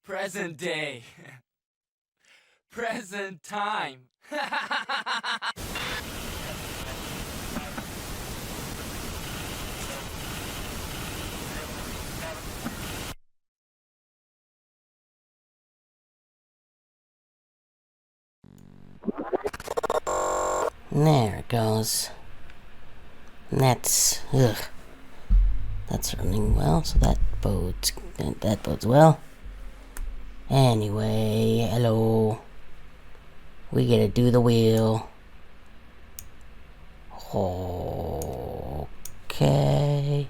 Present day. Present time. There it goes. And that's running well, so that bodes well. Anyway, hello. We gotta do the wheel. Okay.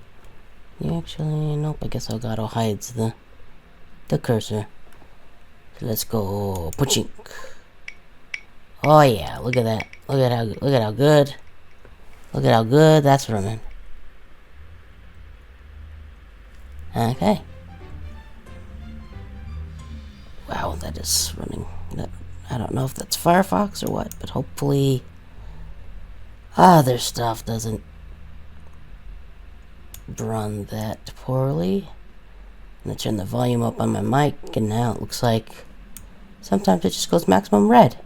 Actually, nope, I guess Elgato hides the cursor. So let's go punching. Oh yeah, look at that. Look at how good. Look at how good that's running. Okay. Wow, that is running. I don't know if that's Firefox or what, but hopefully other stuff doesn't run that poorly. I'm gonna turn the volume up on my mic, and now it looks like sometimes it just goes maximum red.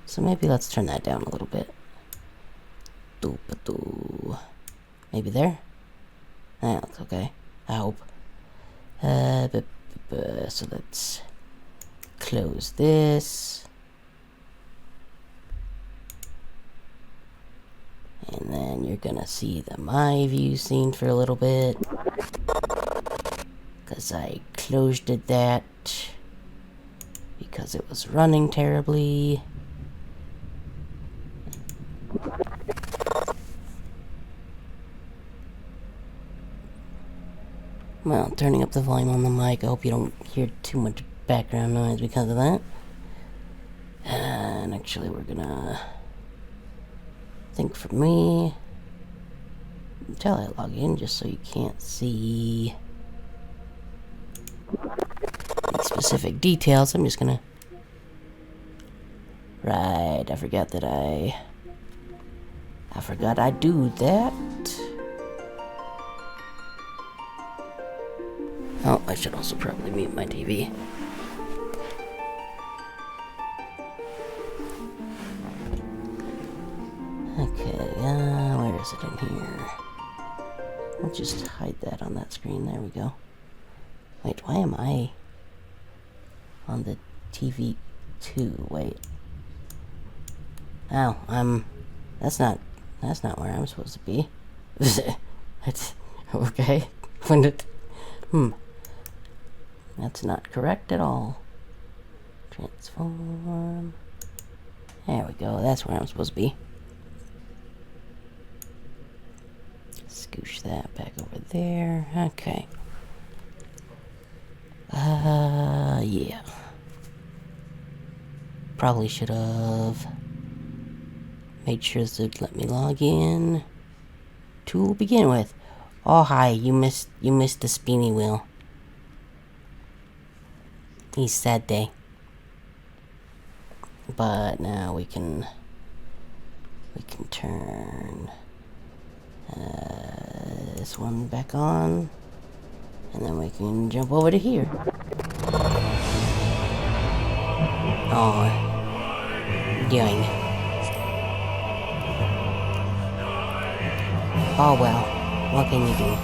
So maybe let's turn that down a little bit. Maybe there? That looks okay. I hope. So let's close this. And then you're gonna see the My View scene for a little bit. Because I closed that. Because it was running terribly. Well, turning up the volume on the mic. I hope you don't hear too much background noise because of that. And actually, we're gonna think for me until I log in, just so you can't see specific details. I'm just gonna. Right, I forgot I do that. Oh, I should also probably mute my TV. Okay, where is it in here? I'll just hide that on that screen. There we go. Wait, why am I on the TV too? Wait. Oh, that's not where I'm supposed to be. That's okay. That's not correct at all. Transform. There we go. That's where I'm supposed to be. Scoosh that back over there. Okay. Yeah. Probably should have made sure to let me log in to begin with. Oh hi, you missed the spinny wheel. He's sad day. But now we can turn this one back on, and then we can jump over to here. Oh, doing. Oh well, what can you do?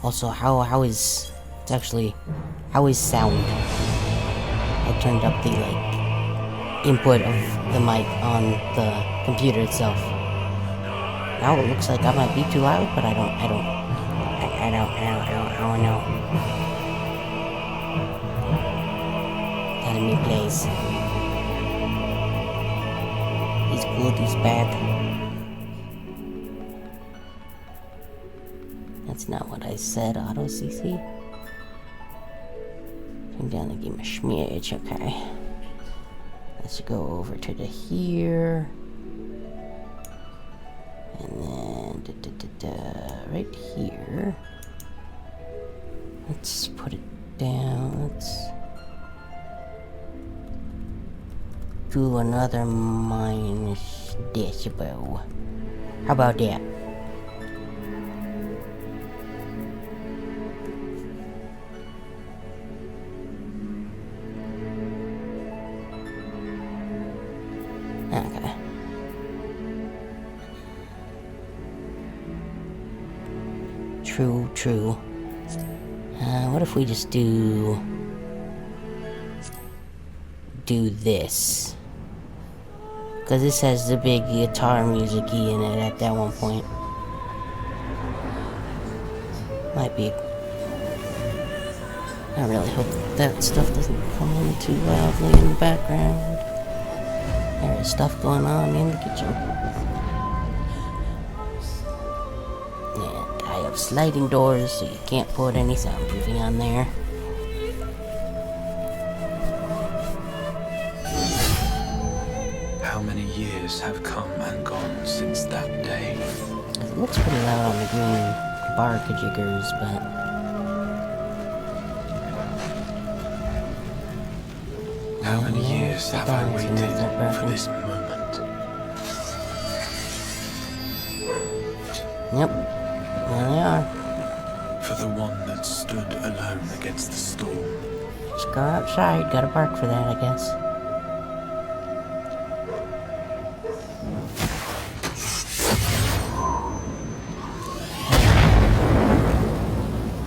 Also, how is sound? I turned up the input of the mic on the computer itself. Now it looks like I might be too loud, but I don't know. Telling me please. He's good, he's bad. That's not what I said, Auto CC. Turn down the game of schmidge, okay. Let's go over to the here. And then right here. Let's put it down. Let's do another minus decibel. How about that? True, true. What if we just do this? Because this has the big guitar music-y in it at that one point. Might be. I really hope that stuff doesn't come in too loudly in the background. There is stuff going on in the kitchen. And I have sliding doors, so you can't put any soundproofing on there. How many years have come and gone since that day? It looks pretty loud on the green bar kajiggers, but How many yeah, years have I waited for this moment? Yep, there they are. For the one that stood alone against the storm. Just go outside, gotta bark for that, I guess.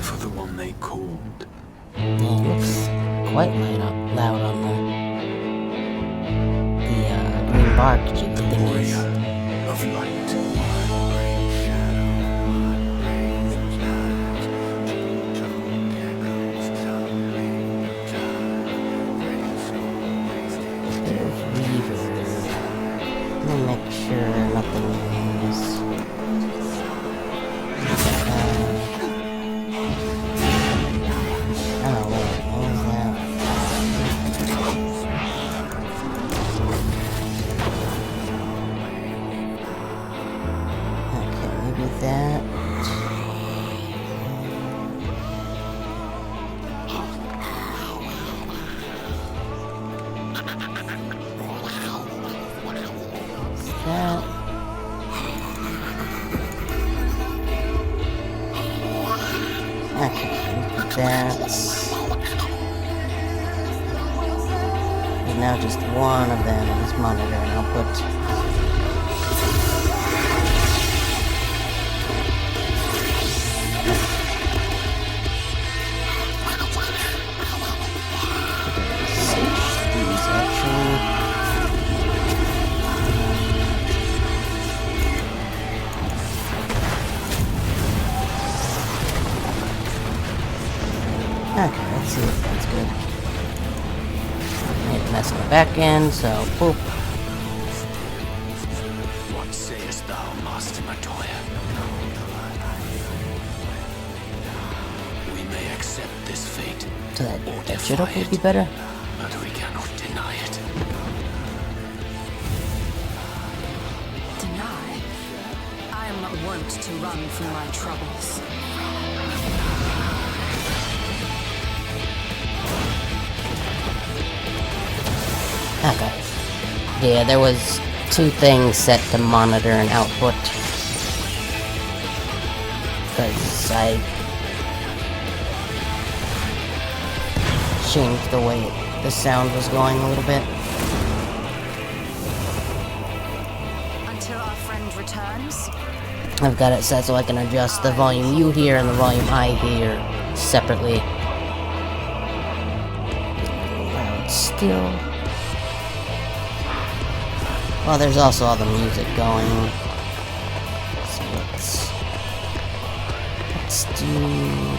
For the one they called. Yeah, it looks quite loud on the green bar kajigger thingies. Of light. Let me make sure nothing is. Oh, wait, what was that? Okay, maybe that. That. Okay, that's. There's now just one of them in this monitor output. These actually. Okay, let's see if that's good. Need to mess on the back end, so boop. What sayest thou, Master Matoya? We may accept this fate, So or that should defy hopefully it, be better. but we cannot deny it. Deny? I am not wont to run from my troubles. Okay. Yeah, there was two things set to monitor and output. Because I changed the way the sound was going a little bit. Until our friend returns? I've got it set so I can adjust the volume you hear and the volume I hear separately. But still. Well, there's also all the music going. So let's do.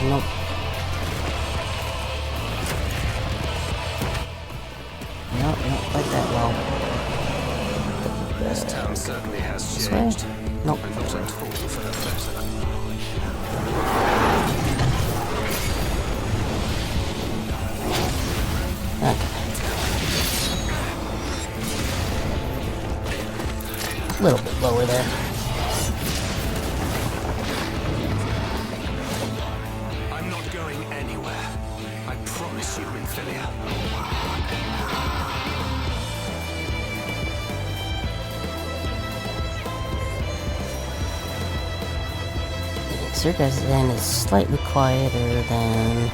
Nope. Nope, not quite that well. This town certainly has This way? changed. Nope. And not at all for the better. Okay. A little bit lower there. I'm not going anywhere. I promise you, Infilia. Circus then is slightly quieter than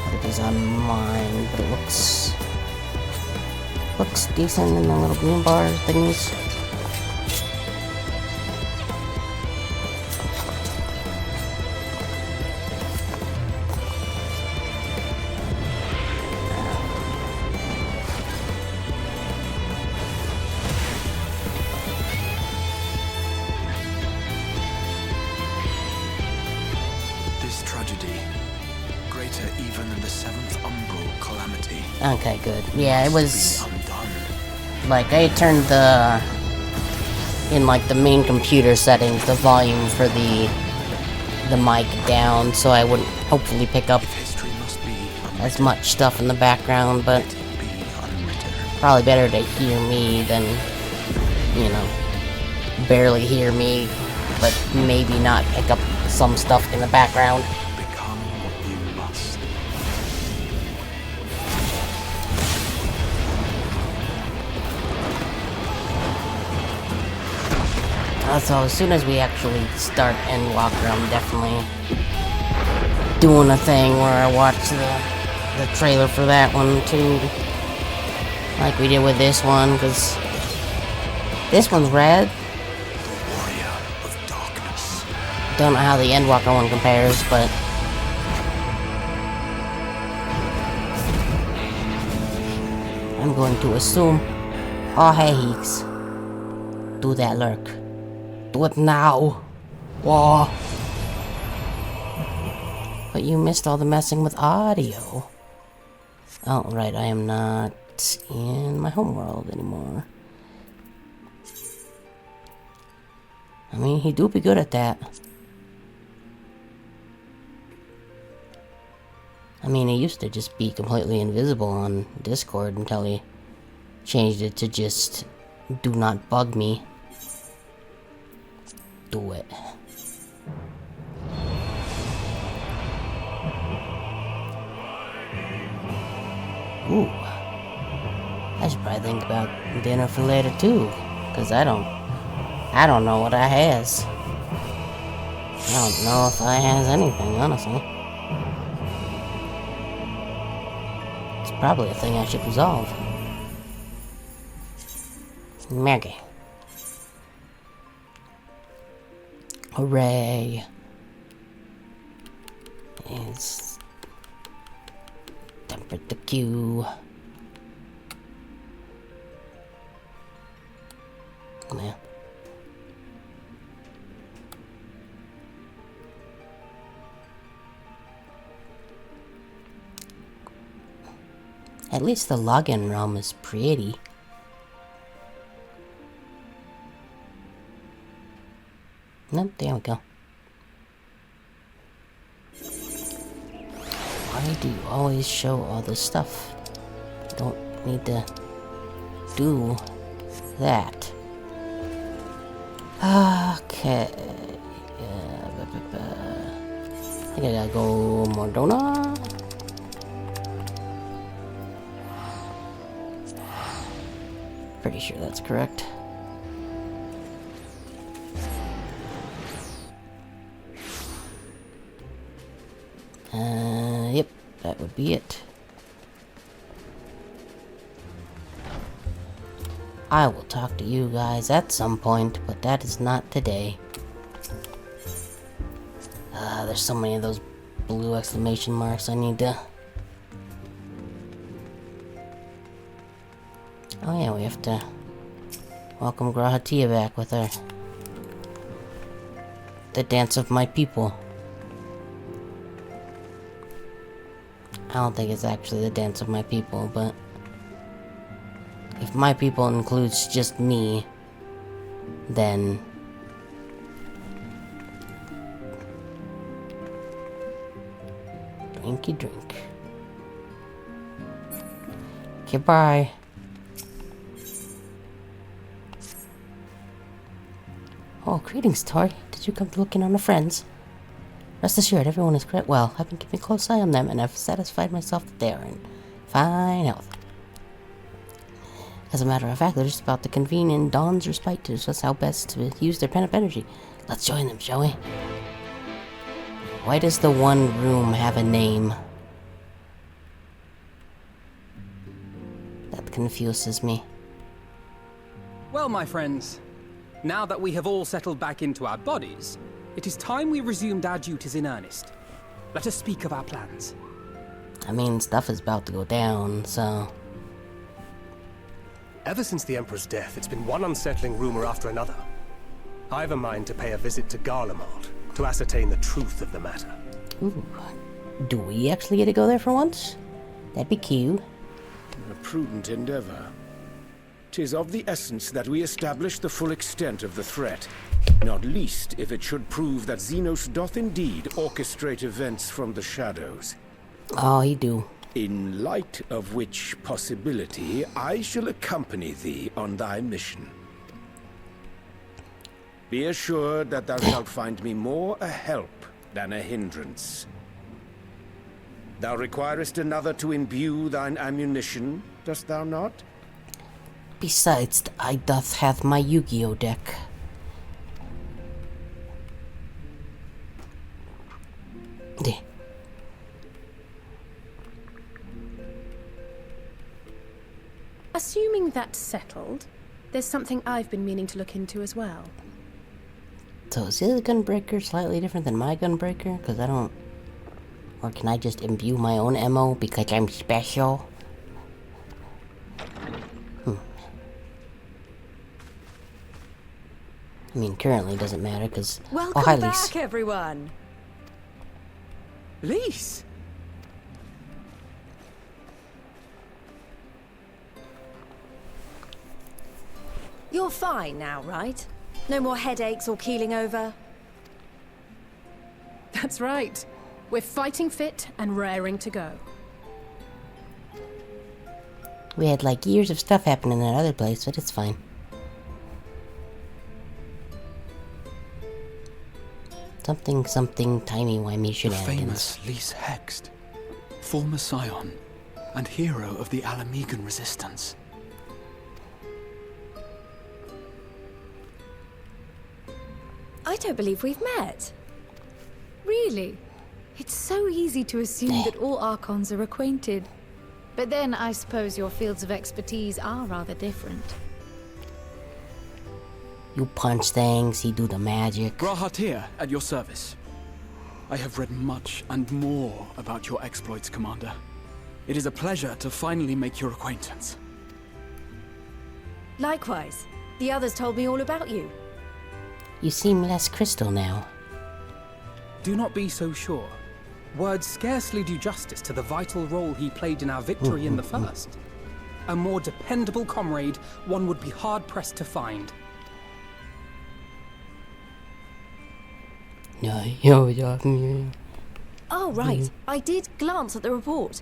what it is on mine, but it looks decent in the little green bar things. Okay, good. Yeah, it was... Undone. Like, I turned the... In, like, the main computer settings, the volume for the mic down, so I wouldn't hopefully pick up History must be as much stuff in the background, but be unwritten. probably better to hear me than, you know, barely hear me, but maybe not pick up some stuff in the background. Become what you must. So as soon as we actually start Endwalker, I'm definitely doing a thing where I watch the trailer for that one too, like we did with this one, because this one's rad. Warrior of darkness. Don't know how the Endwalker one compares, but I'm going to assume. Oh hey Heeks, do that lurk. Do it now. Whoa. But you missed all the messing with audio. Oh, right, I am not in my homeworld anymore. I mean, he do be good at that. I mean, he used to just be completely invisible on Discord until he changed it to just do not bug me. Do it. Ooh. I should probably think about dinner for later too, cause I don't know what I has. I don't know if I has anything, honestly. It's probably a thing I should resolve. Maggie. Hooray. It's tempered the queue. Yeah. At least the login realm is pretty. Nope, there we go. Why do you always show all this stuff? You don't need to do that. Okay. I gotta go Mordona. Pretty sure that's correct. Yep, that would be it. I will talk to you guys at some point, but that is not today. There's so many of those blue exclamation marks I need to... Oh yeah, we have to welcome Grahatia back with her. The dance of my people. I don't think it's actually the dance of my people, but if my people includes just me, then drinky drink. Goodbye. Oh, greetings, Tori. Did you come to look in on the friends? Rest assured, everyone is quite well. I've been keeping a close eye on them, and I've satisfied myself that they are in fine health. As a matter of fact, they're just about to convene in Dawn's Respite to discuss how best to use their pent-up energy. Let's join them, shall we? Why does the one room have a name? That confuses me. Well, my friends, now that we have all settled back into our bodies, it is time we resumed our duties in earnest. Let us speak of our plans. I mean, stuff is about to go down, so... Ever since the Emperor's death, it's been one unsettling rumor after another. I have a mind to pay a visit to Garlemald to ascertain the truth of the matter. Ooh. Do we actually get to go there for once? That'd be cute. A prudent endeavor. 'Tis of the essence that we establish the full extent of the threat, not least if it should prove that Xenos doth indeed orchestrate events from the shadows. Oh, he do. In light of which possibility, I shall accompany thee on thy mission. Be assured that thou shalt find me more a help than a hindrance. Thou requirest another to imbue thine ammunition, dost thou not? Besides, I doth have my Yu-Gi-Oh deck. There. Assuming that's settled, there's something I've been meaning to look into as well. So is his gunbreaker slightly different than my gunbreaker? Because I don't... Or can I just imbue my own ammo because I'm special? I mean, currently it doesn't matter because... Welcome hi, back, Lise. everyone. Lise! You're fine now, right? No more headaches or keeling over? That's right. We're fighting fit and raring to go. We had like years of stuff happen in that other place, but it's fine. Something timey-wimey The shenanigans. famous Lise Hext, former scion and hero of the Alamegan resistance. I don't believe we've met. Really? It's so easy to assume that all Archons are acquainted. But then I suppose your fields of expertise are rather different. You punch things, he do the magic. Grahat here, at your service. I have read much and more about your exploits, Commander. It is a pleasure to finally make your acquaintance. Likewise. The others told me all about you. You seem less crystal now. Do not be so sure. Words scarcely do justice to the vital role he played in our victory in the first. A more dependable comrade one would be hard-pressed to find. Oh, right. I did glance at the report.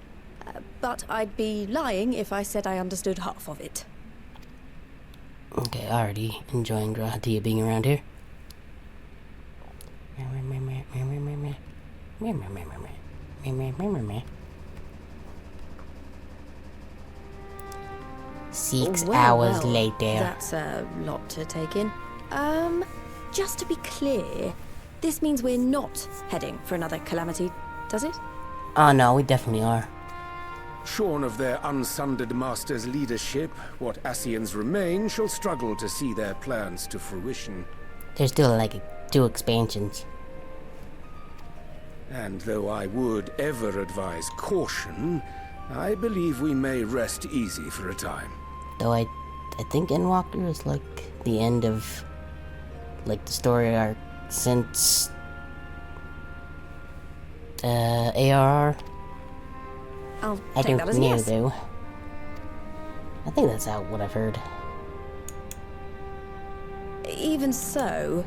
But I'd be lying if I said I understood half of it. Okay, already enjoying Grahatia being around here. 6 hours later. That's a lot to take in. Just to be clear, this means we're not heading for another calamity, does it? Oh no, we definitely are. Shorn of their unsundered master's leadership, what Ascians remain shall struggle to see their plans to fruition. There's still like 2 expansions. And though I would ever advise caution, I believe we may rest easy for a time. Though I think Endwalker is like the end of like the story arc since ARR. I'll I take that don't as a know yes. though. I think that's out what I've heard. Even so,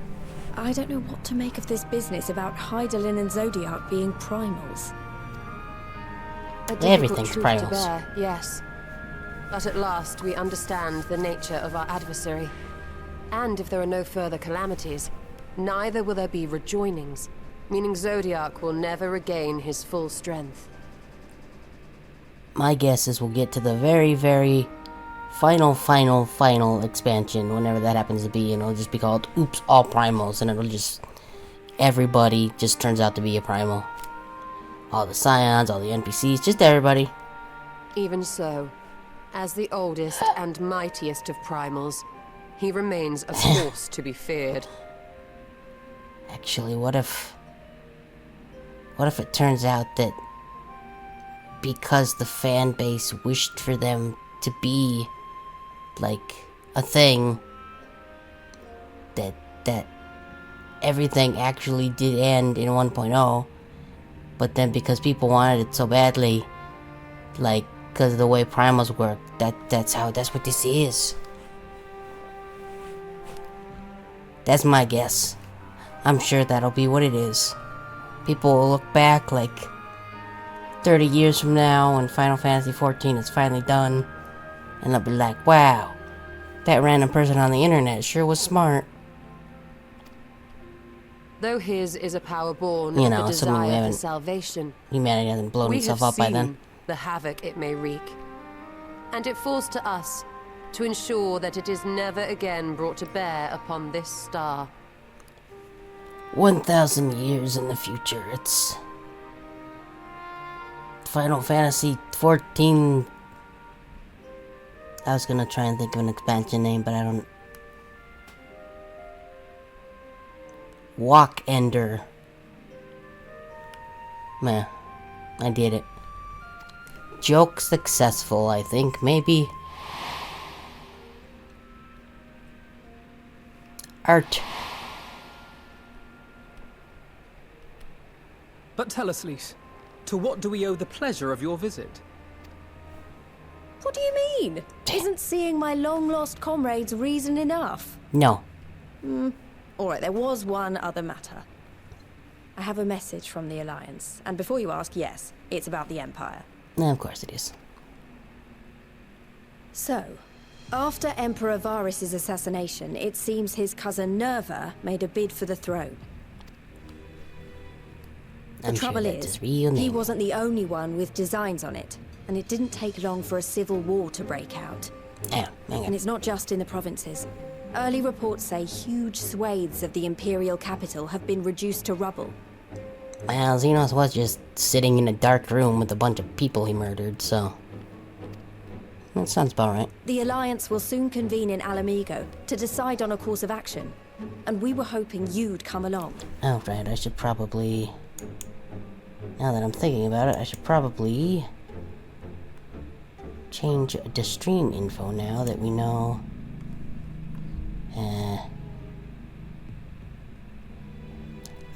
I don't know what to make of this business about Hydaelyn and Zodiac being primals. Everything's truth primals. to bear, yes. But at last we understand the nature of our adversary. And if there are no further calamities, neither will there be rejoinings, meaning Zodiac will never regain his full strength. My guess is we'll get to the very, very final expansion, whenever that happens to be, and it'll just be called Oops, All Primals, and it'll just... everybody just turns out to be a primal. All the Scions, all the NPCs, just everybody. Even so, as the oldest and mightiest of primals, he remains a force to be feared. Actually, what if it turns out that because the fan base wished for them to be like a thing, that everything actually did end in 1.0, but then because people wanted it so badly, like because of the way primals work. That's what this is. That's my guess. I'm sure that'll be what it is. People will look back like 30 years from now when Final Fantasy XIV is finally done, and they'll be like, wow, that random person on the internet sure was smart. Though his is a power born You of know, the something we desire for haven't- salvation, Humanity hasn't blown we itself have up by seen then. the havoc it may wreak. And it falls to us to ensure that it is never again brought to bear upon this star. 1,000 years in the future, it's Final Fantasy XIV. I was gonna try and think of an expansion name, but I don't. Walk Ender. Meh. I did it. Joke successful, I think, maybe. Art. But tell us, Lise, to what do we owe the pleasure of your visit? What do you mean? Isn't seeing my long-lost comrades reason enough? No. Alright, there was one other matter. I have a message from the Alliance, and before you ask, yes, it's about the Empire. Of course it is. So, after Emperor Varys' assassination, it seems his cousin Nerva made a bid for the throne. The trouble is, he wasn't the only one with designs on it, and it didn't take long for a civil war to break out. Yeah, And it's not just in the provinces. Early reports say huge swathes of the Imperial capital have been reduced to rubble. Well, Xenos was just sitting in a dark room with a bunch of people he murdered, so... that sounds about right. The Alliance will soon convene in Alamigo to decide on a course of action, and we were hoping you'd come along. Oh, right, I should probably... now that I'm thinking about it, I should probably... change the stream info now that we know...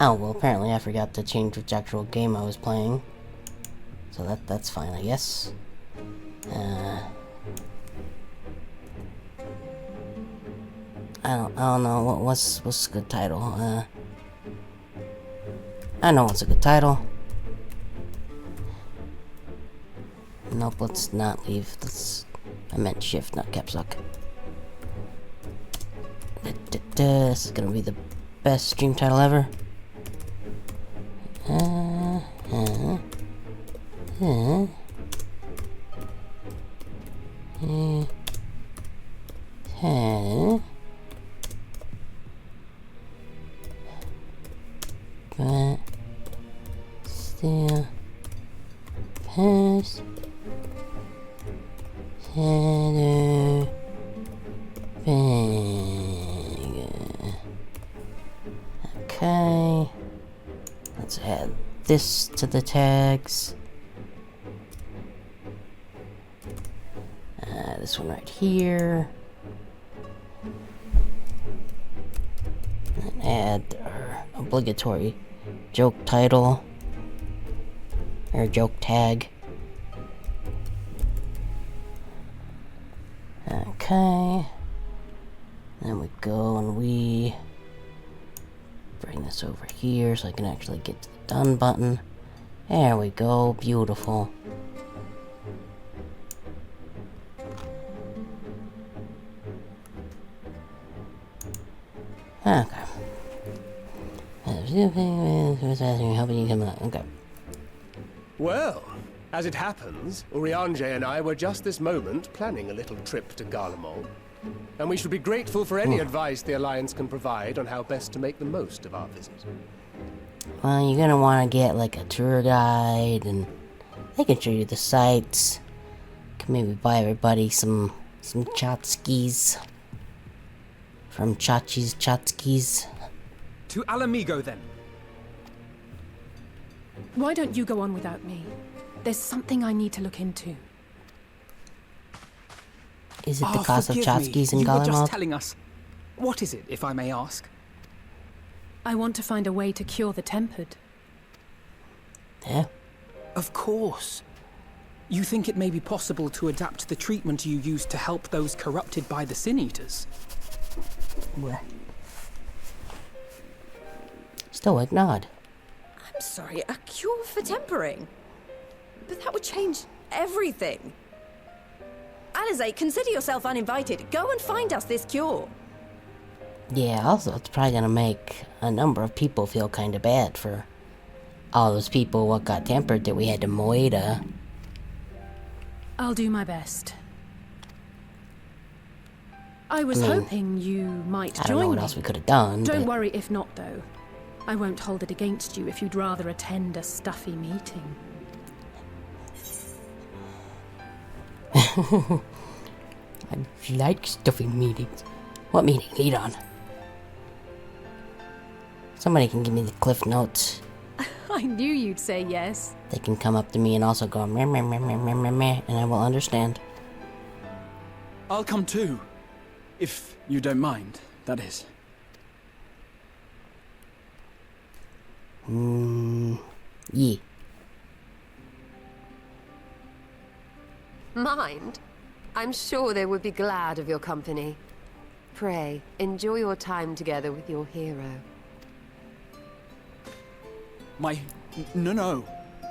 oh, well, apparently I forgot to change which actual game I was playing. So that's fine, I guess. I don't know what's a good title. I know what's a good title. Nope, let's not leave. I meant shift, not caps lock. This is gonna be the best stream title ever. But still past Shadowbringers. Okay, let's add this to the tags. This one right here. And add our obligatory joke title or joke tag. Okay. Then we go and we bring this over here so I can actually get to the done button. There we go, beautiful. Okay. Okay. Well, as it happens, Urianger and I were just this moment planning a little trip to Garlemald. And we should be grateful for any advice the Alliance can provide on how best to make the most of our visit. Well, you're gonna want to get like a tour guide, and they can show you the sights. Can maybe buy everybody some tchotchkes from Chachi's Chotskis. To Alamigo, then. Why don't you go on without me? There's something I need to look into. Is it the cost of forgive me. Chotskis in You were just Garlemald? telling us. What is it, if I may ask? I want to find a way to cure the tempered. Yeah. Of course. You think it may be possible to adapt the treatment you use to help those corrupted by the Sin Eaters? What? Stoic nod. I'm sorry, a cure for tempering? But that would change everything. Alizé, consider yourself uninvited. Go and find us this cure. Yeah, also, it's probably gonna make a number of people feel kind of bad for all those people what got tempered that we had to moida. I'll do my best. I was hoping you might join I don't know what me. else we could have done. Don't but worry if not, though. I won't hold it against you if you'd rather attend a stuffy meeting. I like stuffy meetings. What meeting? Lead on. Somebody can give me the cliff notes. I knew you'd say yes. They can come up to me and also go meh, meh, meh, meh, meh, meh, meh, and I will understand. I'll come too. If you don't mind, that is. Yeah. Mind? I'm sure they would be glad of your company. Pray, enjoy your time together with your hero. No.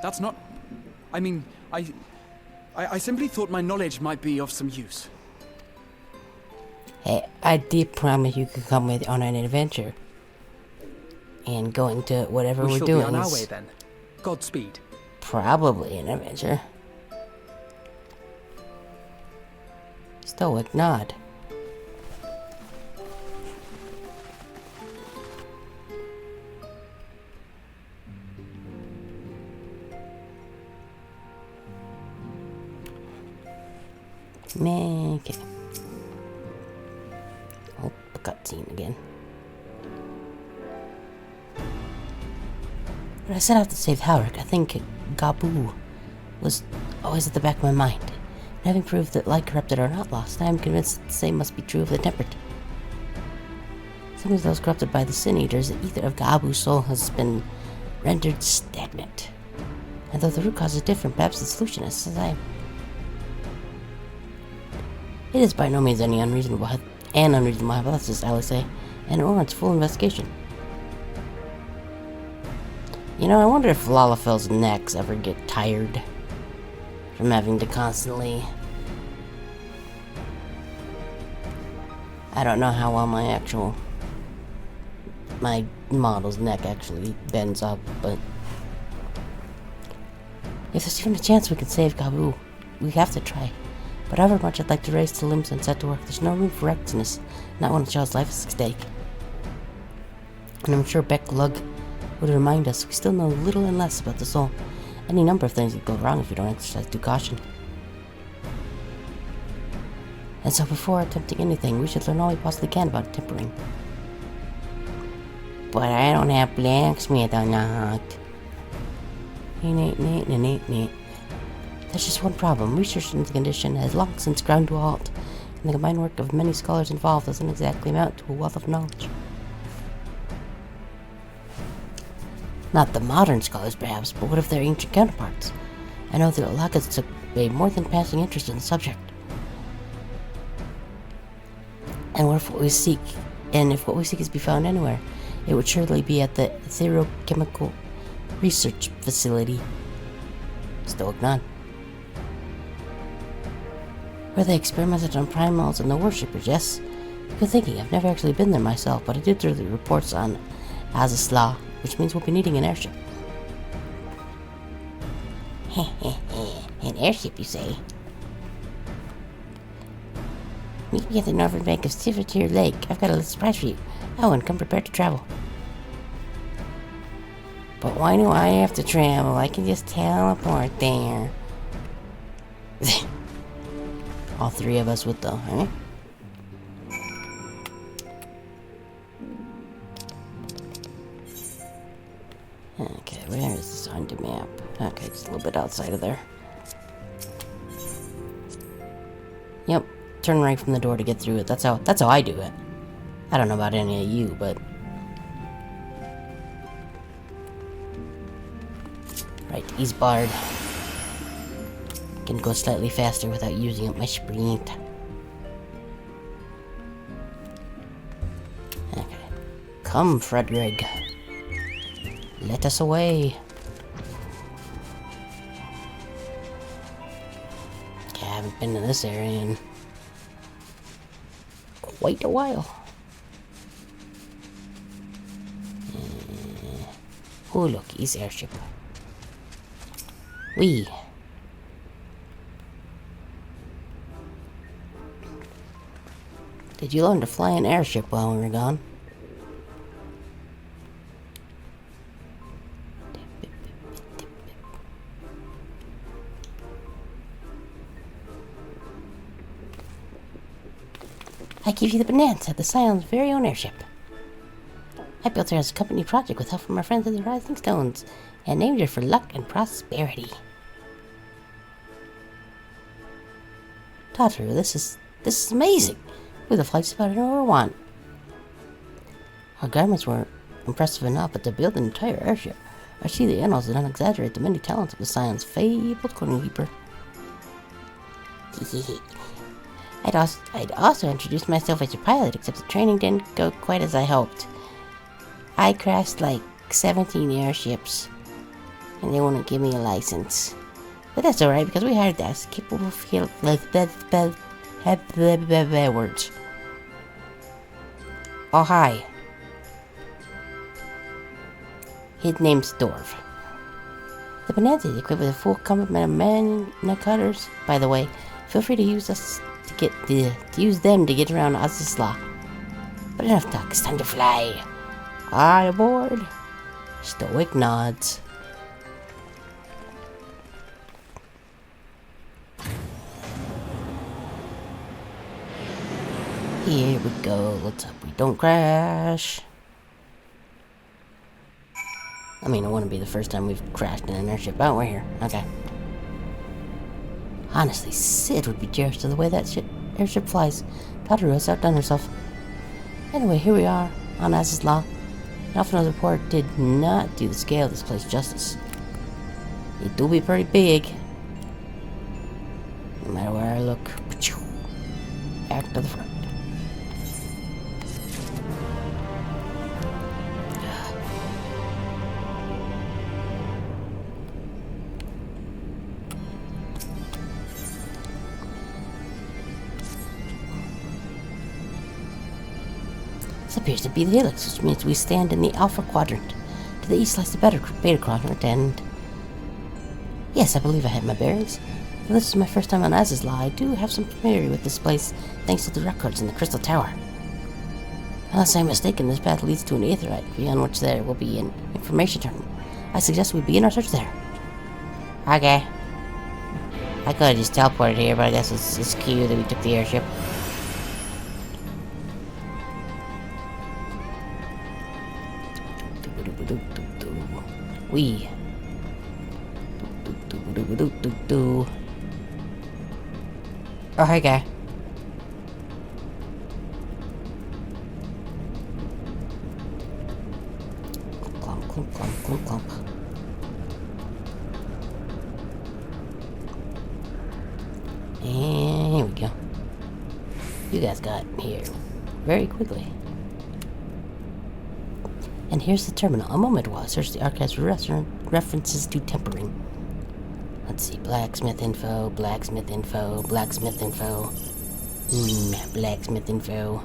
That's not... I mean, I simply thought my knowledge might be of some use. Hey, I did promise you could come with on an adventure. And going to whatever We we're shall doing be on our is way then. Godspeed. probably an adventure. Stoic nod. Okay. Oh, the cutscene again. When I set out to save Halric, I think Gabu was always at the back of my mind. And having proved that light corrupted are not lost, I am convinced that the same must be true of the tempered. Some of those corrupted by the Sin Eaters, the ether of Gabu's soul has been rendered stagnant. And though the root cause is different, perhaps the solution is the same. It is by no means an unreasonable hypothesis, I would say, and it warrants full investigation. You know, I wonder if Lalafel's necks ever get tired from having to constantly... I don't know how well my model's neck actually bends up, but... if there's even a chance we could save Gabu, we have to try. But however much I'd like to raise the limbs and set to work, there's no room for recklessness, not when a child's life is at stake. And I'm sure Beck Lug would remind us we still know little and less about the soul. Any number of things could go wrong if you don't exercise due caution. And so before attempting anything, we should learn all we possibly can about tempering. But I don't have blacksmith or not. There's just one problem. Research into the condition has long since ground to a halt, and the combined work of many scholars involved doesn't exactly amount to a wealth of knowledge. Not the modern scholars, perhaps, but what of their ancient counterparts? I know that Alakas took a more than passing interest in the subject. And if what we seek is to be found anywhere, it would surely be at the Etherochemical Research Facility. Stoic nod. Where they experimented on primals and the worshippers, yes? Good thinking, I've never actually been there myself, but I did through the reports on Azazla, which means we'll be needing an airship. An airship, you say? Meet me at the northern bank of Sivatir Lake. I've got a little surprise for you. Oh, and come prepared to travel. But why do I have to travel? I can just teleport there. All three of us would though, huh? Okay, where is this on the map? Okay, just a little bit outside of there. Yep, turn right from the door to get through it. That's how I do it. I don't know about any of you, but... right, he's barred. can go slightly faster without using up my sprint. Okay. Come, Frederick. Let us away. Yeah, I haven't been to this area in quite a while. Oh, look, his airship. Wee. Did you learn to fly an airship while we were gone? I give you the bonanza, the Scion's very own airship. I built her as a company project with help from our friends at the Rising Stones, and named her for luck and prosperity. Tataru, this is amazing. We're the flight spotter number 1. Our garments were impressive enough, but to build an entire airship, I see the annals did not exaggerate the many talents of the Scion's fabled Cornkeeper. I'd also introduced myself as your pilot, except the training didn't go quite as I hoped. I crashed like 17 airships, and they wouldn't give me a license. But that's alright, because we hired that capable words. Oh, hi. His name's Dorv. The Bonanza is equipped with a full complement of man cutters. By the way, feel free to use us to use them to get around Azizla. But enough talk, it's time to fly. All aboard. Stoic nods. Here we go. Let's hope we don't crash. I mean, it wouldn't be the first time we've crashed in an airship out here. Okay. Honestly, Sid would be jealous of the way that airship flies. Tataru has outdone herself. Anyway, here we are on Azizla. Alphina's report did not do the scale of this place justice. It do be pretty big. No matter where I look. Back to the front. This appears to be the helix, which means we stand in the Alpha Quadrant. To the east lies the Beta Quadrant, and... Yes, I believe I have my bearings. Though this is my first time on Azizla, I do have some familiarity with this place, thanks to the records in the Crystal Tower. Unless I'm mistaken, this path leads to an aetheryte, beyond which there will be an information terminal. I suggest we begin our search there. Okay. I could have just teleported here, but I guess it's cute that we took the airship. We. Oh, hey, guy. Clump, clump, clump, clump, clump. And here we go. You guys got here very quickly. And here's the terminal. A moment while I search the archives for references to tempering. Let's see. Blacksmith info, blacksmith info, blacksmith info. Blacksmith info.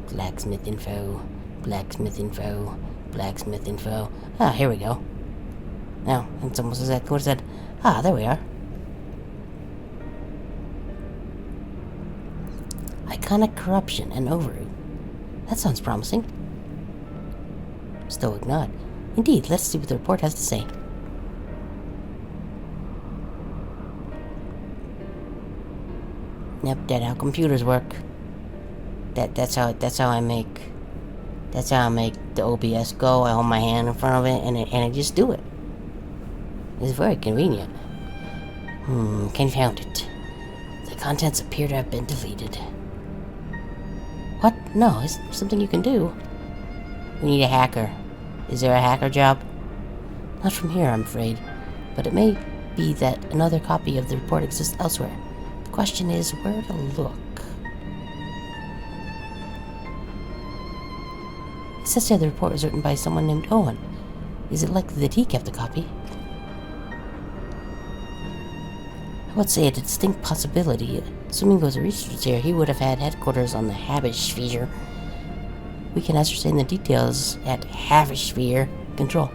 Blacksmith info. Blacksmith info. Blacksmith info. Ah, here we go. Now, it's almost exactly what it said. Ah, there we are. Iconic corruption and overroot. That sounds promising. Stoic nod. Indeed, let's see what the report has to say. Yep, that's how computers work. That's how I make the OBS go. I hold my hand in front of it and I just do it. It's very convenient. Confound it. The contents appear to have been deleted. What? No, is there something you can do? We need a hacker. Is there a hacker job? Not from here, I'm afraid. But it may be that another copy of the report exists elsewhere. The question is where to look. It says here the report was written by someone named Owen. Is it likely that he kept a copy? I would say a distinct possibility. Assuming he was a researcher here, he would have had headquarters on the Hemisphere. We can ascertain the details at Hemisphere Control.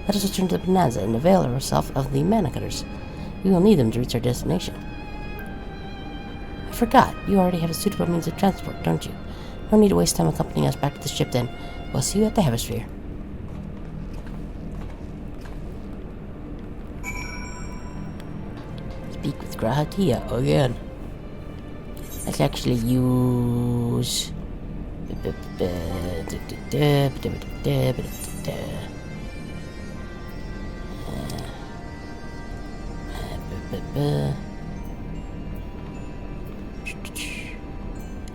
Let us return to the Bonanza and avail ourselves of the mana cutters. We will need them to reach our destination. I forgot, you already have a suitable means of transport, don't you? No need to waste time accompanying us back to the ship then. We'll see you at the Hemisphere. Speak with Grahatia again. Let's actually use...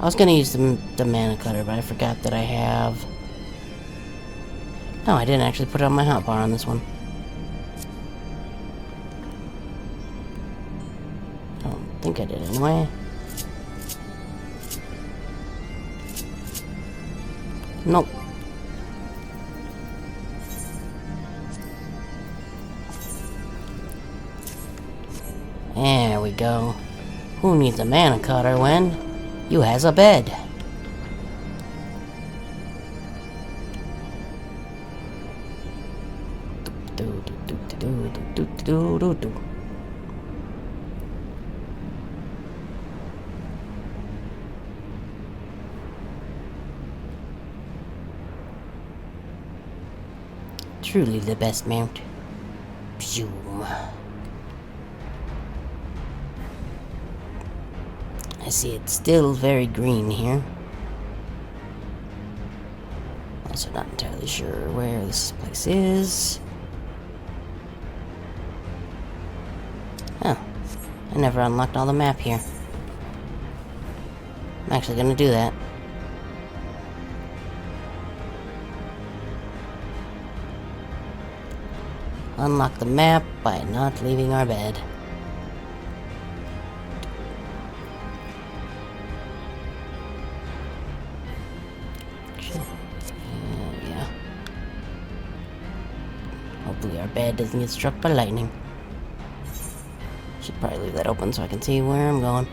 I was gonna use the mana cutter, but I forgot that I have... No, I didn't actually put it on my hotbar on this one. I don't think I did anyway. Nope. There we go. Who needs a mana cutter when you has a bed? Truly the best mount. Phew. I see it's still very green here. Also not entirely sure where this place is. Oh, I never unlocked all the map here. I'm actually gonna do that. Unlock the map by not leaving our bed. Yeah. Hopefully our bed doesn't get struck by lightning. Should probably leave that open so I can see where I'm going.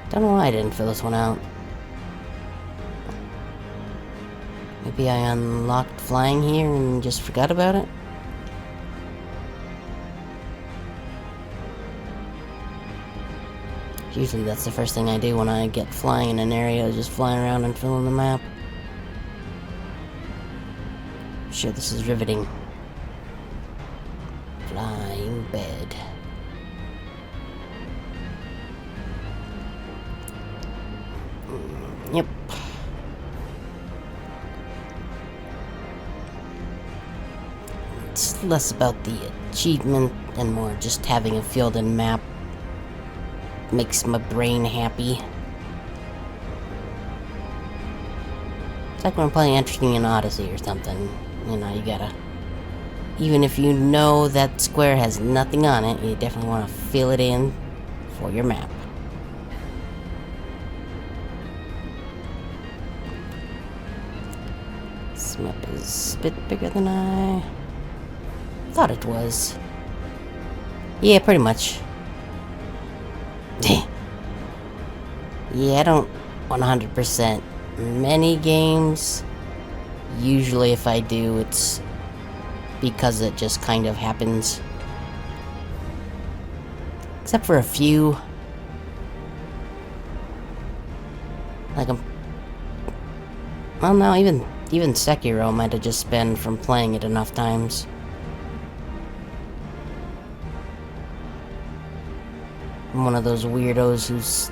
Don't know why I didn't fill this one out. Maybe I unlocked flying here and just forgot about it? Usually that's the first thing I do when I get flying in an area, is just fly around and fill in the map. I'm sure this is riveting. Flying bed. Yep. It's less about the achievement and more just having a filled in map. Makes my brain happy. It's like when I'm playing Interesting in Odyssey or something. You know, you gotta... Even if you know that square has nothing on it, you definitely want to fill it in for your map. This map is a bit bigger than I thought it was. Yeah, pretty much. Yeah, I don't 100%. Many games, usually if I do, it's because it just kind of happens. Except for a few. Like well, no, even Sekiro might have just been from playing it enough times. I'm one of those weirdos who's...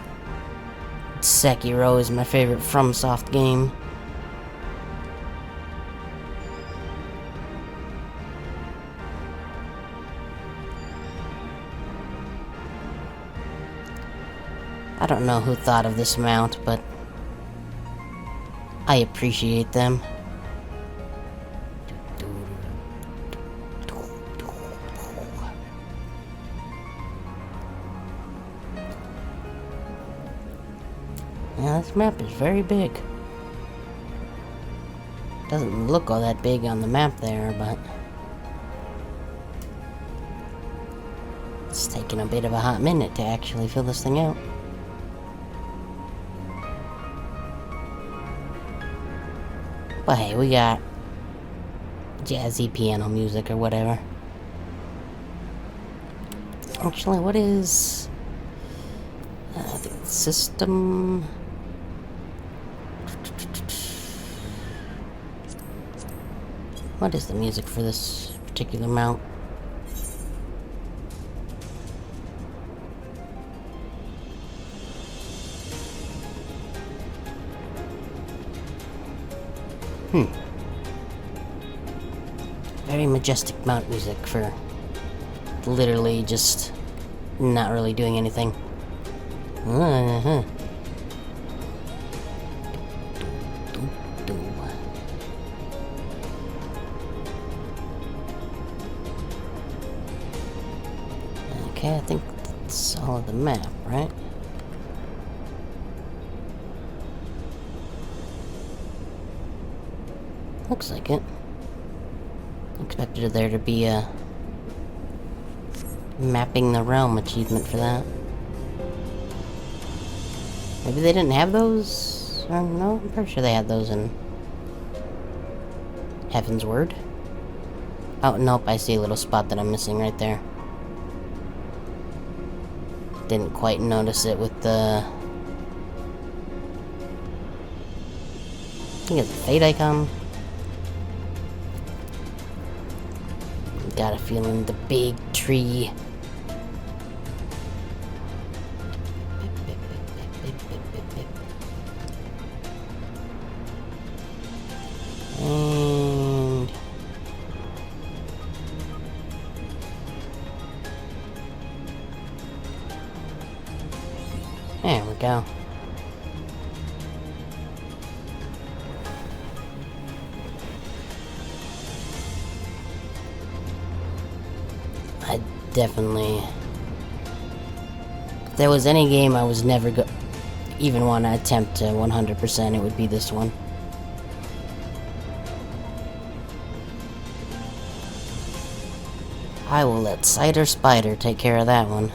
Sekiro is my favorite FromSoft game. I don't know who thought of this mount, but I appreciate them. Yeah, this map is very big. Doesn't look all that big on the map there, but it's taking a bit of a hot minute to actually fill this thing out. But hey, we got jazzy piano music or whatever. Actually, what is the system? What is the music for this particular mount? Very majestic mount music for literally just not really doing anything. Okay, I think that's all of the map, right? Looks like it. Expected there to be a mapping the realm achievement for that. Maybe they didn't have those? No, I'm pretty sure they had those in Heaven's Word. Oh, nope, I see a little spot that I'm missing right there. Didn't quite notice it with the... I think it's the fate icon. Got a feeling the big tree. And there we go. I definitely... If there was any game I was never even want to attempt to 100%, it would be this one. I will let Cider Spider take care of that one.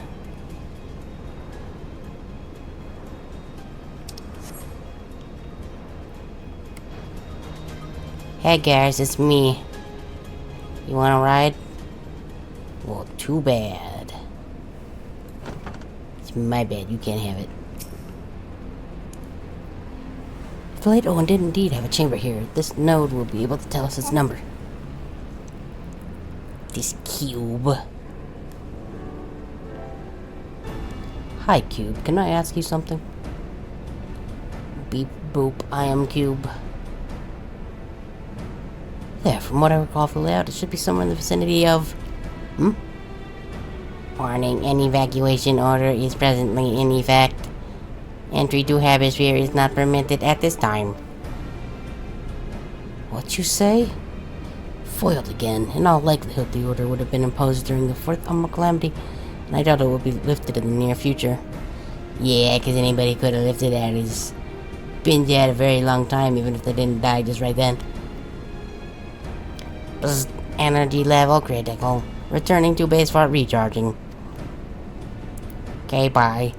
Hey guys, it's me. You wanna ride? Well, too bad. It's my bad, you can't have it. If the late Owen did indeed have a chamber here, this node will be able to tell us its number. This cube. Hi, Cube. Can I ask you something? Beep boop, I am Cube. There, from what I recall from the layout, it should be somewhere in the vicinity of... Warning, an evacuation order is presently in effect. Entry to Habisphere is not permitted at this time. What you say? Foiled again. In all likelihood, the order would have been imposed during the fourth Umbral Calamity, and I doubt it will be lifted in the near future. Yeah, because anybody could have lifted that. It's been dead a very long time, even if they didn't die just right then. Bzz, energy level critical. Returning to base for recharging. Okay, bye.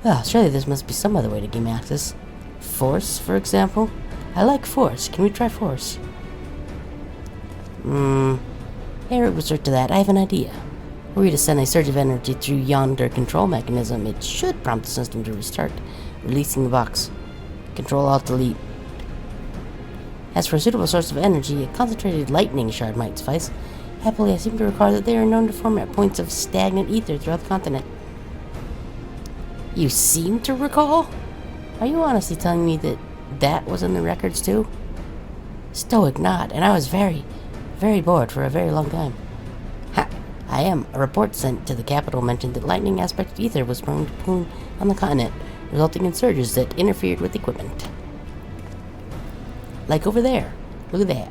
Well, surely this must be some other way to gain access. Force, for example? I like Force. Can we try Force? Ere it resort to that, I have an idea. Were we to send a surge of energy through yonder control mechanism, it should prompt the system to restart, releasing the box. Control-Alt-Delete. As for a suitable source of energy, a concentrated lightning shard might suffice. Happily, I seem to recall that they are known to form at points of stagnant ether throughout the continent. You seem to recall? Are you honestly telling me that that was in the records too? Stoic nod, and I was very, very bored for a very long time. Ha! A report sent to the capital mentioned that lightning aspect ether was prone to plume on the continent, resulting in surges that interfered with equipment. Like over there. Look at that.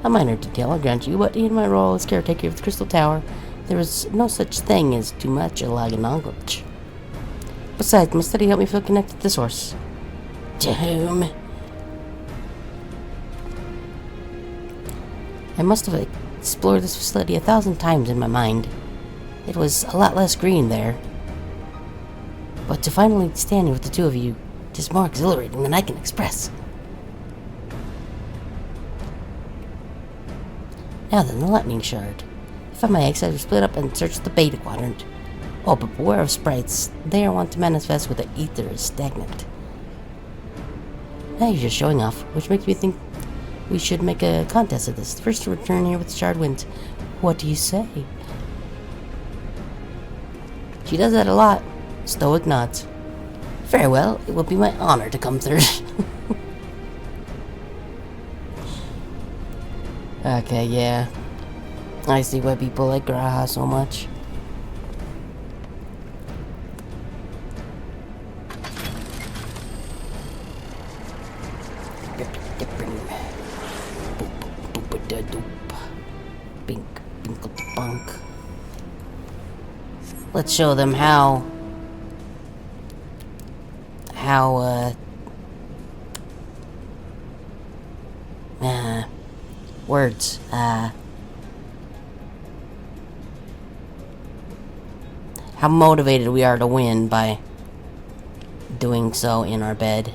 A minor detail, I'll grant you, but in my role as caretaker of the Crystal Tower, there was no such thing as too much Elaga knowledge. Besides, my study helped me feel connected to the source. To whom? I must have explored this facility 1,000 times in my mind. It was a lot less green there. But to finally stand here with the two of you, it is more exhilarating than I can express. Now then, the lightning shard. I found my eggs, I split up and searched the beta quadrant. Oh, but beware of sprites. They are wont to manifest with the ether is stagnant. Now you're just showing off, which makes me think we should make a contest of this. First to return here with shard wins. What do you say? She does that a lot. Stoic nods. Very well, it will be my honor to come third. Okay, yeah. I see why people like Graha so much. Let's show them how words, how motivated we are to win by doing so in our bed.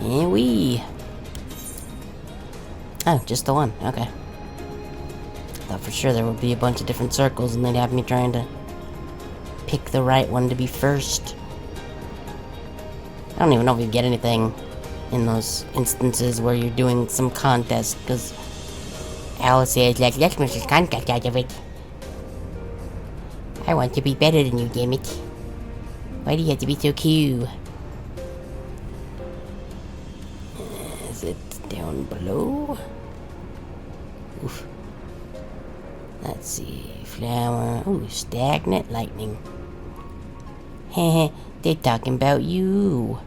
Wee. Oh, just the one. Okay. Thought for sure there would be a bunch of different circles and they'd have me trying to pick the right one to be first. I don't even know if you get anything in those instances where you're doing some contest, because Alice says, like, let's make a contest out of it. I want to be better than you, damn it. Why do you have to be so cute? Is it down below? Oof. Let's see. Flower. Ooh, stagnant lightning. Heh, they're talking about you.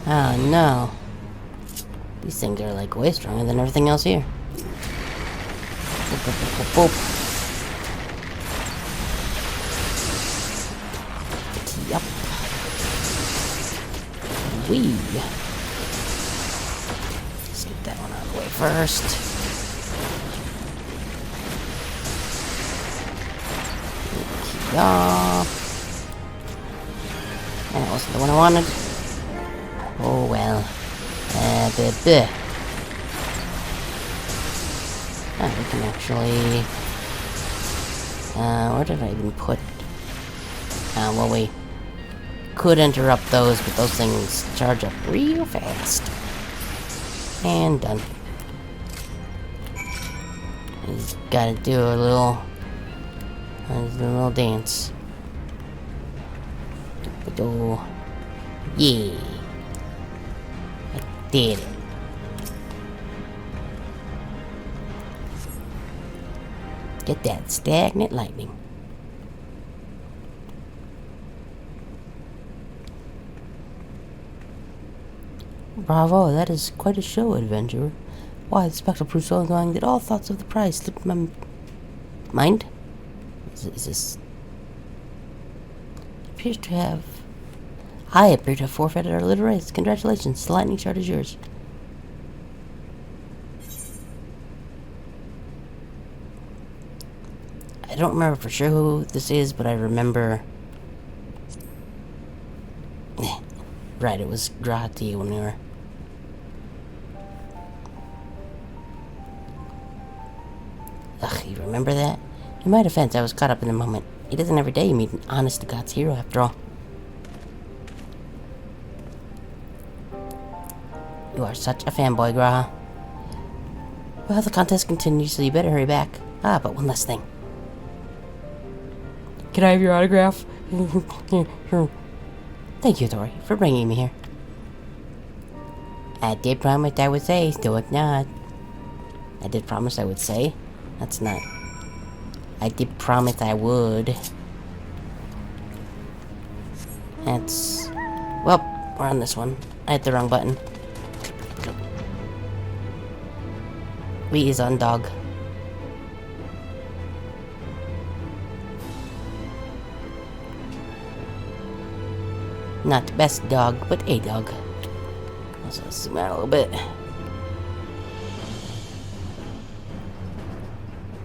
Oh no. These things are like way stronger than everything else here. Boop, boop, boop, boop, boop. Yup. Wee. Let's get that one out of the way first. Yup. That wasn't the one I wanted. Oh well. Bleh. Oh, we can actually... where did I even put... well, we could interrupt those, but those things charge up real fast. And done. Just gotta do a little dance. Yeah. I did it. Get that stagnant lightning. Bravo, that is quite a show, adventurer. Why, the spectral proof so ongoing that all thoughts of the prize slipped my mind? Is this... appears to have... I appear to have forfeited our little race. Congratulations, the lightning shard is yours. I don't remember for sure who this is, but I remember... right, it was Grati when we were... Ugh, you remember that? In my defense, I was caught up in the moment. It isn't every day you meet an honest-to-God's hero, after all. You are such a fanboy, Graha. Well, the contest continues, so you better hurry back. Ah, but one last thing. Can I have your autograph? Thank you, Tori, for bringing me here. I did promise I would say, still it's not. I did promise I would say. That's not. I did promise I would. That's... Well, we're on this one. I hit the wrong button. We is on dog. Not the best dog, but a dog. Let's zoom out a little bit.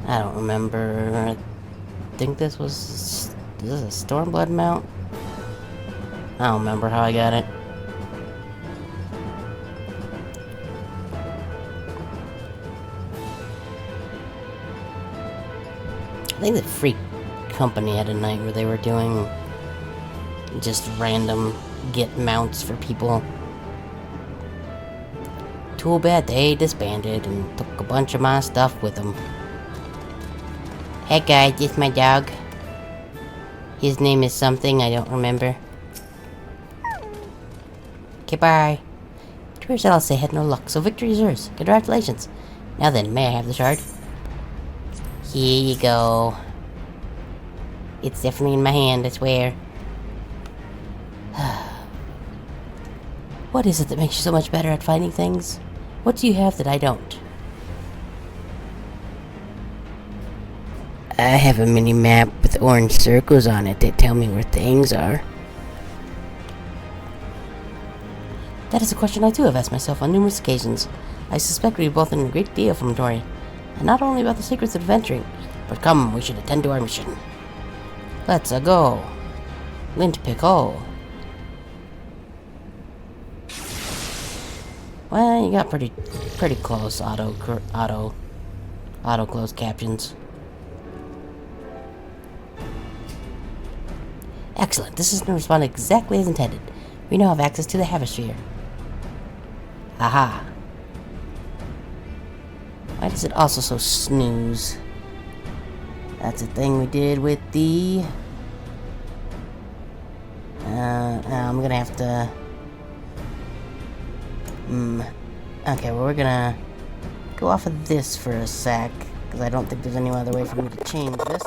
I don't remember. I think this was... Is this a Stormblood mount? I don't remember how I got it. I think the Freak Company had a night where they were doing just random get mounts for people. Too bad they disbanded and took a bunch of my stuff with them. Hey guys, this is my dog. His name is something I don't remember. Okay, bye. Towards that I'll say had no luck, so victory is yours. Congratulations. Now then, may I have the shard? Here you go. It's definitely in my hand, I swear. What is it that makes you so much better at finding things? What do you have that I don't? I have a mini map with orange circles on it that tell me where things are. That is a question I too have asked myself on numerous occasions. I suspect we both learned a great deal from Tori, and not only about the secrets of adventuring, but come, we should attend to our mission. Let's go. Lint pickle. Well, you got pretty close auto closed captions. Excellent. This system responded exactly as intended. We now have access to the Havosphere. Aha. Why does it also so snooze? That's a thing we did with the... I'm gonna have to... Okay, well, we're gonna go off of this for a sec, because I don't think there's any other way for me to change this.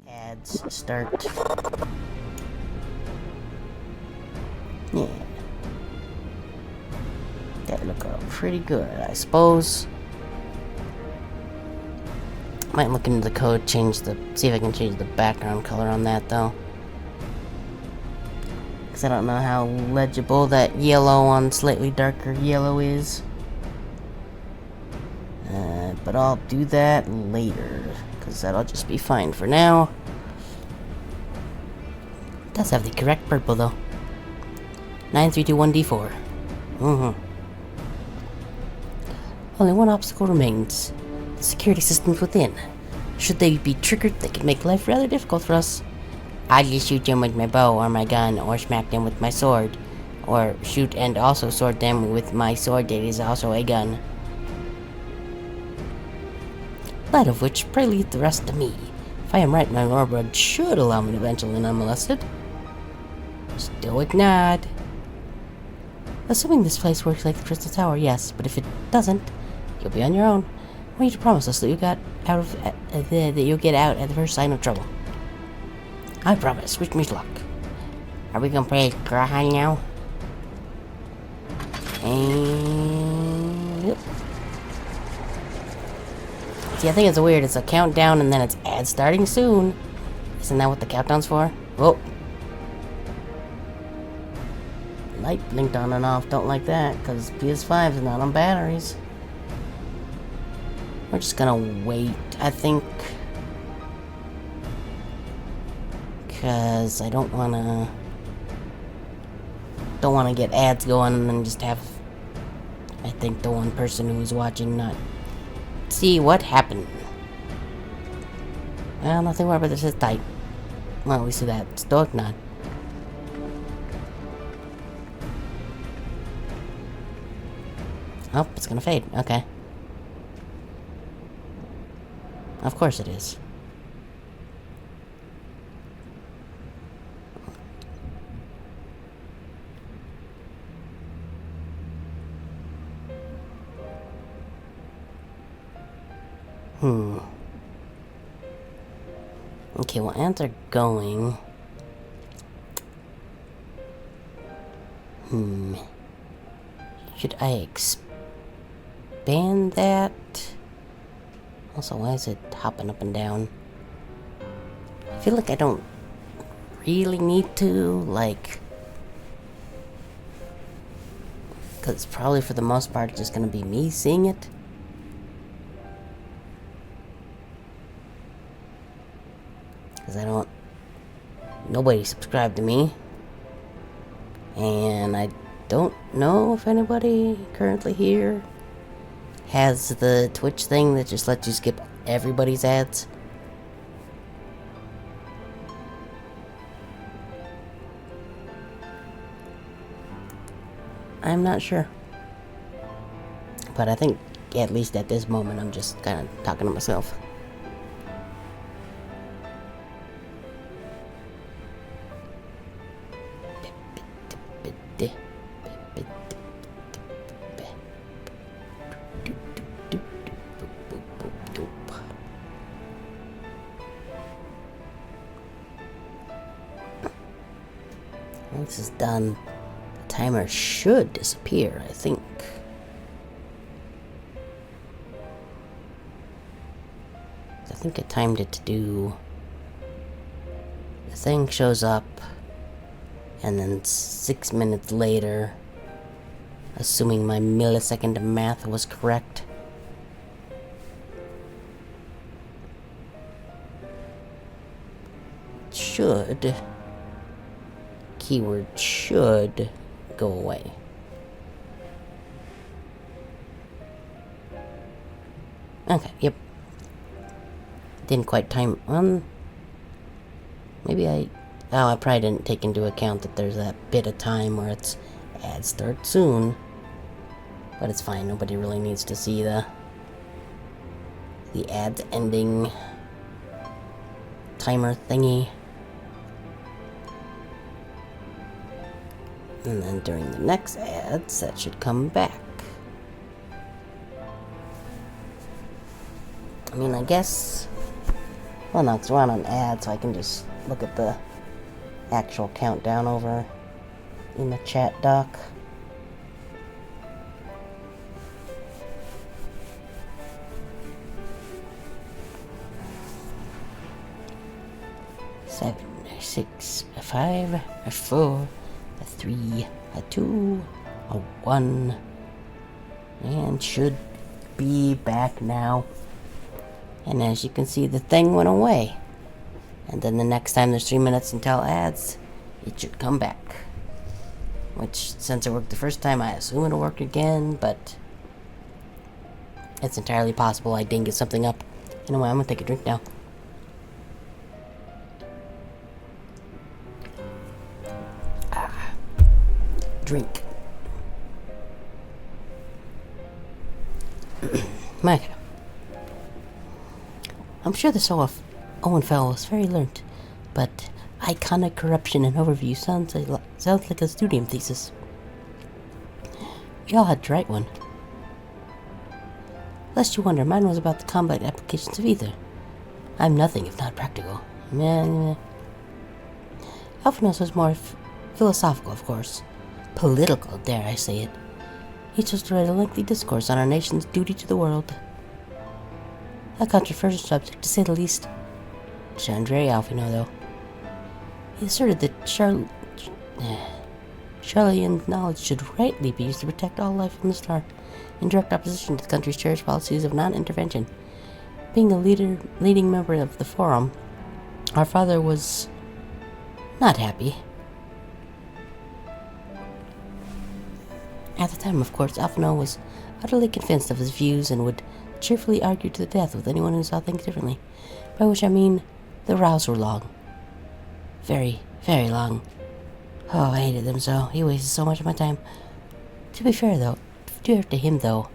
Ads start. Yeah. That look pretty good, I suppose. Might look into the code, see if I can change the background color on that though. Because I don't know how legible that yellow on slightly darker yellow is. But I'll do that later, because that'll just be fine for now. It does have the correct purple though. 9321D4. Only one obstacle remains. The security systems within. Should they be triggered, they could make life rather difficult for us. I just shoot them with my bow or my gun, or smack them with my sword. Or shoot and also sword them with my sword that is also a gun. That of which, pray leave the rest to me. If I am right, my warbird should allow me to venture in unmolested. Stoic nod. Assuming this place works like the Crystal Tower, yes, but if it doesn't, you'll be on your own. I need to promise us that you got out of that you'll get out at the first sign of trouble. I promise. Wish me luck. Are we gonna play cry now? And yep. See, I think it's weird. It's a countdown and then it's ads starting soon. Isn't that what the countdown's for? Whoa. Light blinked on and off. Don't like that because PS5 is not on batteries. We're just gonna wait, I think. Because I don't wanna get ads going and then just have, I think, the one person who's watching not see what happened. Well, nothing more, but this is tight. Well, we see that stoic nod. Oh, it's gonna fade. Okay. Of course it is. Okay, well, ads are going. Should I expand that? Also, why is it hopping up and down? I feel like I don't really need to, like... Because it's probably, for the most part, just gonna be me seeing it. Because I don't... Nobody subscribed to me. And I don't know if anybody currently here has the Twitch thing that just lets you skip everybody's ads. I'm not sure. But I think, at least at this moment, I'm just kind of talking to myself. Once this is done, the timer should disappear, I think. I think I timed it to do... The thing shows up, and then 6 minutes later, assuming my millisecond math was correct, should... keyword should go away. Okay, yep. Didn't quite time... maybe I probably didn't take into account that there's that bit of time where it's ads start soon. But it's fine, nobody really needs to see the ads ending timer thingy. And then during the next ads, that should come back. I mean, I guess... Well, no, it's run on ads, so I can just look at the actual countdown over in the chat doc. Seven, 6, 5, 4, 3, 2, 1, and should be back now. And as you can see, the thing went away. And then the next time there's 3 minutes until ads, it should come back. Which, since it worked the first time, I assume it'll work again, but it's entirely possible I didn't get something up. Anyway, I'm gonna take a drink now. Drink. Mike. I'm sure this Owen fellow was very learned, but iconic corruption and overview sounds like a studium thesis. We all had to write one. Lest you wonder, mine was about the combat applications of either. I'm nothing if not practical. Alphanos was more philosophical, of course. Political, dare I say it. He chose to write a lengthy discourse on our nation's duty to the world. A controversial subject, to say the least. Chandre Alphino, though. He asserted that Charleyan knowledge should rightly be used to protect all life on the star, in direct opposition to the country's cherished policies of non-intervention. Being a leading member of the Forum, our father was not happy. At the time, of course, Alphino was utterly convinced of his views and would cheerfully argue to the death with anyone who saw things differently, by which I mean the rows were long. Very, very long. Oh, I hated them so. He wasted so much of my time. To be fair to him, though,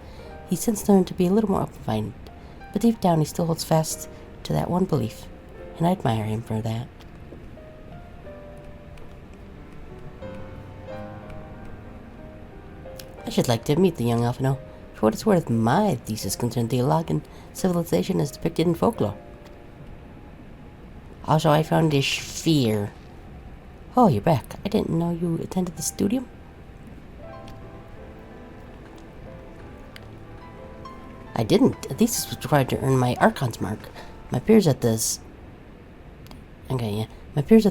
he's since learned to be a little more open-minded, but deep down he still holds fast to that one belief, and I admire him for that. I should like to meet the young Alphino. For what it's worth, my thesis concerned Theologian civilization as depicted in folklore. Also, I found this sphere. Oh, you're back. I didn't know you attended the studium. I didn't. A thesis was required to earn my Archon's mark. My peers at the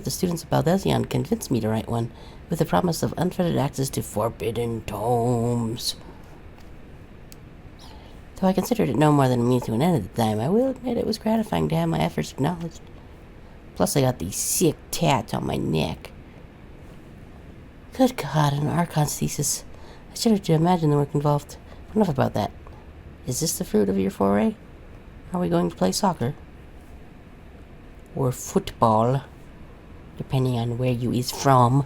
students of Baldesion convinced me to write one, with the promise of unfettered access to forbidden tomes. Though I considered it no more than a means to an end at the time, I will admit it was gratifying to have my efforts acknowledged. Plus, I got these sick tats on my neck. Good God, an Archon's thesis. I shudder to imagine the work involved. Enough about that. Is this the fruit of your foray? Are we going to play soccer? Or football? Depending on where you is from.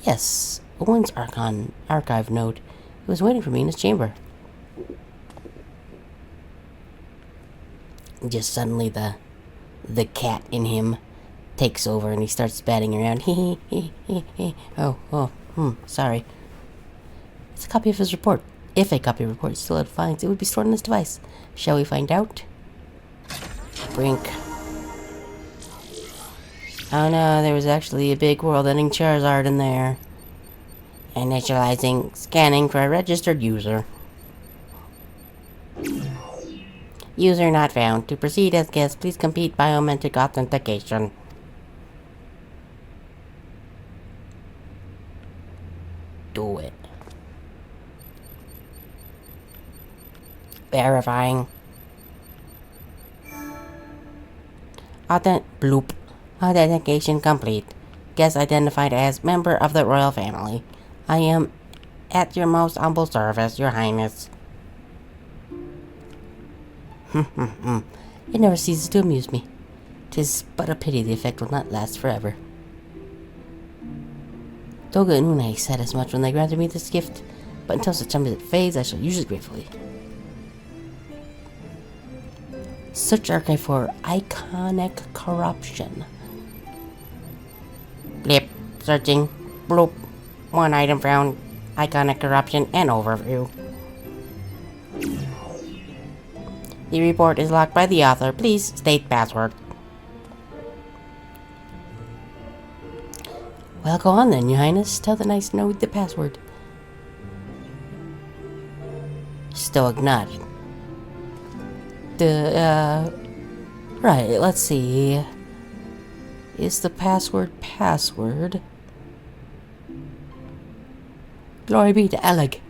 Yes, Owen's Archon archive note. It was waiting for me in his chamber. Just suddenly the cat in him takes over and he starts batting around. Sorry. It's a copy of his report. If a copy of the report is still at Defiance, it would be stored on this device. Shall we find out? Brink. Oh no, there was actually a big world-ending Charizard in there. Initializing, scanning for a registered user. User not found. To proceed as guest, please complete biometric authentication. Do it. Verifying. Bloop. Authentication complete. Guest identified as member of the royal family. I am at your most humble service, your highness. It never ceases to amuse me. 'Tis but a pity the effect will not last forever. Doga and Unai said as much when they granted me this gift, but until such time as it fades, I shall use it gratefully. Search archive for iconic corruption. Blip. Searching. Bloop. One item found. Iconic corruption and overview. The report is locked by the author. Please state password. Well, go on then, your highness. Tell the knights to know the password. Stoic nodded. Right, let's see. Is the password? Glory be to Eleg.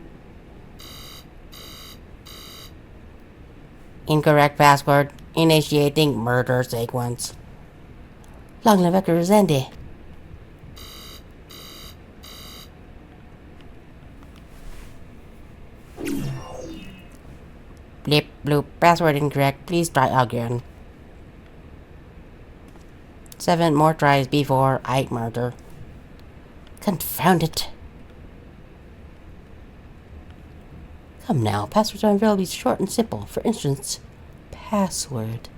Incorrect password. Initiating murder sequence. Long live Ecker Rosende. Blip, bloop, password incorrect. Please try again. 7 more tries before I murder. Confound it. Come now, passwords are invariably short and simple. For instance, password.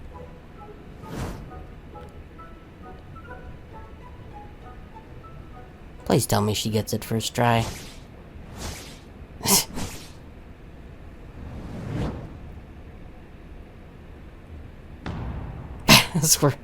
Please tell me she gets it first try. password.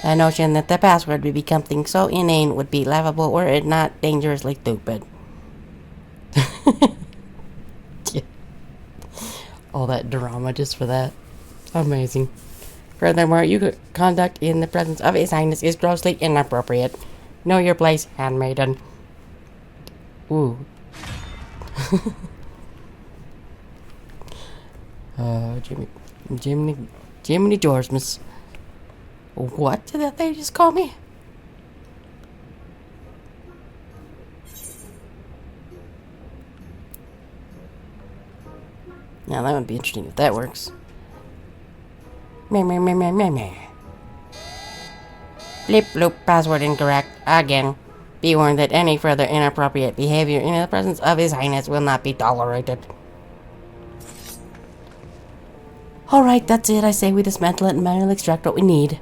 The notion that the password would be something so inane would be laughable were it not dangerously stupid. Yeah. All that drama just for that. Amazing. Furthermore, your conduct in the presence of His Highness is grossly inappropriate. Know your place, handmaiden. Ooh. Jiminy Georgemas. What did they just call me? Now that would be interesting if that works. Meh. Blip bloop, password incorrect. Again. Be warned that any further inappropriate behavior in the presence of His Highness will not be tolerated. Alright, that's it. I say we dismantle it and manually extract what we need.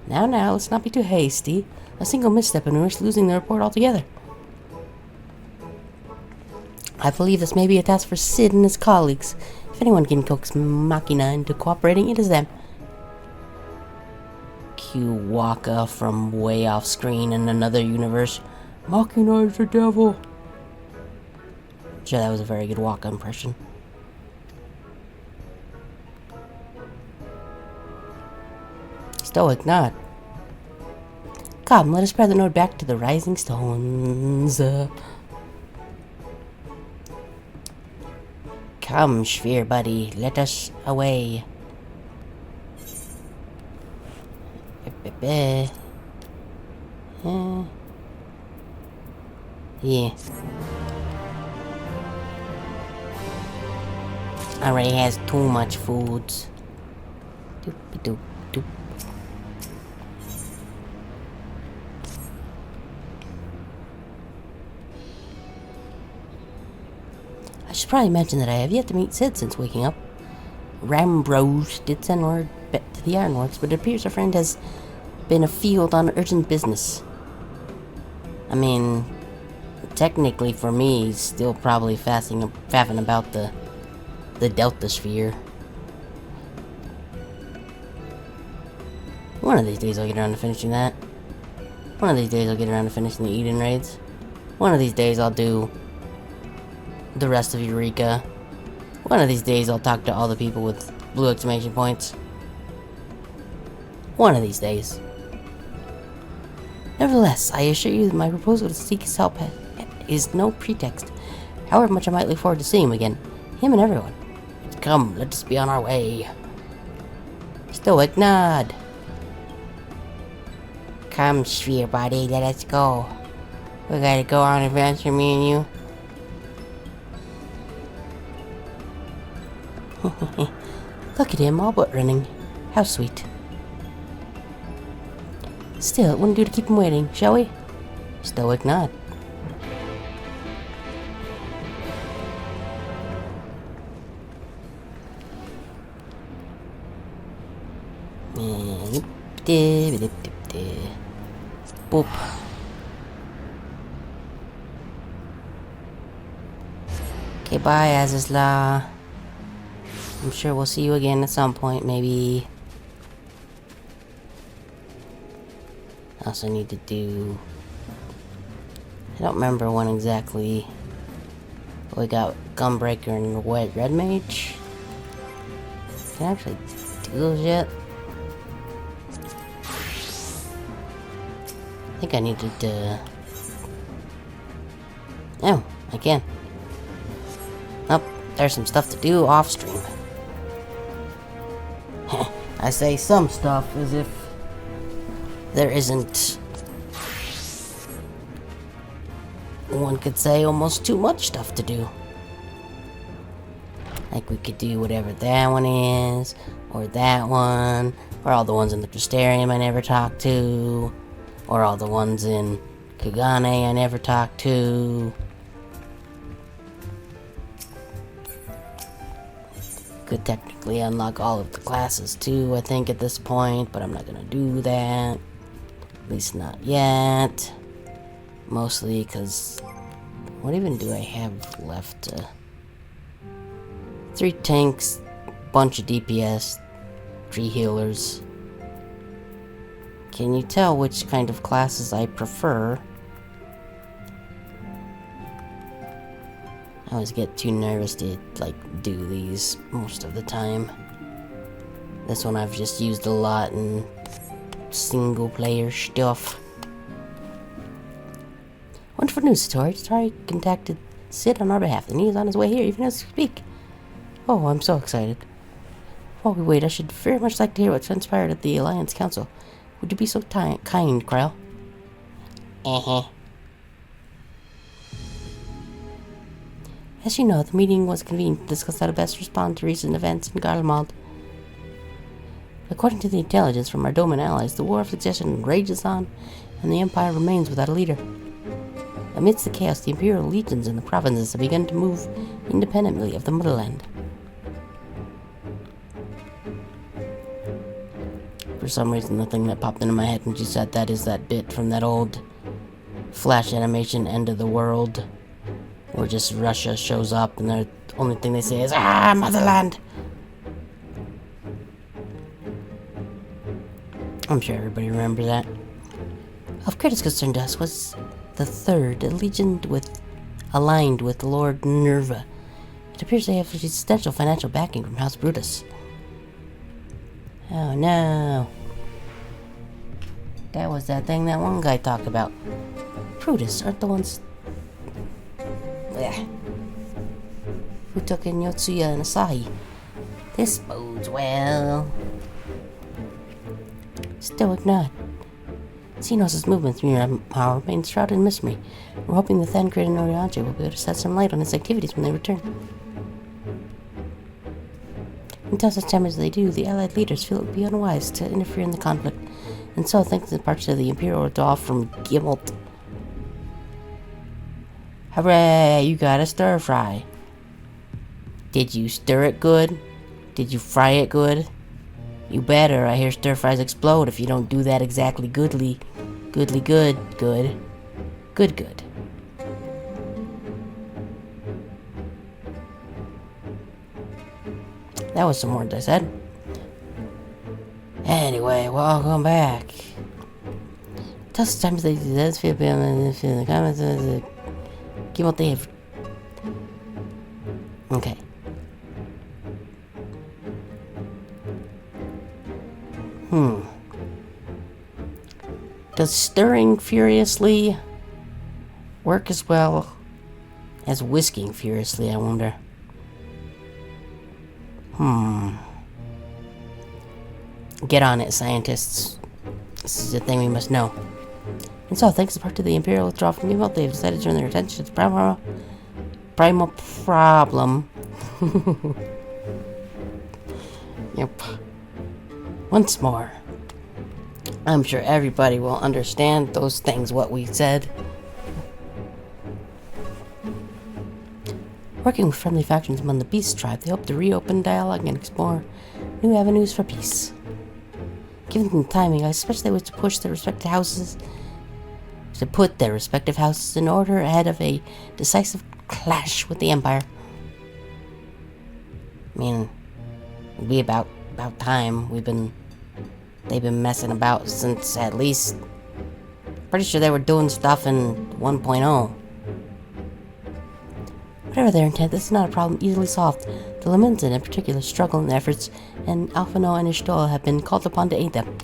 Now, let's not be too hasty. A single misstep and we risk losing the report altogether. I believe this may be a task for Sid and his colleagues. If anyone can coax Machina into cooperating, it is them. Cue Waka from way off screen in another universe. Machina is the devil. Sure, that was a very good Waka impression. Stoic nod. Come, let us spread the node back to the rising stones. Come, sphere buddy, let us away. Yeah. Already has too much foods. Doop. I should probably mention that I have yet to meet Sid since waking up. Rambrose did send word back to the Ironworks, but it appears our friend has been afield on urgent business. I mean, technically for me, he's still probably faffing about the Delta Sphere. One of these days I'll get around to finishing that. One of these days I'll get around to finishing the Eden raids. One of these days I'll do the rest of Eureka. One of these days I'll talk to all the people with blue exclamation points. One of these days. Nevertheless, I assure you that my proposal to seek his help is no pretext. However much I might look forward to seeing him again. Him and everyone. Come, let us be on our way. Stoic nod. Come, sphere body, let us go. We gotta go on an adventure, me and you. Look at him, all but running. How sweet. Still, it wouldn't do to keep him waiting, shall we? Stoic nod. Boop. Okay, bye, Azizla. I'm sure we'll see you again at some point, maybe. I also need to do... I don't remember when exactly. We got Gunbreaker and Red Mage. Can I actually do those yet? I think I needed to... Oh, I can. Oh, there's some stuff to do off stream. I say some stuff as if there isn't, one could say, almost too much stuff to do. Like we could do whatever that one is, or that one, or all the ones in the Tristarium I never talked to, or all the ones in Kagane I never talked to. Could technically unlock all of the classes too, I think, at this point, but I'm not gonna do that. At least not yet. Mostly because... What even do I have left? 3 tanks, bunch of DPS, 3 healers. Can you tell which kind of classes I prefer? I always get too nervous to, like, do these most of the time. This one I've just used a lot in single-player stuff. Wonderful news, Satori. Satori contacted Sid on our behalf, and he is on his way here, even as we speak. Oh, I'm so excited. While we wait, I should very much like to hear what transpired at the Alliance Council. Would you be so kind, Krell? As you know, the meeting was convened to discuss how to best respond to recent events in Garlemald. According to the intelligence from our Doman allies, the War of Succession rages on, and the Empire remains without a leader. Amidst the chaos, the Imperial legions in the provinces have begun to move independently of the motherland. For some reason, the thing that popped into my head when she said that is that bit from that old Flash animation, End of the World, where just Russia shows up and the only thing they say is, "Ah, motherland!" I'm sure everybody remembers that. Of greatest concern to us was the Third, aligned with Lord Nerva. It appears they have substantial financial backing from House Brutus. Oh no. That was that thing that one guy talked about. Brutus aren't the ones... Blech. Who took in Yotsuya and Asahi. This bodes well. Stoic nod. Xenos' movements meanwhile remain shrouded in mystery. We're hoping the Thancred and Oriange will be able to set some light on its activities when they return. Until such time as they do, the Allied leaders feel it would be unwise to interfere in the conflict, and so think the parts of the Imperial withdraw from Gimmelt. Hooray! You got a stir fry. Did you stir it good? Did you fry it good? You better. I hear stir fries explode if you don't do that exactly goodly. Goodly good. Good. Good good. That was some words I said. Anyway, welcome back. Tell us times they do this, feel in the comments. Give what they have. Okay. Does stirring furiously work as well as whisking furiously, I wonder? Get on it, scientists. This is a thing we must know. And so, thanks in part to the Imperial withdrawal from Gimmelt, they've decided to turn their attention to the primal problem. Yep. Once more. I'm sure everybody will understand those things, what we said. Working with friendly factions among the Beast tribe, they hope to reopen dialogue and explore new avenues for peace. Given the timing, I suspect they wish to push their respective houses in order ahead of a decisive clash with the Empire. I mean, it'd be about time. They've been messing about since at least... Pretty sure they were doing stuff in 1.0. Whatever their intent, this is not a problem easily solved. The Lemenzen in particular struggle in their efforts, and Alphino and Ishtola have been called upon to aid them.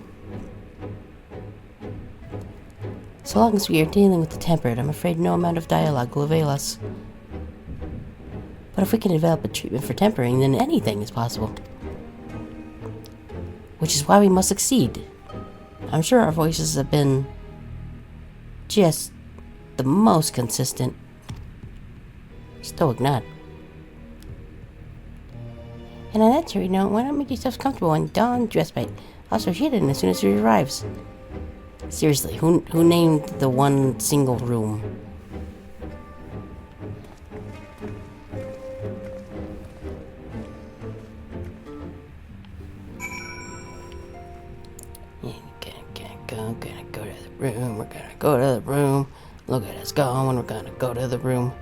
So long as we are dealing with the tempered, I'm afraid no amount of dialogue will avail us. But if we can develop a treatment for tempering, then anything is possible. Which is why we must succeed. I'm sure our voices have been just the most consistent. Stoic nod. And on that serious note, why not make yourselves comfortable and don dressmate? Also, she did as soon as she arrives. Seriously, who named the one single room? Gonna go to the room. We're gonna go to the room. Look at us going. We're gonna go to the room.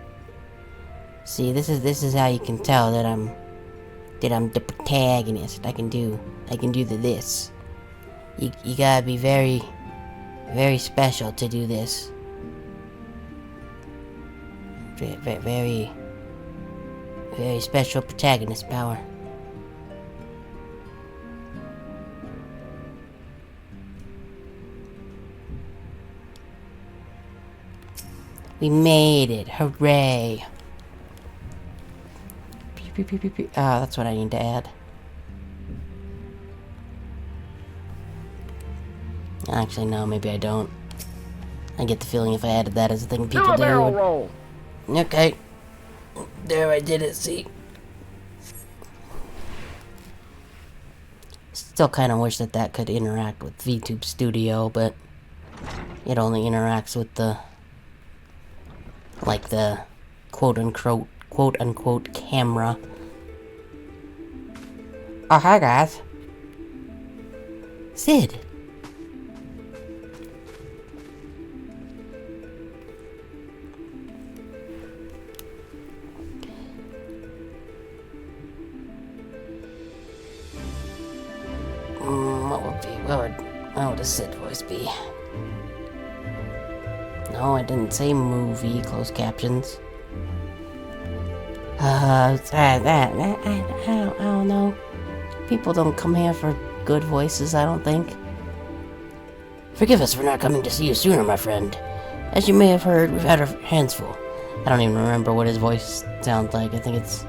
See, this is how you can tell that I'm the protagonist. I can do this. You gotta be very, very special to do this. Very, very special protagonist power. We made it! Hooray! Ah, that's what I need to add. Actually, no, maybe I don't. I get the feeling if I added that as a thing people do. Roll. Okay. There, I did it, see? Still kind of wish that could interact with VTube Studio, but it only interacts with the quote-unquote camera. Oh, hi guys. Sid. What would a Sid voice be? No, I didn't say movie, closed captions. I don't know. People don't come here for good voices, I don't think. Forgive us for not coming to see you sooner, my friend. As you may have heard, we've had our hands full. I don't even remember what his voice sounds like. I think it's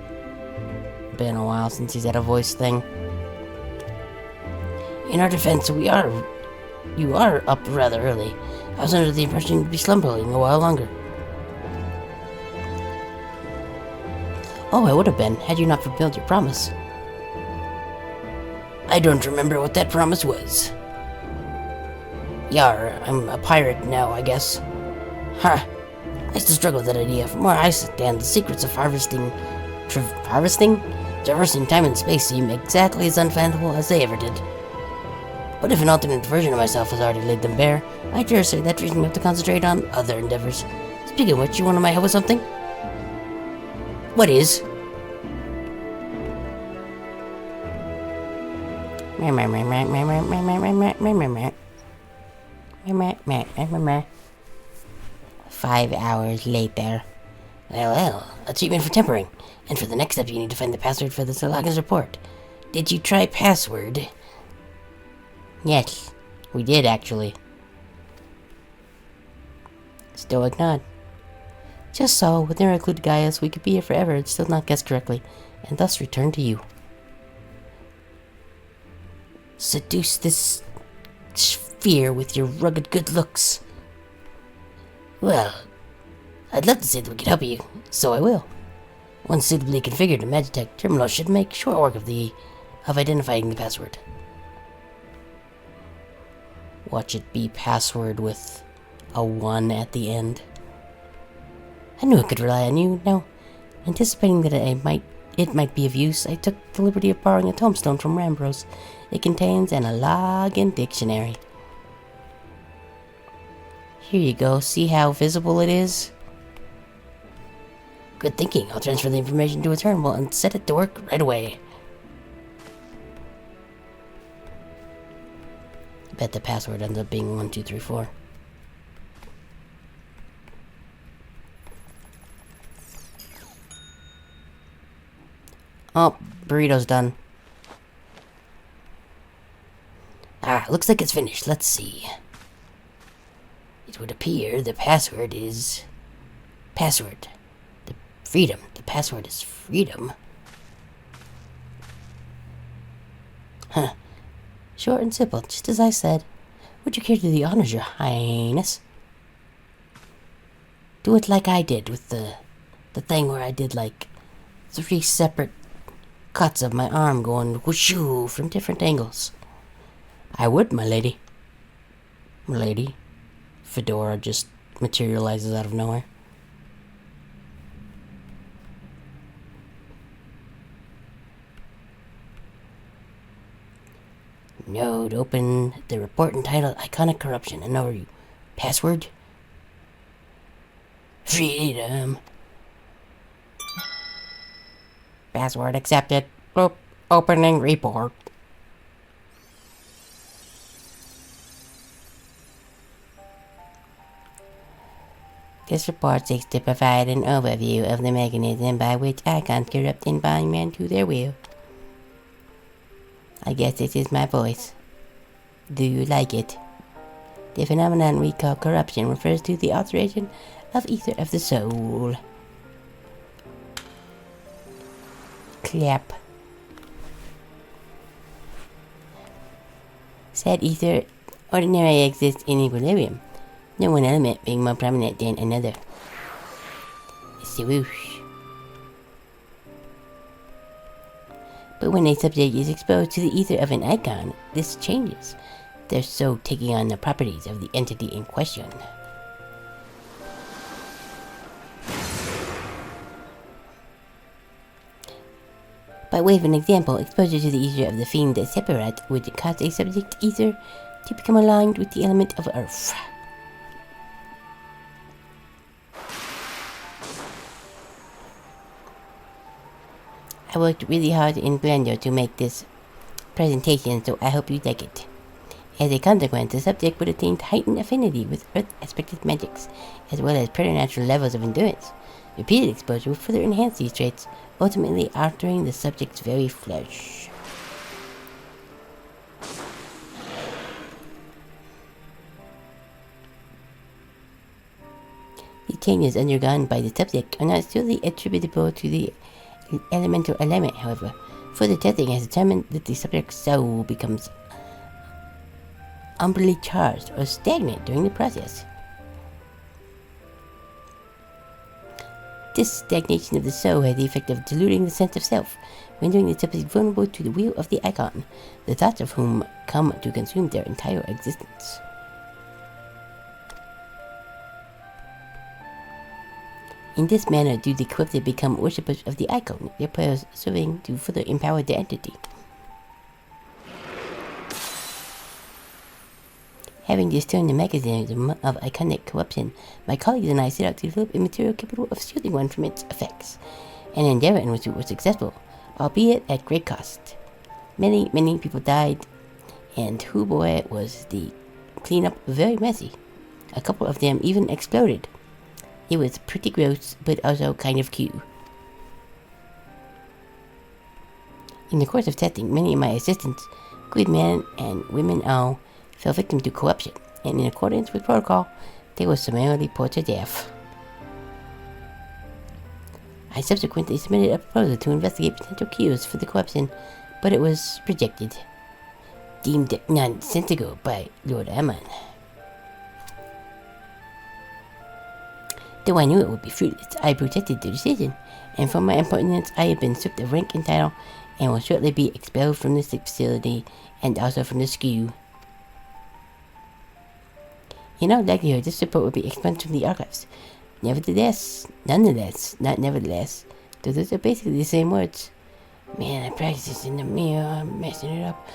been a while since he's had a voice thing. In our defense, you are up rather early. I was under the impression you'd be slumbering a while longer. Oh, I would have been, had you not fulfilled your promise. I don't remember what that promise was. Yar, I'm a pirate now, I guess. Ha! I still struggle with that idea. From where I stand, the secrets of harvesting... Traversing time and space seem exactly as unfathomable as they ever did. But if an alternate version of myself has already laid them bare, I dare say that frees me up to concentrate on other endeavors. Speaking of which, you want my help with something? What is? Five hours later. Well, achievement for tempering. And for the next step, you need to find the password for the Zalagas report. Did you try password? Yes, we did actually. Stoic nod. Just so, with their included Gaius, we could be here forever and still not guess correctly, and thus return to you. Seduce this sphere with your rugged good looks. Well, I'd love to say that we could help you, so I will. Once suitably configured, a Magitech terminal should make short work of identifying the password. Watch it be password with a 1 at the end. I knew I could rely on you. Now, anticipating that it might be of use, I took the liberty of borrowing a tombstone from Rambros. It contains an login dictionary. Here you go. See how visible it is? Good thinking. I'll transfer the information to a terminal and set it to work right away. Bet the password ends up being 1234. Oh, burrito's done. Ah, looks like it's finished. Let's see. It would appear the password is... Password. Freedom. The password is freedom. Huh. Short and simple, just as I said. Would you care to do the honors, Your Highness? Do it like I did with the thing where I did like 3 separate cuts of my arm going whooshoo from different angles. I would, my lady. My lady. Fedora just materializes out of nowhere. Node, open the report entitled Iconic Corruption and overview. Password? Freedom. Password accepted. Boop. Opening report. This report seeks to provide an overview of the mechanism by which icons corrupt environment to their will. I guess this is my voice. Do you like it? The phenomenon we call corruption refers to the alteration of ether of the soul. Clap. Said ether ordinarily exists in equilibrium, no one element being more prominent than another. Swoosh. But when a subject is exposed to the ether of an icon, this changes, their soul taking on the properties of the entity in question. By way of an example, exposure to the ether of the fiend separate would cause a subject ether to become aligned with the element of earth. I worked really hard in Blender to make this presentation, so I hope you like it. As a consequence, the subject would attain heightened affinity with earth-aspected magics, as well as preternatural levels of endurance. Repeated exposure will further enhance these traits, ultimately altering the subject's very flesh. The changes undergone by the subject are not solely attributable to the elemental element, however. Further testing has determined that the subject's soul becomes umbrally charged or stagnant during the process. This stagnation of the soul has the effect of diluting the sense of self, rendering the subject vulnerable to the will of the icon, the thoughts of whom come to consume their entire existence. In this manner do the corrupted become worshippers of the icon, their prayers serving to further empower the entity. Having discerned the mechanism of iconic corruption, my colleagues and I set out to develop a material capable of shielding one from its effects, an endeavor in which we were successful, albeit at great cost. Many people died, and who boy was the cleanup very messy. A couple of them even exploded. It was pretty gross, but also kind of cute. In the course of testing, many of my assistants, good men and women all, fell victim to corruption, and in accordance with protocol, they were summarily put to death. I subsequently submitted a proposal to investigate potential cures for the corruption, but it was rejected, deemed nonsensical by Lord Ammon. Though I knew it would be fruitless, I protested the decision, and for my impertinence I have been stripped of rank and title, and will shortly be expelled from this facility, and also from the SKU. In all likelihood, this report will be expunged from the archives. Nonetheless, though those are basically the same words. Man, I practice this in the mirror, I'm messing it up.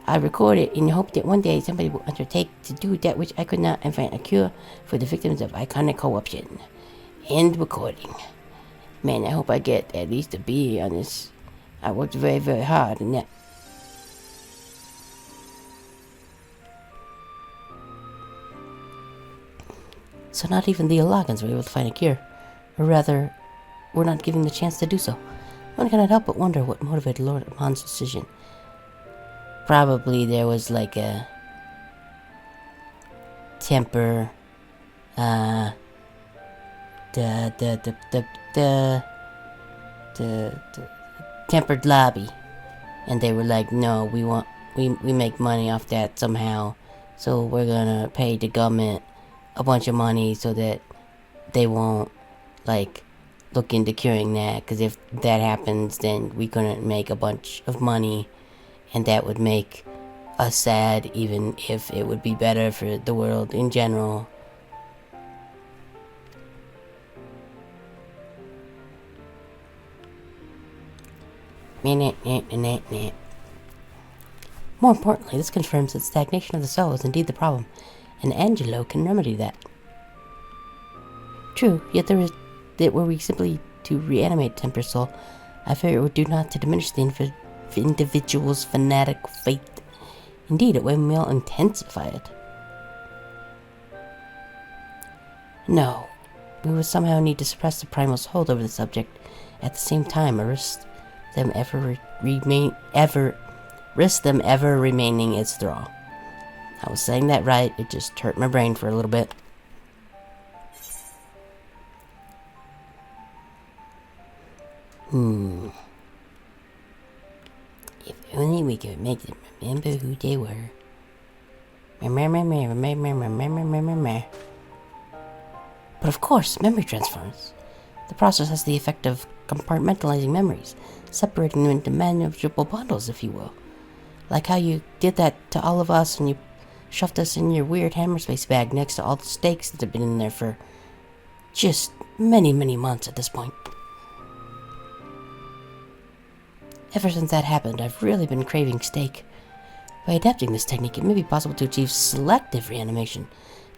I record it in the hope that one day somebody will undertake to do that which I could not and find a cure for the victims of iconic corruption. End recording. Man, I hope I get at least a B on this. I worked very, very hard on that. So not even the Alagans were able to find a cure. Or rather, were not given the chance to do so. One cannot help but wonder what motivated Lord Amon's decision. Probably there was like a temper, the tempered lobby, and they were like, no, we make money off that somehow, so we're gonna pay the government a bunch of money so that they won't like look into curing that, because if that happens then we couldn't make a bunch of money, and that would make us sad, even if it would be better for the world in general. More importantly, this confirms that stagnation of the soul is indeed the problem, and Angelo can remedy that. True, yet were we simply to reanimate Temper's soul, I fear it would do not to diminish the individual's fanatic faith. Indeed, it will intensify it. No, we would somehow need to suppress the primal's hold over the subject, at the same time risk them ever remaining its thrall. I was saying that right, it just hurt my brain for a little bit. If only we could make them remember who they were. But of course, memory transference. The process has the effect of compartmentalizing memories, separating them into manageable bundles, if you will. Like how you did that to all of us and you shoved us in your weird hammerspace bag next to all the steaks that have been in there for just many, many months at this point. Ever since that happened, I've really been craving steak. By adapting this technique, it may be possible to achieve selective reanimation.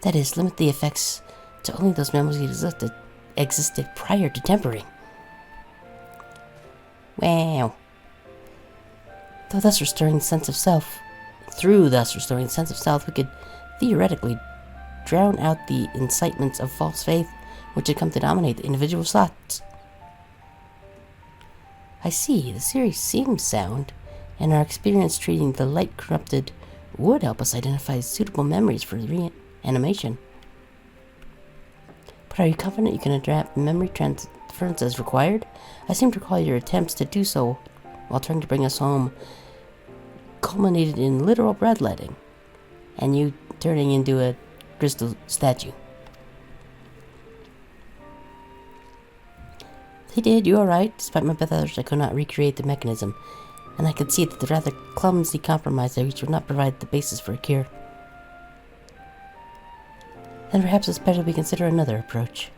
That is, limit the effects to only those memories that existed prior to tempering. Wow. Through thus restoring the sense of self, we could theoretically drown out the incitements of false faith which had come to dominate the individual's thoughts. I see, the series seems sound, and our experience treating the light corrupted would help us identify suitable memories for reanimation. But are you confident you can adapt memory transference as required? I seem to recall your attempts to do so while trying to bring us home culminated in literal bloodletting, and you turning into a crystal statue. They did, you are right. Despite my best efforts, I could not recreate the mechanism, and I could see that the rather clumsy compromise I reached would not provide the basis for a cure. Then perhaps it's better we consider another approach.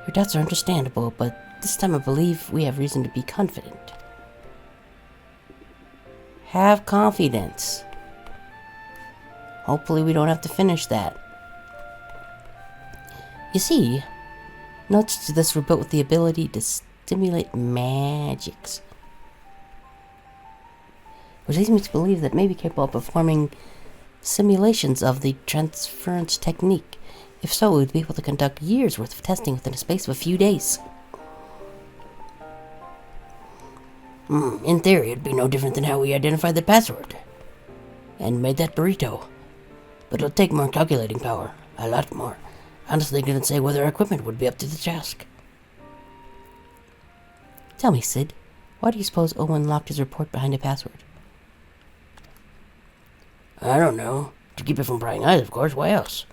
Your doubts are understandable, but this time I believe we have reason to be confident. Have confidence. Hopefully we don't have to finish that. You see, notes to this were built with the ability to stimulate magics, which leads me to believe that may be capable of performing simulations of the transference technique. If so, we would be able to conduct years' worth of testing within a space of a few days. In theory, it'd be no different than how we identified the password and made that burrito. But it'll take more calculating power. A lot more. Honestly, I couldn't say whether our equipment would be up to the task. Tell me, Sid, why do you suppose Owen locked his report behind a password? I don't know. To keep it from prying eyes, of course. Why else?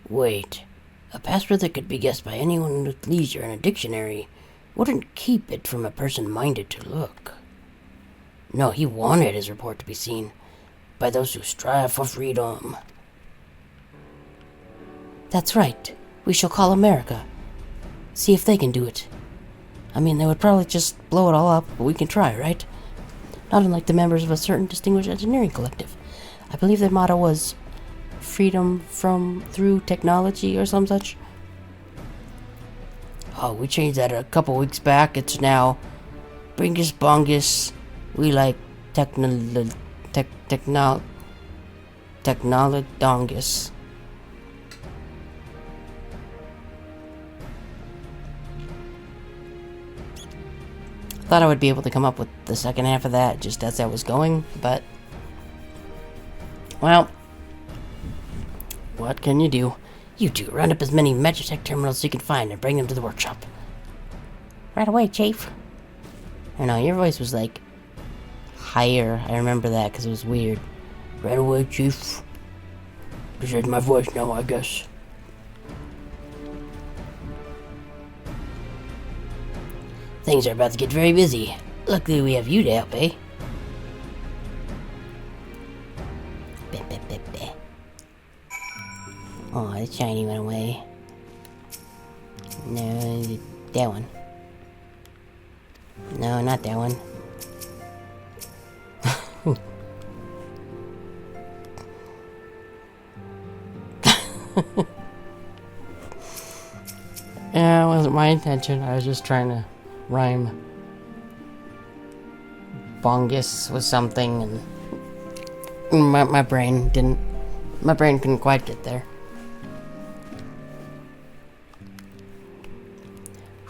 Wait. A password that could be guessed by anyone with leisure in a dictionary wouldn't keep it from a person minded to look. No, he wanted his report to be seen by those who strive for freedom. That's right. We shall call America. See if they can do it. I mean, they would probably just blow it all up, but we can try, right? Not unlike the members of a certain distinguished engineering collective. I believe their motto was freedom through technology or some such. Oh, we changed that a couple weeks back. It's now Bringus Bongus. We like technolodongus. Thought I would be able to come up with the second half of that just as I was going, but well, what can you do? You two, round up as many Magitech terminals as you can find and bring them to the workshop. Right away, Chief. I know, your voice was like higher. I remember that because it was weird. Right away, Chief. This is my voice now, I guess. Things are about to get very busy. Luckily we have you to help, eh? Oh, the shiny went away. No, that one. No, not that one. Yeah, it wasn't my intention. I was just trying to rhyme bongus with something, and my brain couldn't quite get there.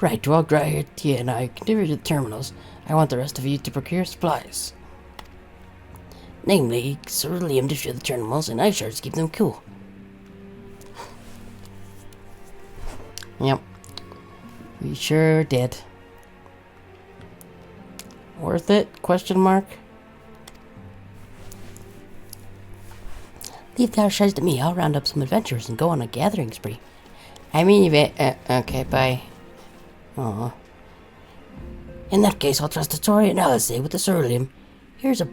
Right, well, Tia and I continue to the terminals. I want the rest of you to procure supplies. Namely, ceruleum to fuel the terminals and ice shards to keep them cool. Yep. We sure did. Worth it? Question mark. Leave the outsides to me. I'll round up some adventurers and go on a gathering spree. I mean, okay, bye. Aw. In that case, I'll trust Tori and Alice with the ceruleum. Here's a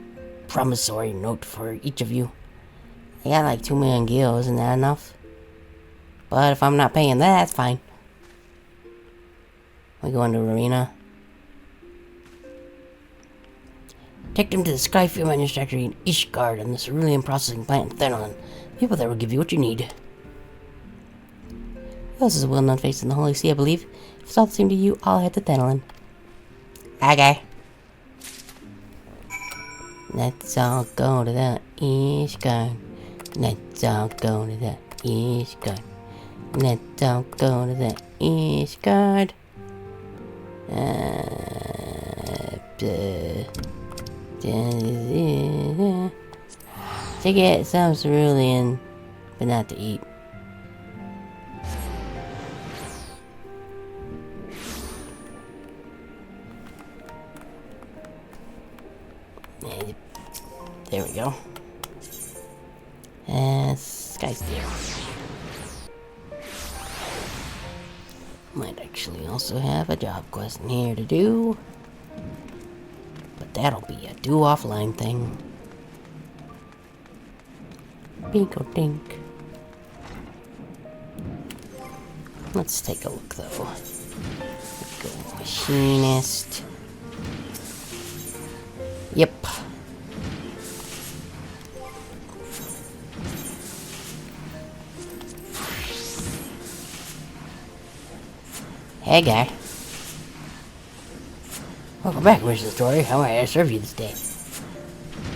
promissory note for each of you. I got like 2 million gil, isn't that enough? But if I'm not paying that, that's fine. We go into arena. Take them to the Skyfield manufacturing in Ishgard and the ceruleum processing plant in Thanalan. People there will give you what you need. Who else is a well-known face in the Holy See, I believe? If it's all the same to you, I'll head to Thanalan. Okay. Let's all go to the Ishgard. Let's all go to the Ishgard. Let's all go to the Ishgard. To get some cerulean, but not to eat. There we go. Sky Steel. Might actually also have a job quest in here to do. But that'll be a do offline thing. Bingo dink. Let's take a look though. Go machinist. Yep. Hey guy. Welcome back, Mr. Story. How may I serve you this day?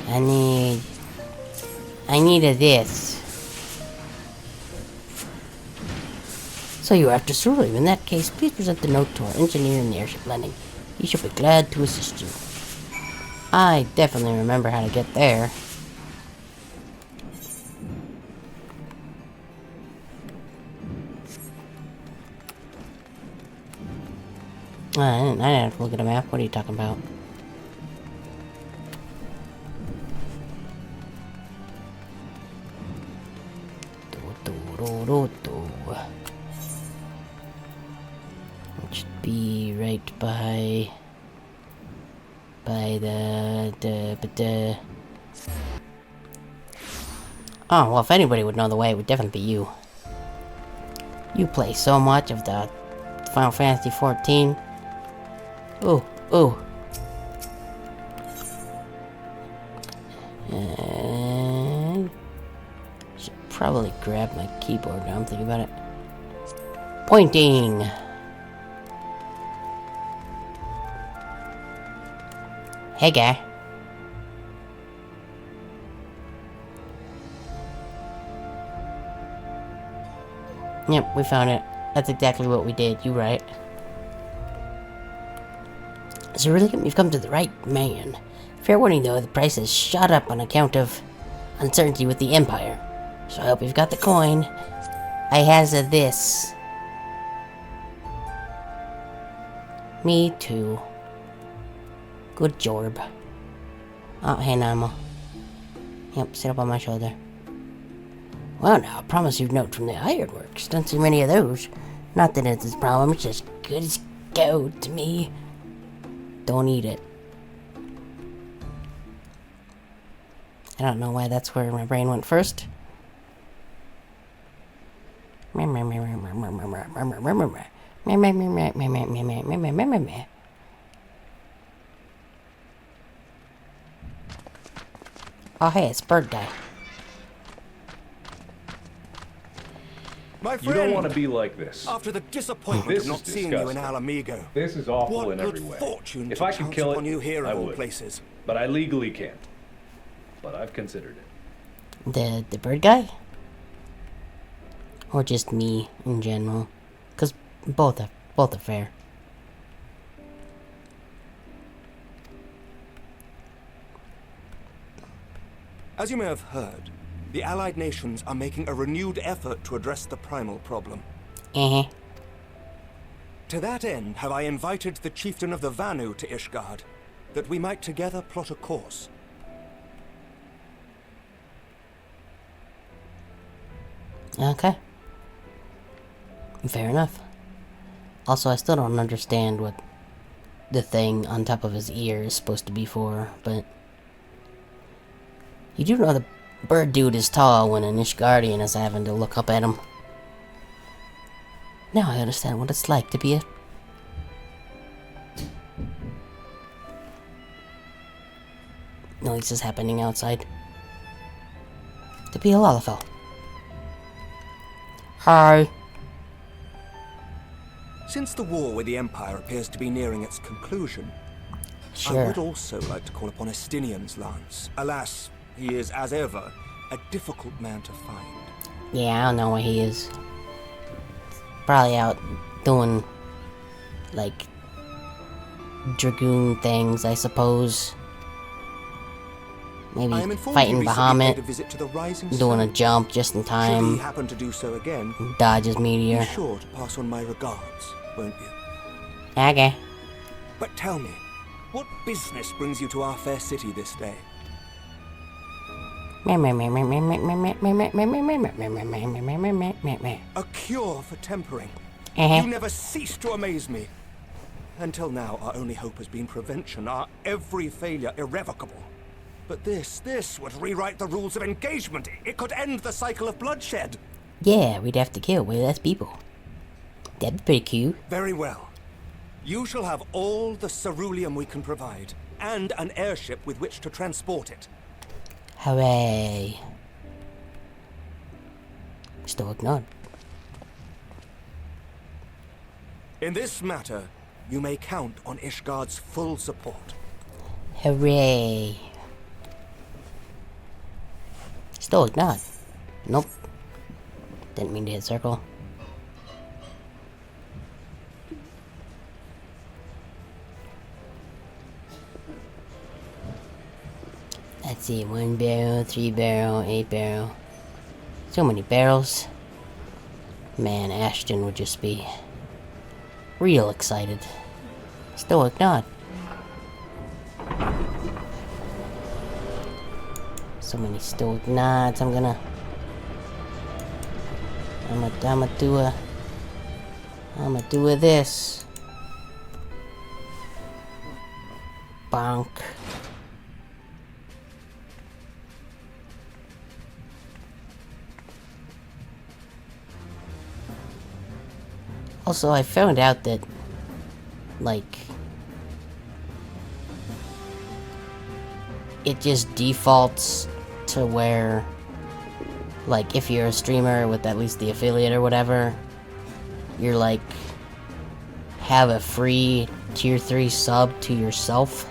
I need a this. So you're after ceruleum. In that case, please present the note to our engineer in the airship landing. He shall be glad to assist you. I definitely remember how to get there. I didn't have to look at a map. What are you talking about? It should be right by the Oh, well, if anybody would know the way, it would definitely be you. You play so much of the Final Fantasy XIV. Ooh, ooh. And should probably grab my keyboard now I'm thinking about it. Pointing. Hey guy. Yep, we found it. That's exactly what we did. You right. So really, you've come to the right man. Fair warning though, the price has shot up on account of uncertainty with the Empire. So I hope you've got the coin. I has a this. Me too. Good job. Oh, hey Namo. Yep, sit up on my shoulder. Well now, I promise you a note from the ironworks. Don't see many of those. Not that it's a problem, it's just good as gold to me. Don't eat it. I don't know why that's where my brain went first. Oh, hey, it's Bird Guy. My You friend, don't want to be like this. after the disappointment This of not is seeing you in disgusting. Alamigo, This is awful what in good every way. fortune If to I could chance kill upon it, you here I of all would. places. But I legally can't. But I've considered it. The Bird Guy? Or just me in general? Because both are fair. As you may have heard, the Allied nations are making a renewed effort to address the primal problem. Uh-huh. To that end, have I invited the chieftain of the Vanu to Ishgard, that we might together plot a course. Okay. Fair enough. Also, I still don't understand what the thing on top of his ear is supposed to be for, but... You do know the bird dude is tall when an Ishgardian is having to look up at him. Now I understand what it's like to be a... Noise is happening outside. To be a Lalafell. Hi. Since the war with the Empire appears to be nearing its conclusion, Sure. I would also like to call upon Estinian's lance. Alas, he is, as ever, a difficult man to find. Yeah, I don't know where he is. Probably out doing, like, dragoon things, I suppose. Maybe I am informed fighting he recently paid Bahamut, a visit to the Rising doing a Sun. jump just in Should he time, happen to do so again, dodges meteor. be sure to pass on my regards, won't you? Okay. But tell me, what business brings you to our fair city this day? A cure for tempering. You never cease to amaze me. Until now, our only hope has been prevention, our every failure irrevocable. But this would rewrite the rules of engagement. It could end the cycle of bloodshed. Yeah, we'd have to kill way less people. That'd be pretty cute. Very well. You shall have all the ceruleum we can provide, and an airship with which to transport it. Hooray. Still ignored. In this matter, you may count on Ishgard's full support. Hooray. Still ignored. Nope. Didn't mean to hit circle. Let's see, 1 barrel, 3 barrel, 8 barrel. So many barrels. Man, Ashton would just be real excited. Stoic not. So many stoic nods. I'm gonna do a this. Bonk. Also, I found out that, like, it just defaults to where, like, if you're a streamer with at least the affiliate or whatever, you're like, have a free tier 3 sub to yourself.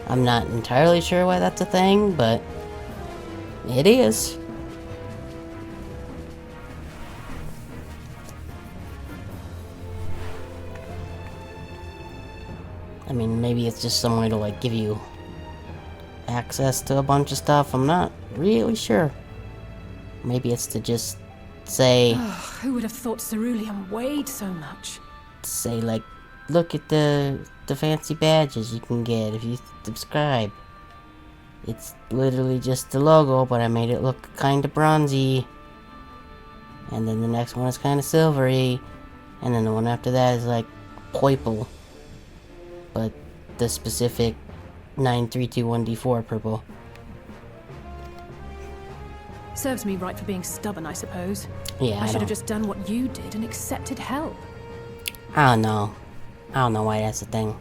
I'm not entirely sure why that's a thing, but it is. I mean, maybe it's just some way to, like, give you access to a bunch of stuff. I'm not really sure. Maybe it's to just say... Who would have thought ceruleum weighed so much? Say, like, look at the fancy badges you can get if you subscribe. It's literally just the logo, but I made it look kind of bronzy. And then the next one is kind of silvery. And then the one after that is, like, purple. But the specific 9321D4 purple. Serves me right for being stubborn, I suppose. Yeah, I should have just done what you did and accepted help. I don't know. I don't know why that's a thing.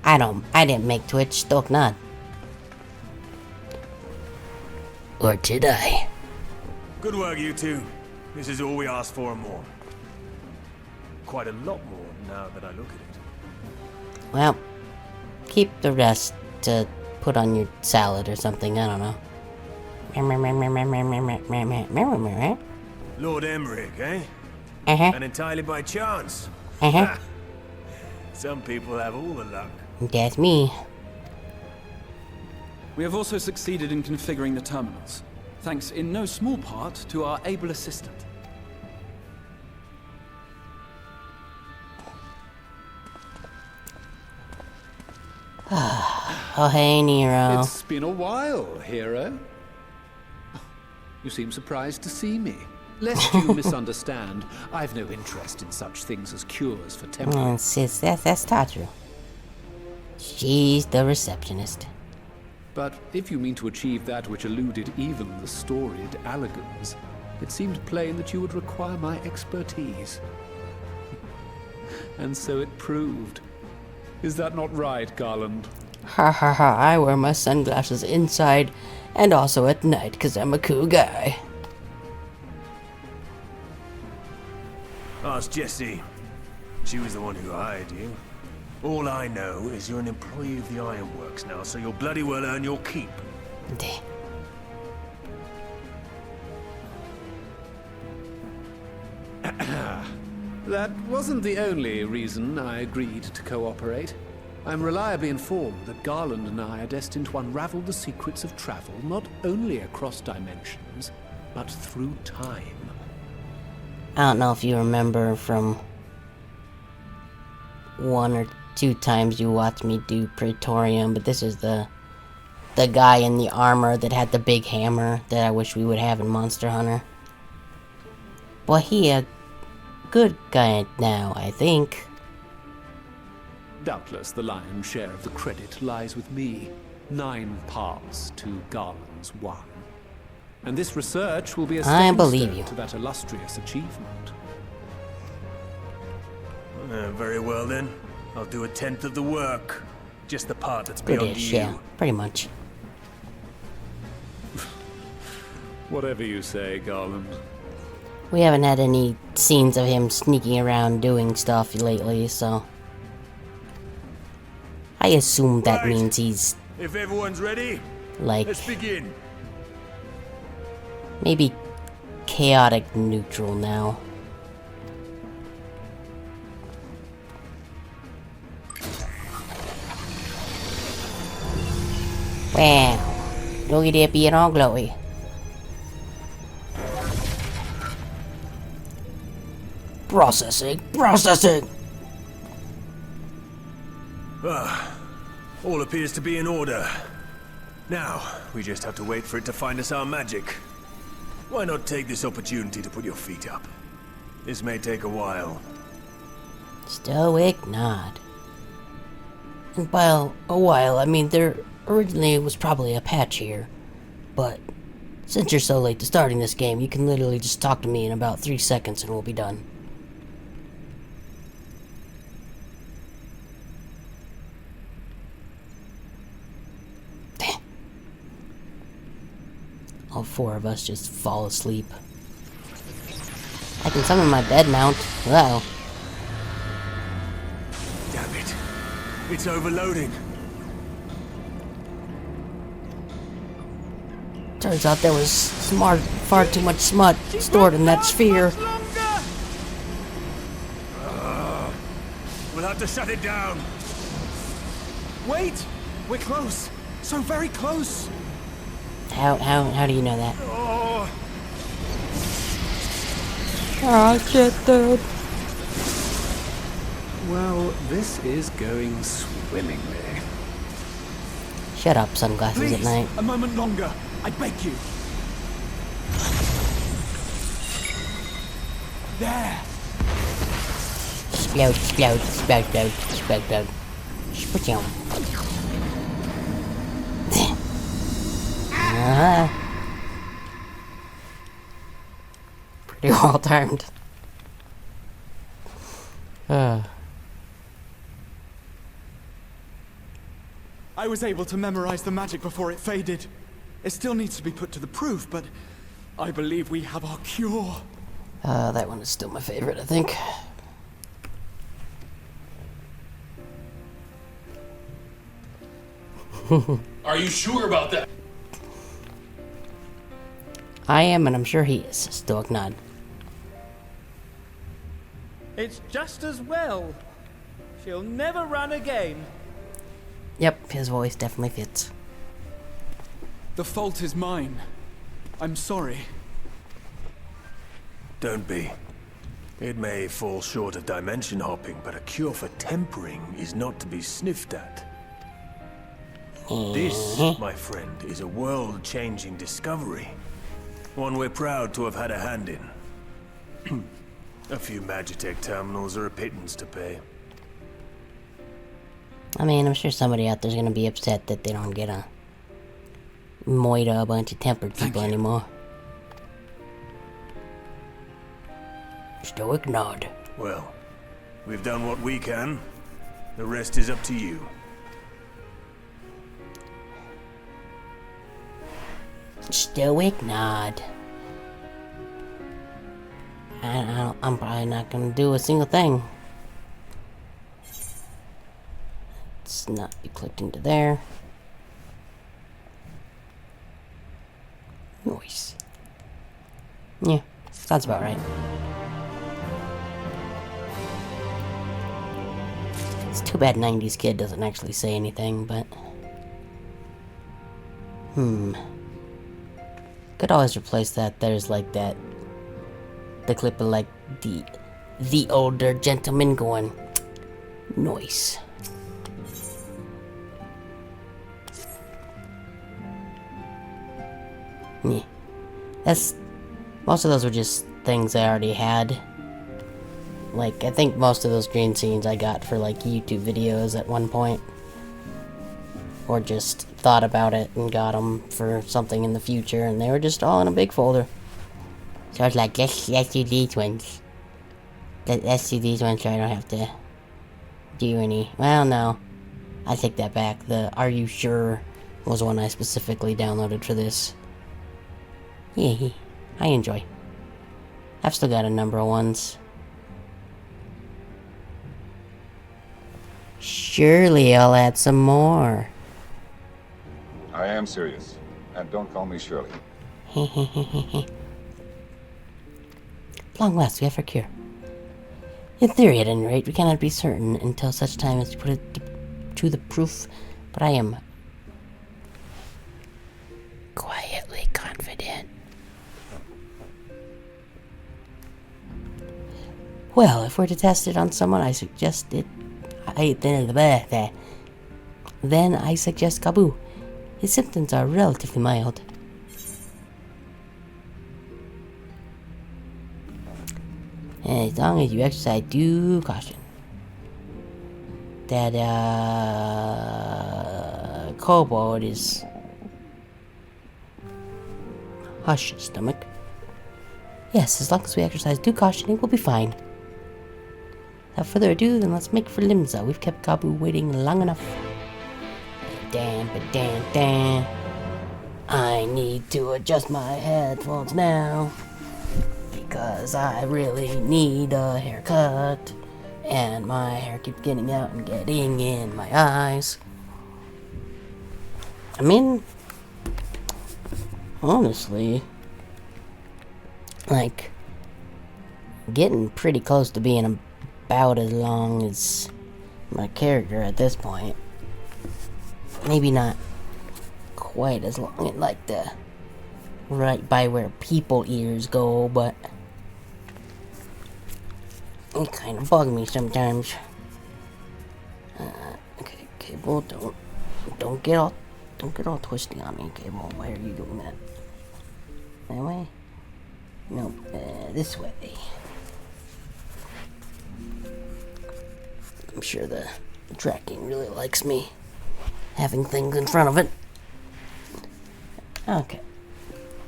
I didn't make Twitch, Stoke not. Or did I? Good work, you two. This is all we asked for and more. Quite a lot more now that I look at it. Well, keep the rest to put on your salad or something, I don't know. Lord Emmerich, eh? Uh-huh. And entirely by chance. Uh-huh. Some people have all the luck. That's me. We have also succeeded in configuring the terminals, thanks in no small part to our able assistant. Oh, hey, Nero. It's been a while, hero. You seem surprised to see me. Lest you misunderstand, I've no interest in such things as cures for tempering. Sis, that's Tatru. She's the receptionist. But if you mean to achieve that which eluded even the storied Allagans, it seemed plain that you would require my expertise. And so it proved. Is that not right, Garland? Ha ha ha, I wear my sunglasses inside and also at night because I'm a cool guy. Ask Jessie. She was the one who hired you. All I know is you're an employee of the Ironworks now, so you'll bloody well earn your keep. That wasn't the only reason I agreed to cooperate. I'm reliably informed that Garland and I are destined to unravel the secrets of travel, not only across dimensions, but through time. I don't know if you remember from 1 or 2 times you watched me do Praetorium, but this is the guy in the armor that had the big hammer that I wish we would have in Monster Hunter. Well, he a good guy now, I think. Doubtless the lion's share of the credit lies with me. 9 parts to Garland's 1. And this research will be a I believe stone you. to that illustrious achievement. Very well then. I'll do 1/10 of the work. Just the part that's beyond Goodish, you. yeah, pretty much. Whatever you say, Garland. We haven't had any scenes of him sneaking around doing stuff lately, so I assume that means he's If everyone's ready, like let's begin. maybe chaotic neutral now. Wow, look at it being all glowy. Processing. All appears to be in order. Now, we just have to wait for it to find us our magic. Why not take this opportunity to put your feet up? This may take a while. Stoic nod. And by a while, I mean there originally was probably a patch here, but since you're so late to starting this game, you can literally just talk to me in about 3 seconds and we'll be done. All 4 of us just fall asleep. I can summon my bed mount. Wow. Damn it. It's overloading. Turns out there was far too much smut stored in that sphere. We'll have to shut it down. Wait! We're close! So very close! How do you know that? Oh, Oh shit, dude. Well, this is going swimmingly. Shut up, sunglasses at night. A moment longer, I beg you. There! Explode. Spatoon. Pretty well timed. I was able to memorize the magic before it faded. It still needs to be put to the proof, but I believe we have our cure. That one is still my favorite, I think. Are you sure about that? I am, and I'm sure he is. Stoic nod. It's just as well. She'll never run again. Yep, his voice definitely fits. The fault is mine. I'm sorry. Don't be. It may fall short of dimension hopping, but a cure for tempering is not to be sniffed at. This, my friend, is a world-changing discovery. One we're proud to have had a hand in. A few Magitech terminals are a pittance to pay. I mean, I'm sure somebody out there's gonna be upset that they don't get a moida a bunch of tempered people anymore. Stoic nod. Well, we've done what we can. The rest is up to you. Stoic nod. I'm probably not gonna do a single thing. Let's not be clicked into there. Nice. Yeah, sounds about right. It's too bad 90s Kid doesn't actually say anything, but... Could always replace that. There's like that... The clip of like the older gentleman going... Nice. Yeah. That's... Most of those were just things I already had. Like, I think most of those green scenes I got for, like, YouTube videos at one point. Or just thought about it and got them for something in the future, and they were just all in a big folder. So I was like, let's do these ones. Let's do these ones so I don't have to do any... Well, no. I take that back. The Are You Sure was one I specifically downloaded for this. Yeah, I enjoy. I've still got a number of ones. Surely I'll add some more. I am serious. And don't call me Shirley. Long last, we have our cure. In theory, at any rate, we cannot be certain until such time as to put it to the proof, but I am quietly confident. Well, if we're to test it on someone, I suggest it. Then I suggest Kabu. His symptoms are relatively mild. And as long as you exercise due caution. That, kobold is... Hush, stomach. Yes, as long as we exercise due caution, it will be fine. Without further ado, then let's make for Limsa. We've kept Kabu waiting long enough. Dan. I need to adjust my headphones now. Because I really need a haircut. And my hair keeps getting out and getting in my eyes. I mean, honestly, like, getting pretty close to being about as long as my character at this point. Maybe not quite as long as like the right by where people ears go, but it kind of bugs me sometimes. Okay, Cable, don't get all twisty on me, Cable. Why are you doing that? That way? No, this way. I'm sure the tracking really likes me having things in front of it. Okay.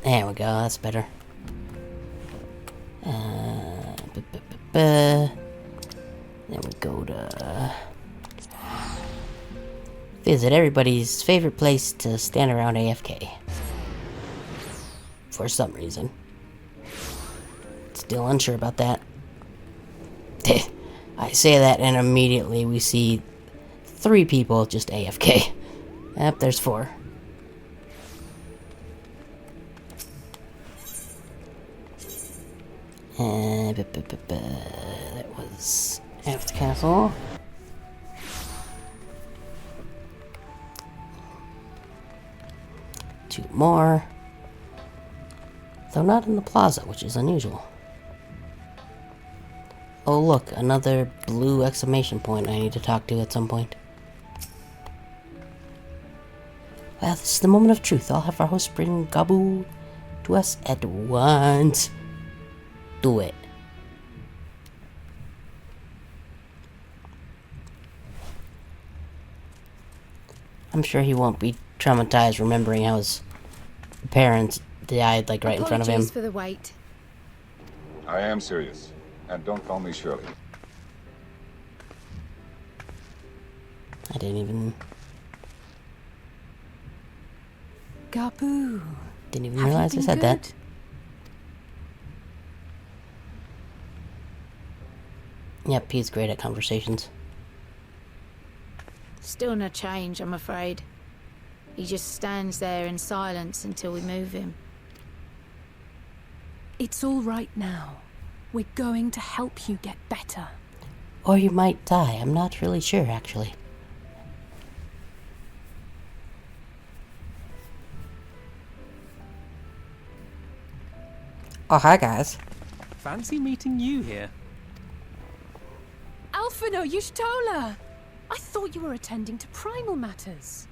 There we go, that's better. Then we go to visit everybody's favorite place to stand around AFK. for some reason. Still unsure about that. I say that and immediately we see 3 people just AFK. Yep, there's 4. That was Aft Castle. Two more. Though not in the plaza, which is unusual. Oh look, another blue exclamation point I need to talk to at some point. Well, this is the moment of truth. I'll have our host bring Gabu to us at once. Do it. I'm sure he won't be traumatized remembering how his parents died like right in front of him. Apologies for the wait. I am serious. And don't call me Shirley. I didn't even... Gabu. Didn't even realize I said that. Yep, he's great at conversations. Still no change, I'm afraid. He just stands there in silence until we move him. It's all right now. We're going to help you get better. Or you might die. I'm not really sure, actually. Oh, hi, guys. Fancy meeting you here. Alphino Yushtola! I thought you were attending to primal matters.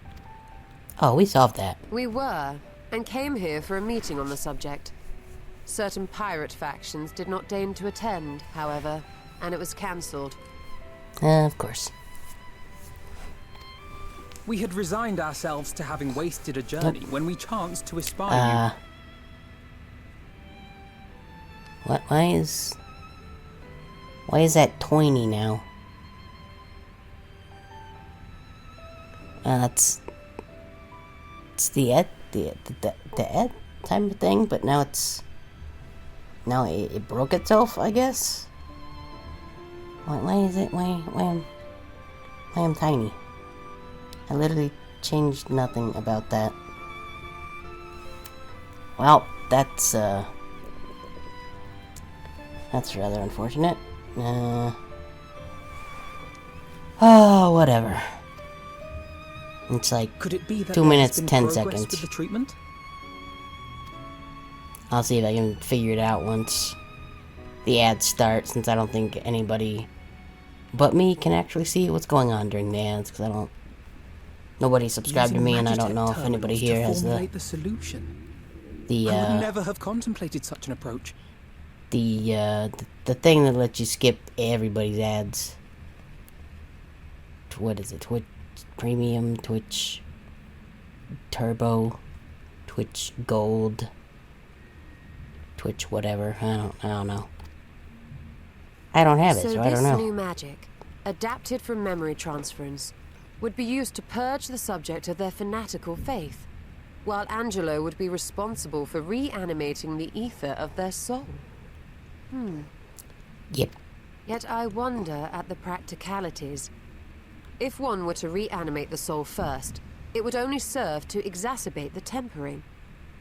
Oh, we solved that. We were, and came here for a meeting on the subject. Certain pirate factions did not deign to attend, however, and it was cancelled. Of course. We had resigned ourselves to having wasted a journey when we chanced to espy you. Why is that Toiny now? It's the Ed type of thing, but now it broke itself, I guess. Why am tiny? I literally changed nothing about that. Well, that's rather unfortunate. Oh, whatever. It's like Could it be that 2 minutes, there has 10 been progress seconds. with the treatment? I'll see if I can figure it out once the ads start, since I don't think anybody but me can actually see what's going on during the ads, because nobody subscribed to me, and I don't know if anybody here has the solution. I would never have contemplated such an approach. the thing that lets you skip everybody's ads. What is it? Twitch Premium, Twitch Turbo, Twitch Gold, Twitch whatever. I don't know. I don't have it, so I don't know. So this new magic, adapted from memory transference, would be used to purge the subject of their fanatical faith, while Angelo would be responsible for reanimating the ether of their soul. Yep. Yet I wonder at the practicalities. If one were to reanimate the soul first, it would only serve to exacerbate the tempering.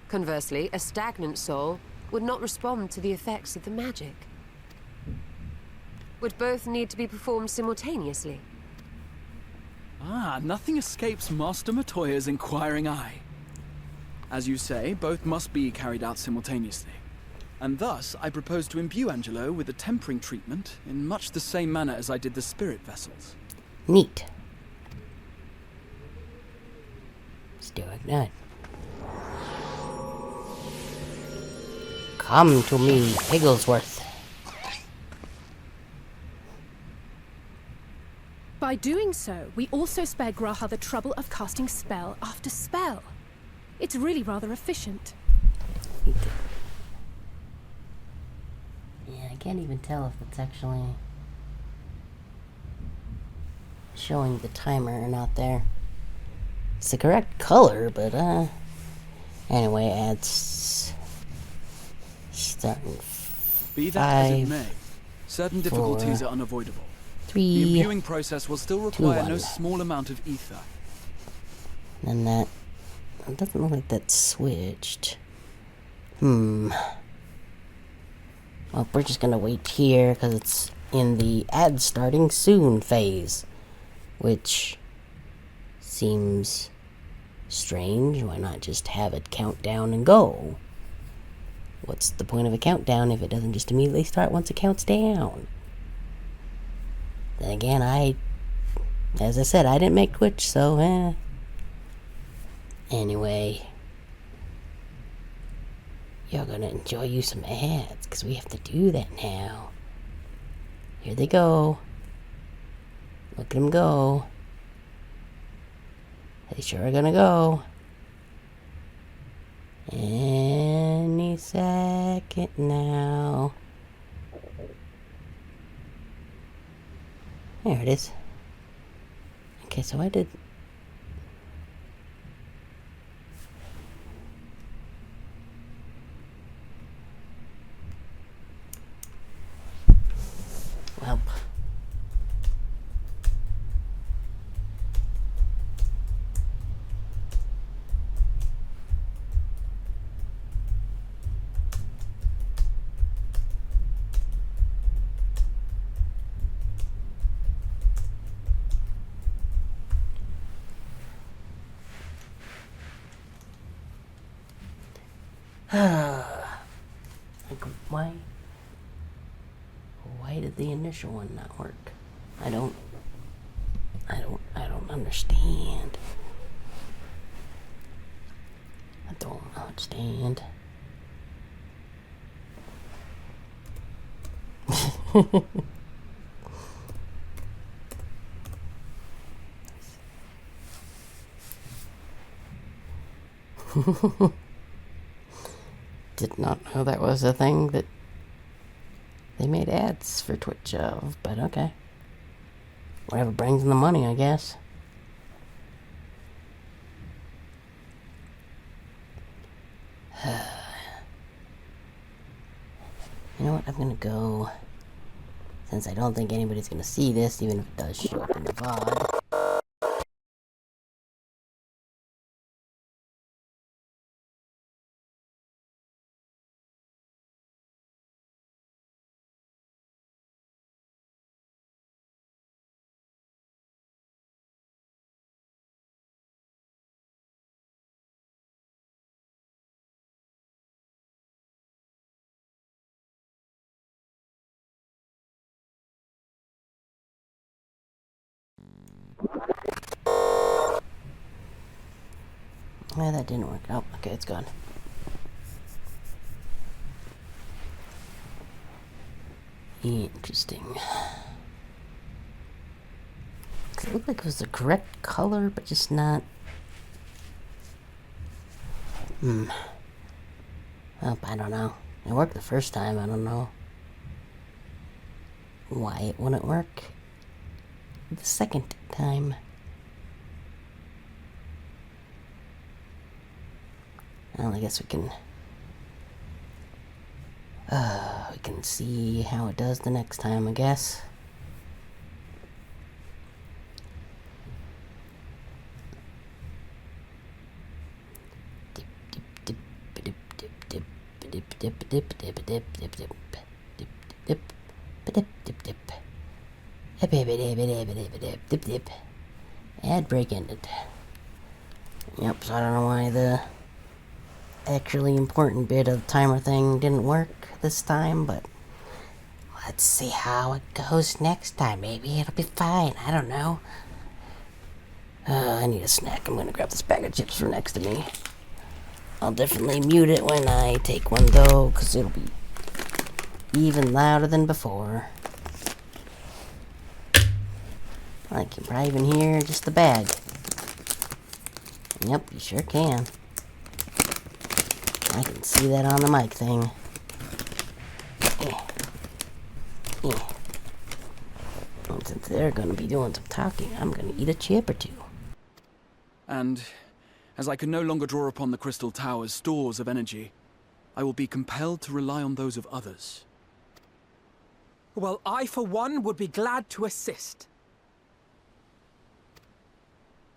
Conversely, a stagnant soul would not respond to the effects of the magic. Would both need to be performed simultaneously? Nothing escapes Master Matoya's inquiring eye. As you say, both must be carried out simultaneously. And thus, I propose to imbue Angelo with a tempering treatment in much the same manner as I did the spirit vessels. Neat. Let's do it. Good. Come to me, Pigglesworth. By doing so, we also spare Graha the trouble of casting spell after spell. It's really rather efficient. Yeah, I can't even tell if it's actually showing the timer or not there. It's the correct color, but anyway, ads. Starting Be that as it 5, may, certain difficulties 4, are unavoidable. 3, The imbuing process will still require 2, no 1. small amount of ether. And that... It doesn't look like that's switched. Well, we're just gonna wait here, because it's in the ad starting soon phase. Which... seems... strange. Why not just have it count down and go? What's the point of a countdown if it doesn't just immediately start once it counts down? Then again, as I said, I didn't make Twitch, so Anyway, you're gonna enjoy you some ads, because we have to do that now. Here they go. Look at them go. They sure are gonna go. Any second now. There it is. Okay, so I did... Well... like, why did the initial one not work? I don't understand. I don't understand. Did not know that was a thing that they made ads for Twitch of, but okay. Whatever brings in the money, I guess. You know what, I'm gonna go, since I don't think anybody's gonna see this, even if it does show up in the VOD. Yeah, that didn't work. Oh, okay, it's gone. Interesting. It looked like it was the correct color, but just not... Well, I don't know. It worked the first time, I don't know why it wouldn't work the second time. Well, I guess we can see how it does the next time, I guess. Ad break ended. Yep, so I don't know why the actually important bit of timer thing didn't work this time, but let's see how it goes next time. Maybe it'll be fine. I don't know. I need a snack. I'm gonna grab this bag of chips from next to me. I'll definitely mute it when I take one though, because it'll be even louder than before. I can probably even hear just the bag. Yep, you sure can. I can see that on the mic thing. And since they're gonna be doing some talking, I'm gonna eat a chip or two. And as I could no longer draw upon the Crystal Tower's stores of energy, I will be compelled to rely on those of others. Well, I, for one, would be glad to assist.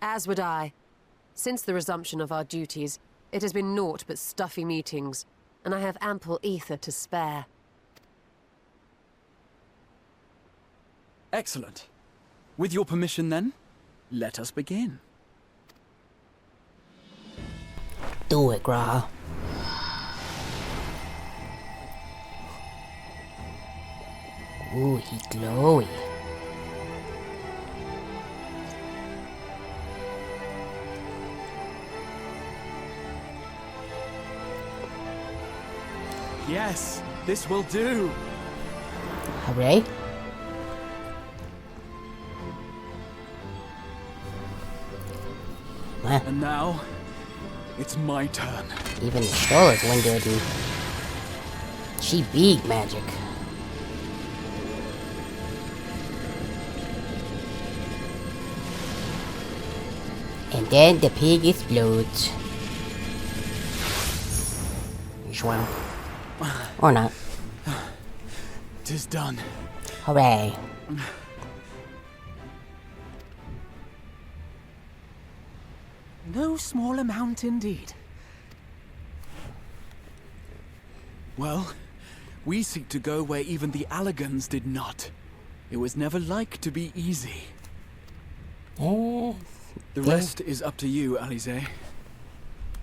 As would I. Since the resumption of our duties, it has been naught but stuffy meetings, and I have ample ether to spare. Excellent. With your permission, then, let us begin. Do it, Graha. Ooh, he glowy. Yes, this will do. Hooray. And now, it's my turn. Even the Stolas winded and she big magic. And then the pig explodes. Schwamp. Or not. 'Tis done. Hooray. No small amount indeed. Well, we seek to go where even the Allagans did not. It was never like to be easy. The rest is up to you, Alize.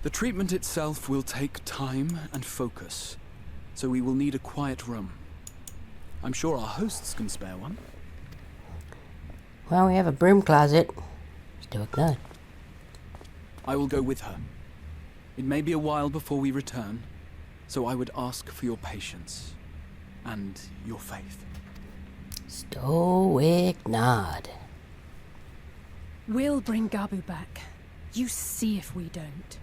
The treatment itself will take time and focus, so we will need a quiet room. I'm sure our hosts can spare one. Well, we have a broom closet. Still good. I will go with her. It may be a while before we return, so I would ask for your patience and your faith. Stoic nod. We'll bring Gabu back. You see if we don't.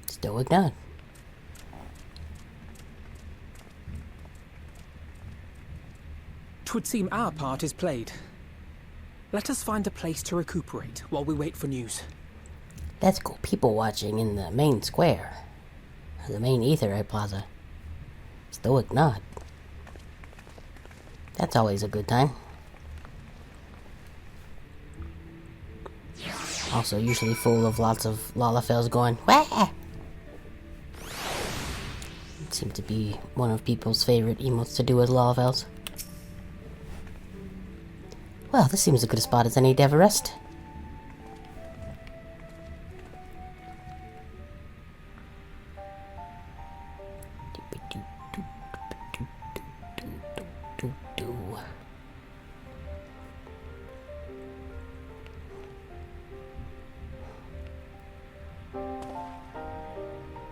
Stoic nod. Twould seem our part is played. Let us find a place to recuperate while we wait for news. Let's go people watching in the main square. Or the main Aetheryte Plaza. Stoic nod. That's always a good time. Also usually full of lots of Lalafels going, wah! Seems to be one of people's favorite emotes to do with Lalafels. Well, this seems as good a spot as any to have a rest.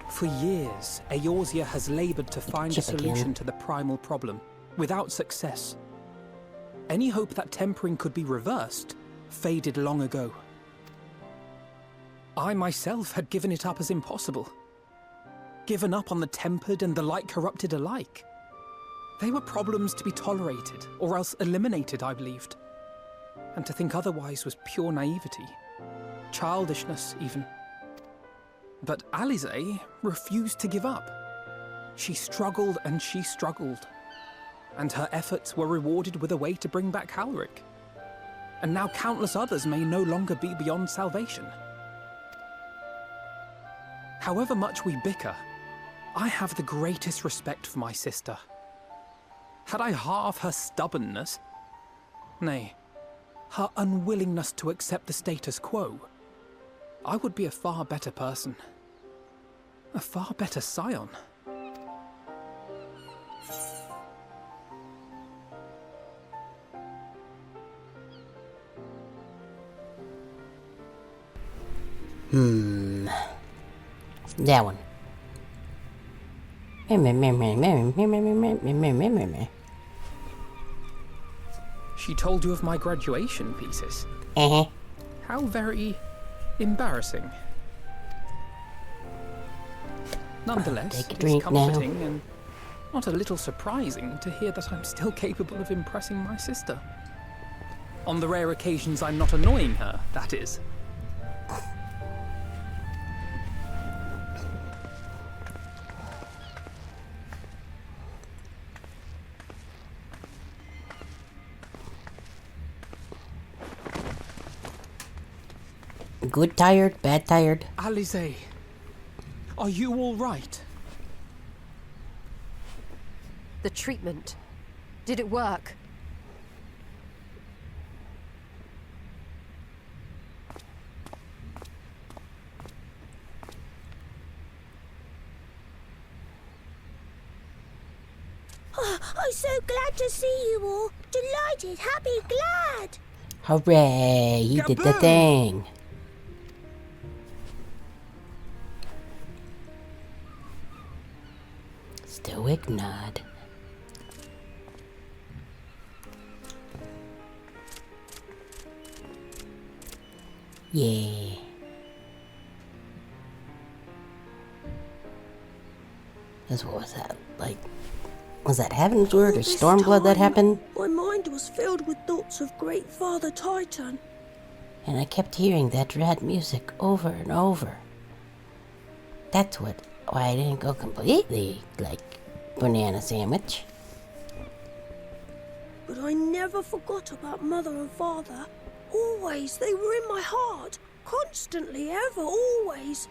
For years, Eorzea has labored to find a solution to the primal problem, without success. Any hope that tempering could be reversed faded long ago. I myself had given it up as impossible. Given up on the tempered and the light-corrupted alike. They were problems to be tolerated, or else eliminated, I believed. And to think otherwise was pure naivety. Childishness, even. But Alize refused to give up. She struggled and she struggled. And her efforts were rewarded with a way to bring back Halric. And now countless others may no longer be beyond salvation. However much we bicker, I have the greatest respect for my sister. Had I half her stubbornness, nay, her unwillingness to accept the status quo, I would be a far better person. A far better scion. That one. She told you of my graduation pieces? How very embarrassing. Nonetheless, Take a it's drink comforting now. and not a little surprising to hear that I'm still capable of impressing my sister. On the rare occasions I'm not annoying her, that is. Good tired, bad tired. Alize, are you all right? The treatment. Did it work? Oh, I'm so glad to see you all. Delighted, happy, glad. Hooray, he did the thing. Stoic nod. Yeah. That's what was that? Like, was that Heaven's Word or Stormblood that happened? My mind was filled with thoughts of Great Father Titan. And I kept hearing that rat music over and over. That's why I didn't go completely, like, banana sandwich. But I never forgot about Mother and Father. Always, they were in my heart. Constantly, ever, always.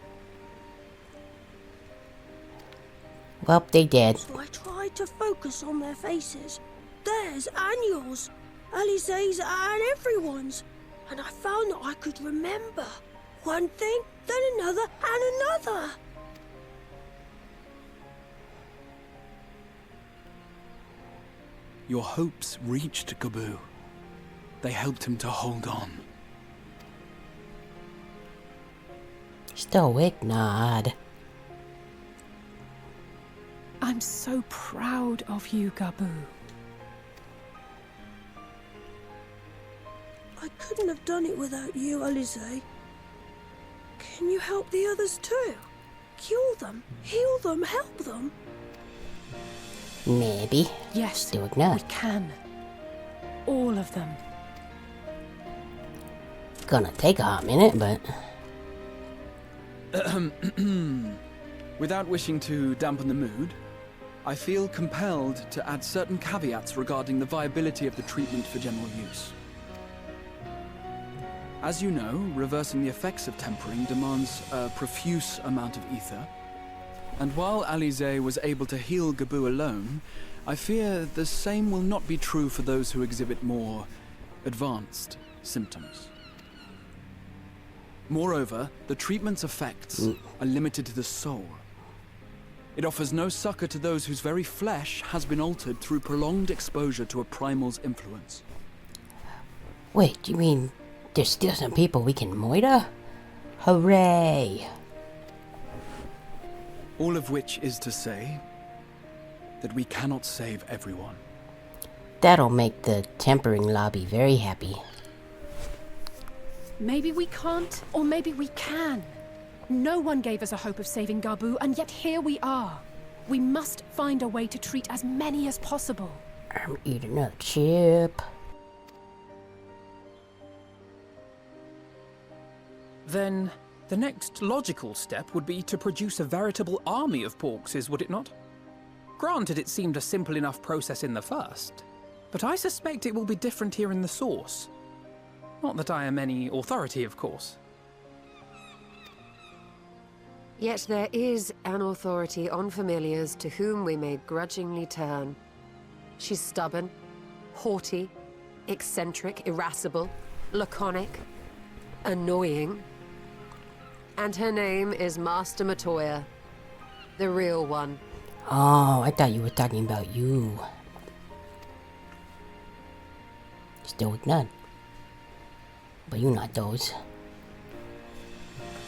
Well, they did. So I tried to focus on their faces. Theirs and yours. Alize's and everyone's. And I found that I could remember. One thing, then another, and another. Your hopes reached Gabu. They helped him to hold on. Stoic nod. I'm so proud of you, Gabu. I couldn't have done it without you, Alize. Can you help the others too? Cure them, heal them, help them? Maybe. Yes, Stoic nod. we can. All of them. Gonna take a hot minute, but... Without wishing to dampen the mood, I feel compelled to add certain caveats regarding the viability of the treatment for general use. As you know, reversing the effects of tempering demands a profuse amount of ether. And while Alize was able to heal Gabu alone, I fear the same will not be true for those who exhibit more advanced symptoms. Moreover, the treatment's effects are limited to the soul. It offers no succor to those whose very flesh has been altered through prolonged exposure to a primal's influence. Wait, you mean there's still some people we can moida? Hooray! All of which is to say that we cannot save everyone. That'll make the tempering lobby very happy. Maybe we can't, or maybe we can. No one gave us a hope of saving Gabu, and yet here we are. We must find a way to treat as many as possible. I'm eating a chip. Then, the next logical step would be to produce a veritable army of Porkses, would it not? Granted, it seemed a simple enough process in the first, but I suspect it will be different here in the source. Not that I am any authority, of course. Yet there is an authority on familiars to whom we may grudgingly turn. She's stubborn, haughty, eccentric, irascible, laconic, annoying. And her name is Master Matoya, the real one. Oh, I thought you were talking about you. Stoic none. But you not those.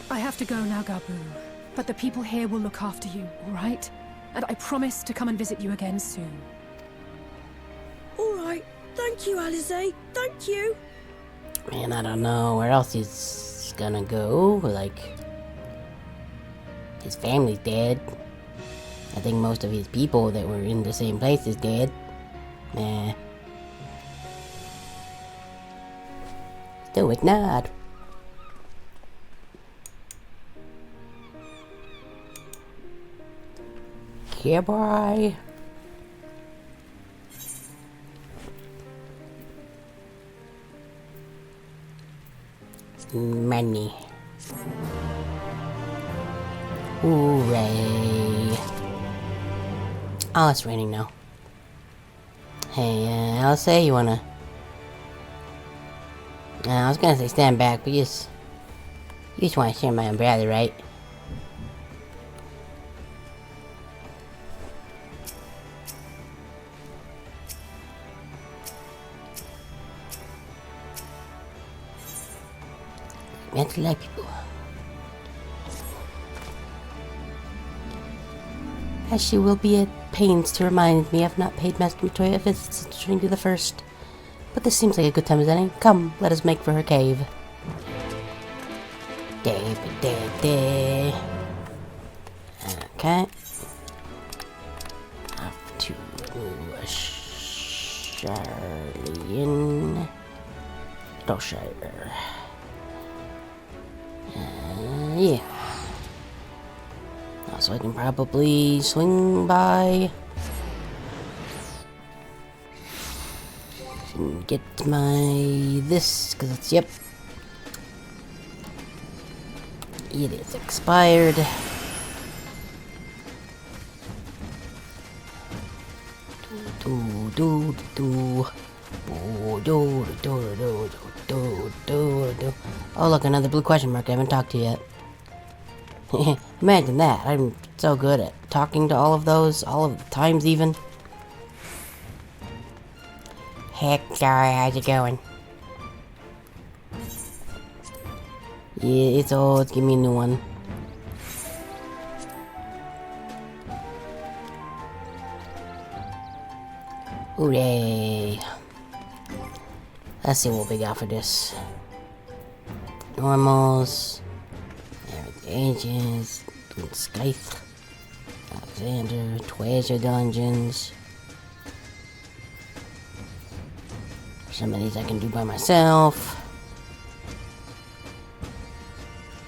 I have to go now, Gabu. But the people here will look after you, all right? And I promise to come and visit you again soon. All right. Thank you, Alize. Thank you. Man, I don't know where else he's gonna go. Like, his family's dead. I think most of his people that were in the same place is dead. Nah. Stoic nod. Yeah, boy. Money. Hooray. Oh, it's raining now. Hey, Alice, you wanna... I was gonna say stand back, but you just wanna share my umbrella, right? Meant to like people. As she will be at pains to remind me I've not paid Master Matoya a visit since returning to the first. But this seems like a good time as any. Come, let us make for her cave. Okay. Off to Charlian. Shire. Yeah. So I can probably swing by and get my this, because it's, yep, it is expired. Oh look, another blue question mark I haven't talked to yet. Imagine that. I'm so good at talking to all of those, all of the times even. Heck, sorry, how's it going? Yeah, it's old, give me a new one. Hooray. Let's see what we got for this. Normals. Ages, Scythe, Alexander, Treasure Dungeons. Some of these I can do by myself.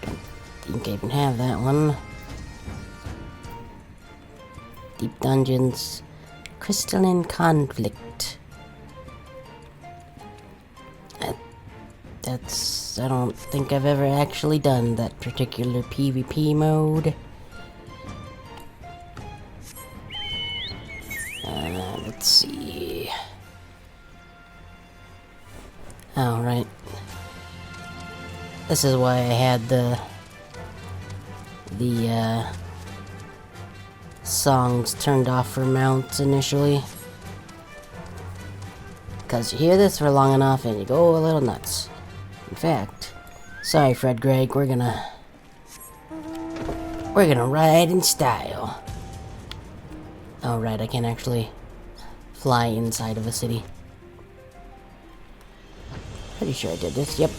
Don't think I even have that one. Deep Dungeons, Crystalline Conflict. I don't think I've ever actually done that particular PvP mode. Let's see. Oh, right. This is why I had the songs turned off for mounts initially. Because you hear this for long enough and you go a little nuts. In fact, sorry Fred Gregg, we're gonna ride in style. Oh right, I can actually fly inside of a city. Pretty sure I did this, yep.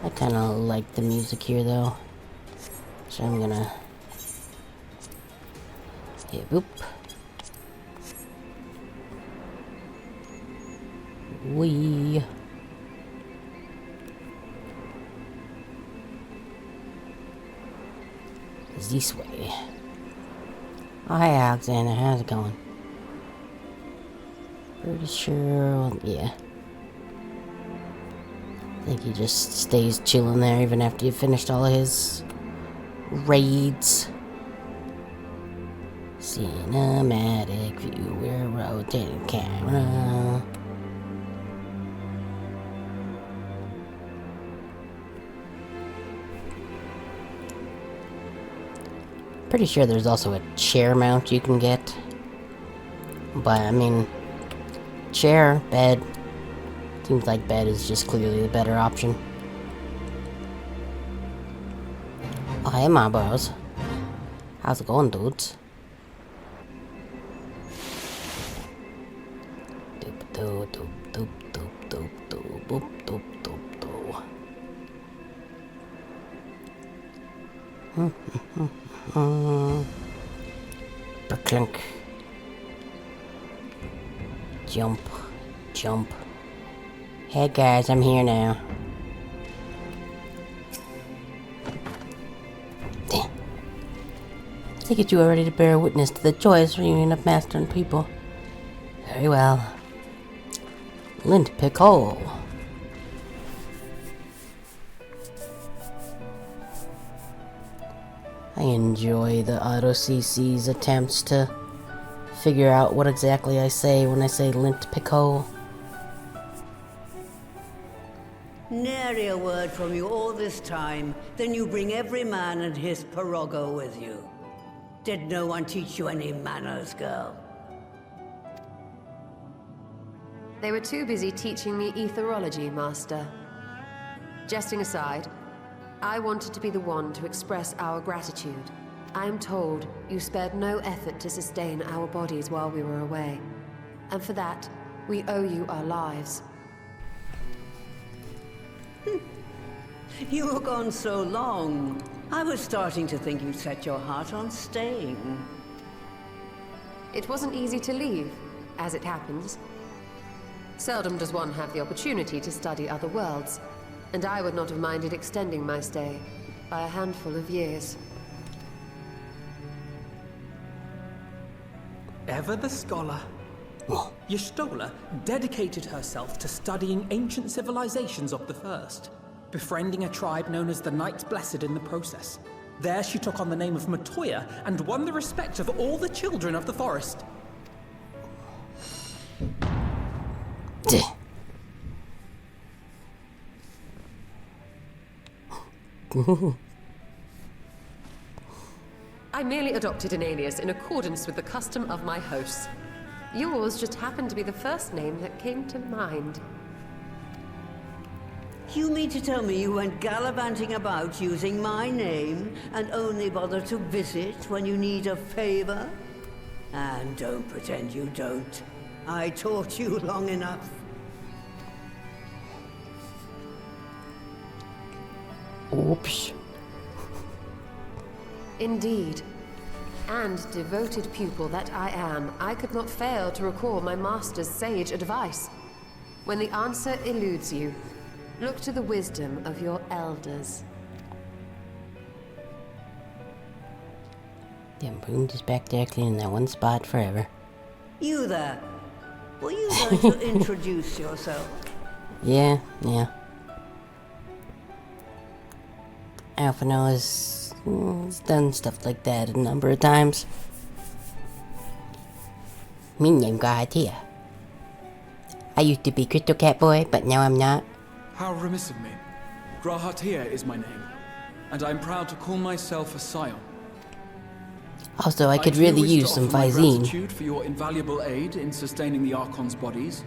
I kinda like the music here though. So I'm gonna... yeah, boop. Wee. This way. Oh, hi Alexander, how's it going? Pretty sure, yeah. I think he just stays chilling there even after you've finished all of his raids. Cinematic view, we're rotating camera. Pretty sure there's also a chair mount you can get. But, I mean, chair, bed. Seems like bed is just clearly the better option. Oh, hey, my bros. How's it going, dudes? Clunk. Jump. Jump. Hey guys, I'm here now. Damn. I think you are ready to bear witness to the joyous reunion of master and people. Very well. Lint pick hole. I enjoy the Auto CC's attempts to figure out what exactly I say when I say lint pick hole. Nary a word from you all this time, then you bring every man and his pirogo with you. Did no one teach you any manners, girl? They were too busy teaching me etherology, Master. Jesting aside, I wanted to be the one to express our gratitude. I am told you spared no effort to sustain our bodies while we were away. And for that, we owe you our lives. You were gone so long. I was starting to think you'd set your heart on staying. It wasn't easy to leave, as it happens. Seldom does one have the opportunity to study other worlds, and I would not have minded extending my stay by a handful of years. Ever the scholar. Y'shtola dedicated herself to studying ancient civilizations of the First, befriending a tribe known as the Knights Blessed in the process. There she took on the name of Matoya and won the respect of all the children of the forest. I merely adopted an alias in accordance with the custom of my hosts. Yours just happened to be the first name that came to mind. You mean to tell me you went gallivanting about using my name and only bother to visit when you need a favor? And don't pretend you don't. I taught you long enough. Oops. Indeed. And devoted pupil that I am, I could not fail to recall my master's sage advice. When the answer eludes you, look to the wisdom of your elders. Damn, Boone just back there cleaning that one spot forever. You there. Were you going to introduce yourself? Yeah. Alphino has done stuff like that a number of times. Me name Grahatia. I used to be Crystal Cat Boy, but now I'm not. How remiss of me. Grahatia is my name, and I'm proud to call myself a scion. Also, I could really use some Visine. Gratitude for your invaluable aid in sustaining the Archon's bodies,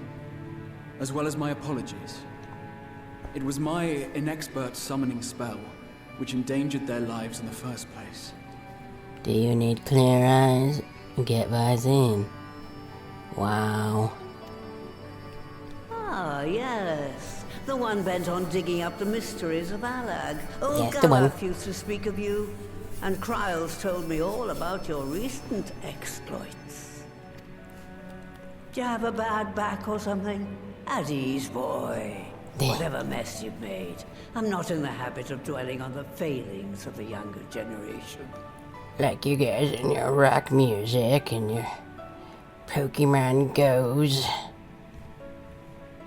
as well as my apologies. It was my inexpert summoning spell which endangered their lives in the first place. Do you need clear eyes? Get Visine. Wow. Ah, yes. The one bent on digging up the mysteries of Alag. Yes, the one. Galaf used to speak of you, and Kryles told me all about your recent exploits. Do you have a bad back or something? At ease, boy. Whatever mess you've made, I'm not in the habit of dwelling on the failings of the younger generation. Like you guys and your rock music and your Pokemon Go's.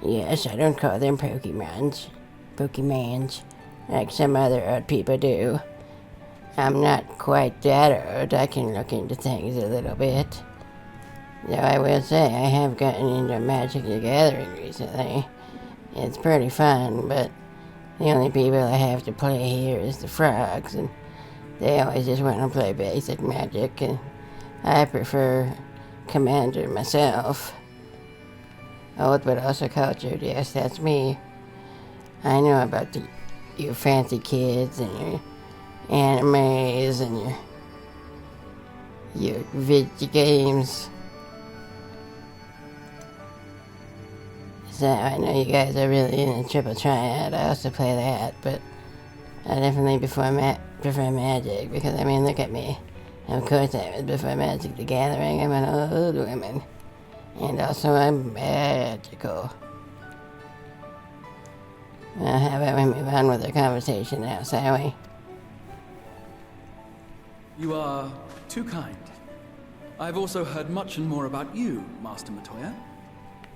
Yes, I don't call them Pokemons, like some other old people do. I'm not quite that old. I can look into things a little bit. Though I will say I have gotten into Magic the Gathering recently. It's pretty fun, but the only people I have to play here is the frogs, and they always just want to play basic Magic, and I prefer Commander myself. Old but also cultured, yes, that's me. I know about you fancy kids and your animes and your video games. So I know you guys are really into Triple Triad. I also play that, but I definitely prefer Magic, because I mean, look at me. Of course I would prefer Magic the Gathering. I'm an old woman. And also I'm magical. Well, how about we move on with our conversation now, shall we? You are too kind. I've also heard much and more about you, Master Matoya.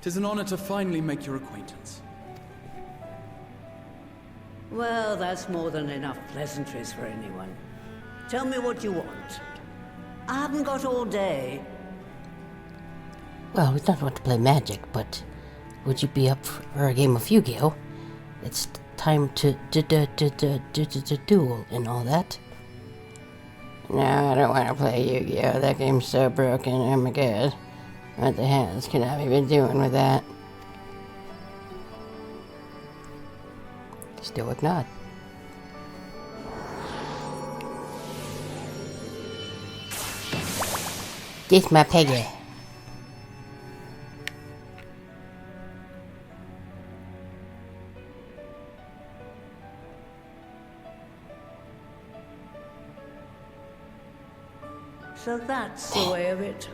'Tis an honor to finally make your acquaintance. Well, that's more than enough pleasantries for anyone. Tell me what you want. I haven't got all day. Well, we don't want to play Magic, but would you be up for a game of Yu-Gi-Oh? It's time to duel and all that. No, I don't want to play Yu-Gi-Oh. That game's so broken. Oh my god. What the hell can I even doing with that? Still ignored. This my peggy. So that's the way of it.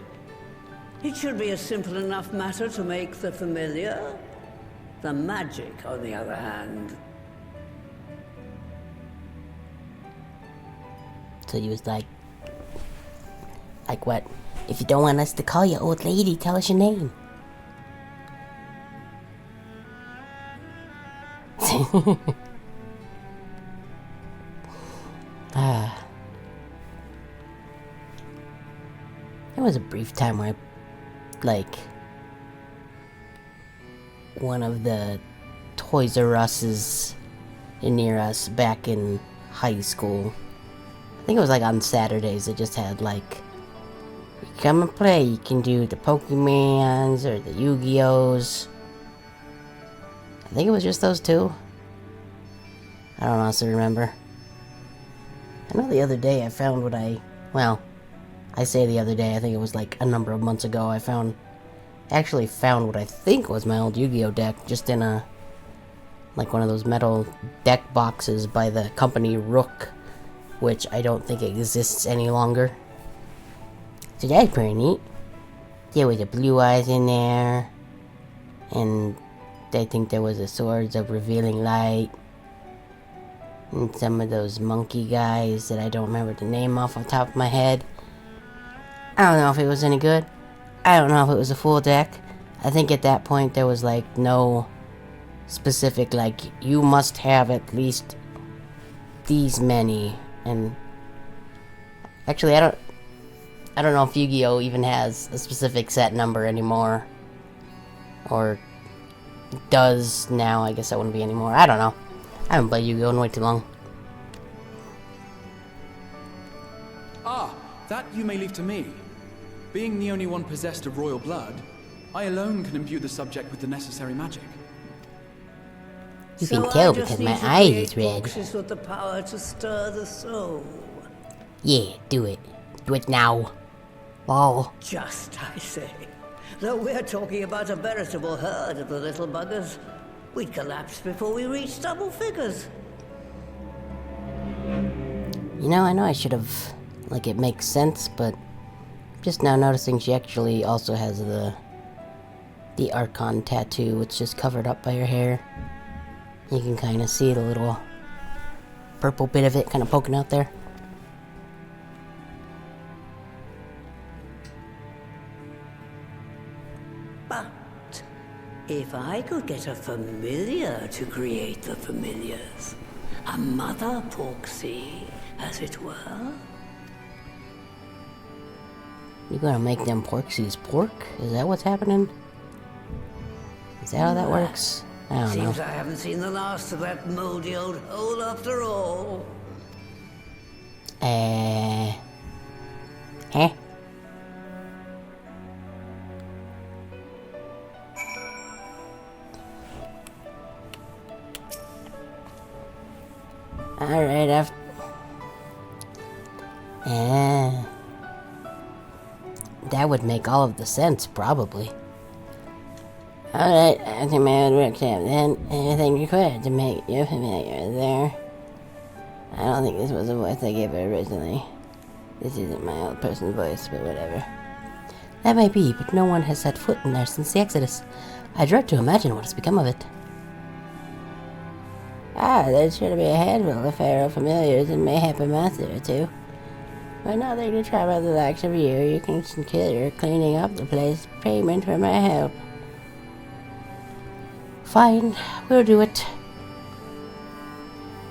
It should be a simple enough matter to make the familiar. The magic, on the other hand. So he was like what? If you don't want us to call you old lady, tell us your name. There was a brief time where one of the Toys R Us's near us back in high school. I think it was on Saturdays. It just had you come and play. You can do the Pokemons or the Yu-Gi-Ohs. I think it was just those two. I don't honestly remember. I know the other day I found I say the other day, I think it was a number of months ago, I actually found what I think was my old Yu-Gi-Oh deck, just in a, one of those metal deck boxes by the company Rook, which I don't think exists any longer. So that's pretty neat. There was a Blue Eyes in there, and I think there was a Swords of Revealing Light, and some of those monkey guys that I don't remember the name off the top of my head. I don't know if it was any good. I don't know if it was a full deck. I think at that point there was no specific you must have at least these many. And actually I don't know if Yu-Gi-Oh even has a specific set number anymore, or does now. I guess that wouldn't be anymore. I don't know. I haven't played Yu-Gi-Oh in way too long. Ah, that you may leave to me. Being the only one possessed of royal blood, I alone can imbue the subject with the necessary magic. You can tell because my eye is red. Boxes with the power to stir the soul. Yeah, do it. Do it now. Oh. Just, I say. Though we're talking about a veritable herd of the little buggers, we'd collapse before we reached double figures. I know I should have, it makes sense, but just now noticing she actually also has the Archon tattoo, which is covered up by her hair. You can kind of see the little purple bit of it kind of poking out there. But if I could get a familiar to create the familiars, a mother Porksy, as it were. You're gonna make them Porksies pork? Is that what's happening? Is that how that works? I don't know. Seems I haven't seen the last of that moldy old hole after all. Huh? Alright, that would make all of the sense, probably. Alright, I think my old work tab then. Anything required to make you familiar there. I don't think this was the voice I gave her originally. This isn't my old person's voice, but whatever. That may be, but no one has set foot in there since the Exodus. I dread to imagine what has become of it. There's sure to be a handful of Pharaoh familiars and mayhap a master or two. But nothing to trouble the likes of you. You can consider cleaning up the place. Payment for my help. Fine, we'll do it.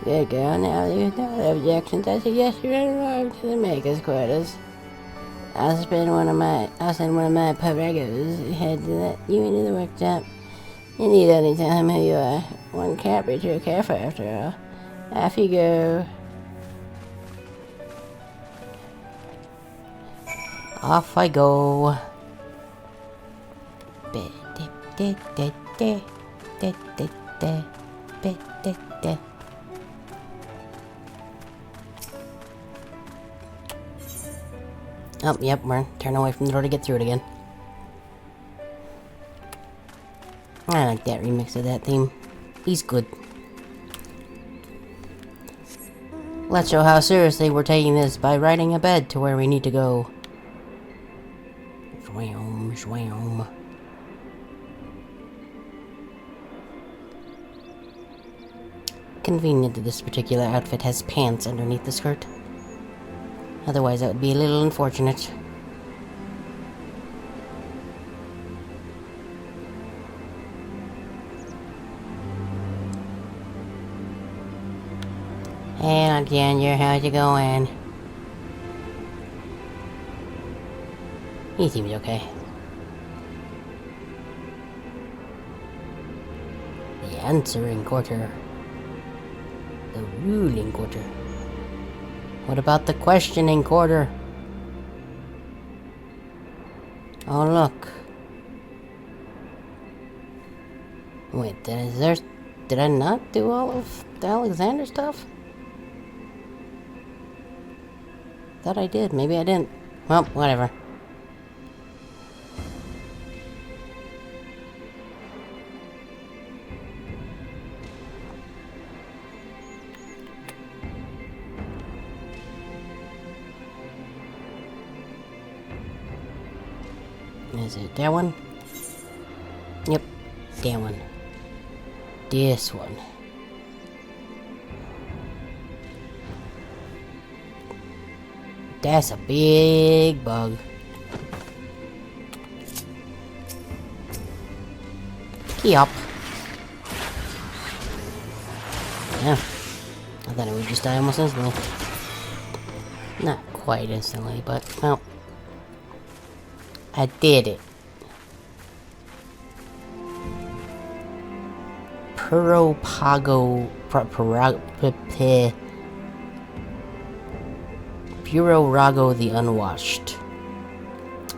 Good girl, now there's no objections. I suggest you run along to the maker's quarters. I'll send one of my paregos head to let you into the workshop. You need only tell him who you are. One can't be too careful after all. Off you go. Off I go. Oh, yep, we're turning away from the door to get through it again. I like that remix of that theme. He's good. Let's show how seriously we're taking this by riding a bed to where we need to go. Swam, swam. Convenient that this particular outfit has pants underneath the skirt. Otherwise, that would be a little unfortunate. Hey, Alexander, how's it going? He seems okay. The answering quarter. The ruling quarter. What about the questioning quarter? Oh, look. Wait, did I not do all of the Alexander stuff? Thought I did. Maybe I didn't. Well, whatever. Is it that one? Yep, that one. This one. That's a big bug. Yup. Yeah. I thought it would just die almost instantly. Not quite instantly, but, well. I did it. Puropago... Purorago the Unwashed.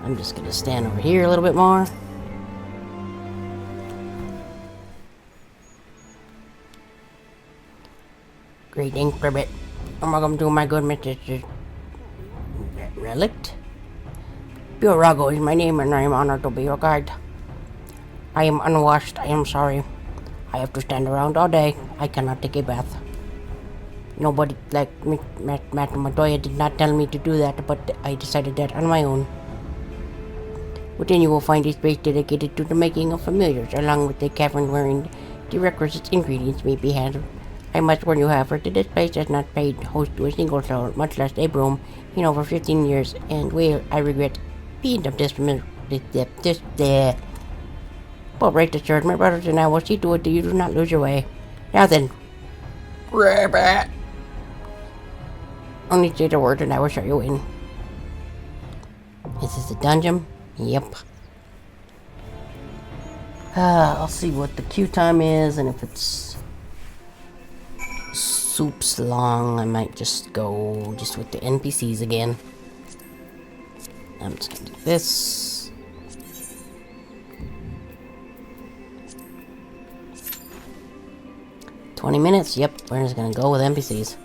I'm just gonna stand over here a little bit more. Greetings, Privet. Welcome to my good Mr. Relict? Purorago is my name, and I am honored to be your guide. I am unwashed. I am sorry. I have to stand around all day. I cannot take a bath. Nobody like me, Matt Montoya did not tell me to do that, but I decided that on my own. Within you will find a space dedicated to the making of familiars, along with a cavern wherein the requisite ingredients may be handled. I must warn you, however, that this place has not paid host to a single soul, much less a broom, in over 15 years, and well, I regret being of this there. But rest assured, my brothers and I will see to it that you do not lose your way. Now then, rabbit! Only say the word and I will show you in. Is this a dungeon? Yep. I'll see what the queue time is, and if it's soups long, I might just go just with the NPCs again. I'm just gonna do this. $20 minutes? Yep, we're just gonna go with NPCs.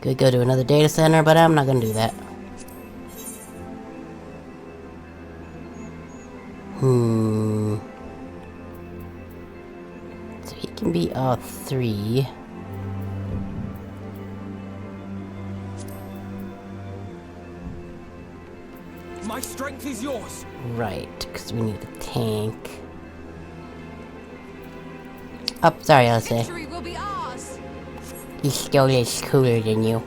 Could go to another data center, but I'm not gonna do that. So he can be R3. My strength is yours. Right, because we need a tank. Oh, sorry, I'll say. Victory will be ours. He still is cooler than you.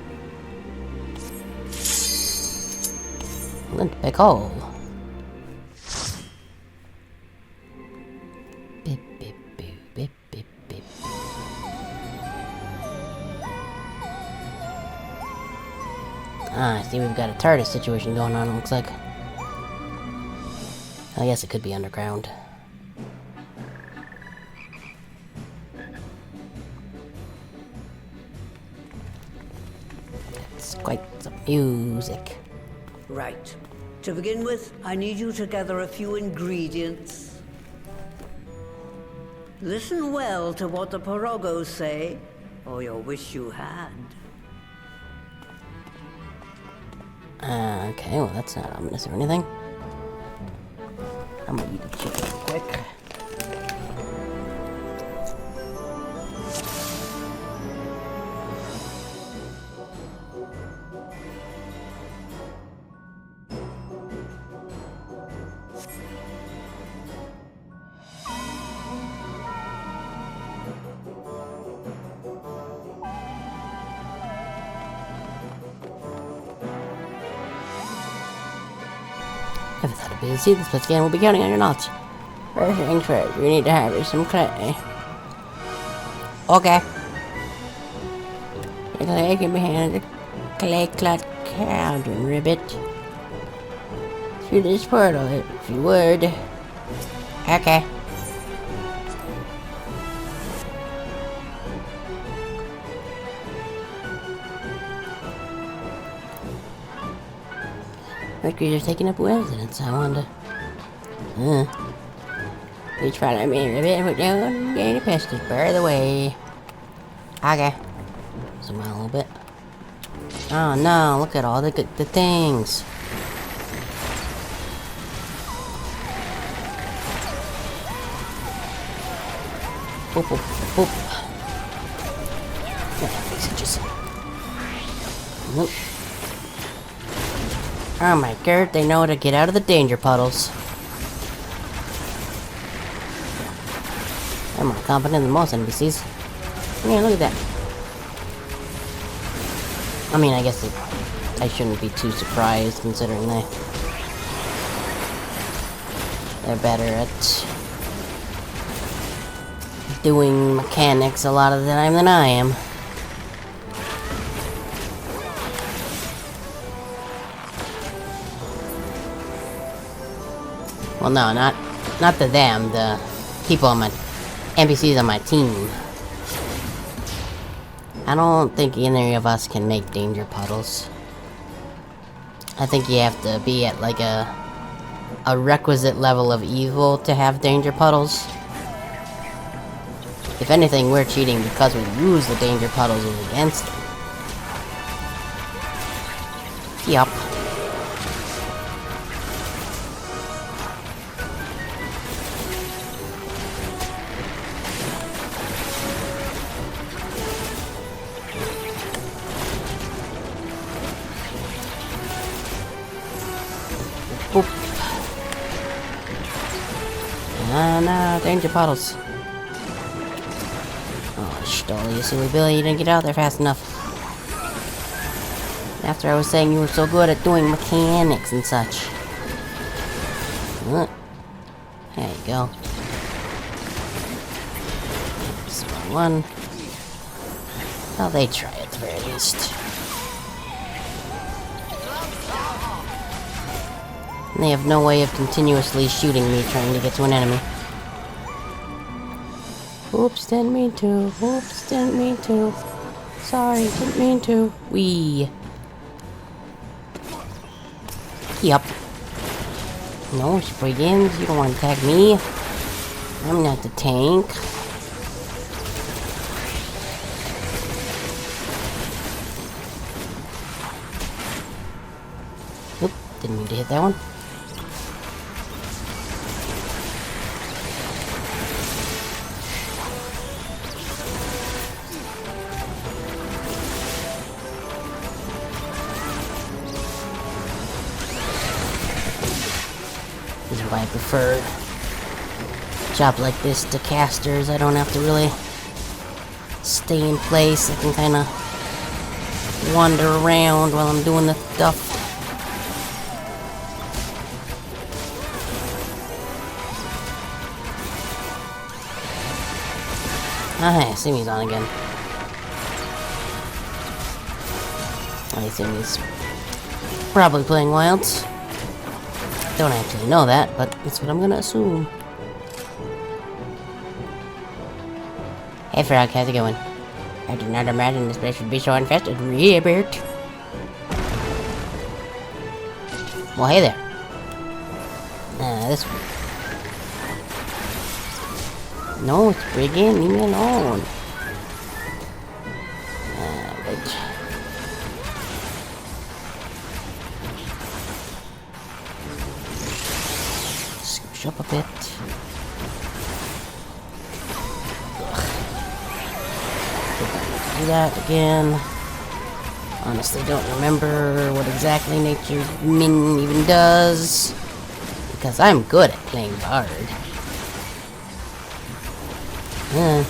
Lint back hole. Beep, beep, beep, beep, beep, beep. Ah, I see we've got a TARDIS situation going on, it looks like. I guess it could be underground. It's quite some music. Right. To begin with, I need you to gather a few ingredients. Listen well to what the Pirogos say, or you'll wish you had. Okay, well that's not ominous or anything. I'm gonna eat the chicken real quick. Never thought I'd be able to see this place again. We'll be counting on your knots. First things first, we need to harvest some clay. Okay. The clay can be handed to clay clot cauldron ribbit. Through this portal, if you would. Okay. Mercury's taking up residence, I wonder. Each follow me a bit, we're down, getting the pesky bird away. Okay. Zoom out a little bit. Oh no, look at all the things. Boop, boop, boop. Yeah, just... Nope. Oh my god, they know how to get out of the danger puddles. They're more competent than most NPCs. Yeah, look at that. I mean, I guess I shouldn't be too surprised considering they're better at doing mechanics a lot of the time than I am. Well, no, not the them, the people on my NPCs on my team. I don't think any of us can make danger puddles. I think you have to be at like a requisite level of evil to have danger puddles. If anything, we're cheating because we use the danger puddles against them. Yup. Boop. No, danger puddles. Oh, Stolly, you silly Billy, you didn't get out there fast enough. After I was saying you were so good at doing mechanics and such. There you go. Small one. Well, they try at the very least. And they have no way of continuously shooting me trying to get to an enemy. Oops, didn't mean to. Oops, didn't mean to. Sorry, didn't mean to. Wee. Yup. No, Spriggans, you don't want to attack me. I'm not the tank. Oop, didn't mean to hit that one. This is why I prefer a job like this to casters. I don't have to really stay in place. I can kind of wander around while I'm doing the stuff. Ah, yeah, Simi's on again. I assume he's probably playing Wilds. Don't actually know that, but that's what I'm gonna assume. Hey Frog, how's it going? I did not imagine this place would be so infested. Ribbit. Well, hey there. This one. No, it's Brigand. Leave me alone. Right. Scooch up a bit. Do that again. Honestly, don't remember what exactly Nature's Min even does. Because I'm good at playing Bard. Yeah, I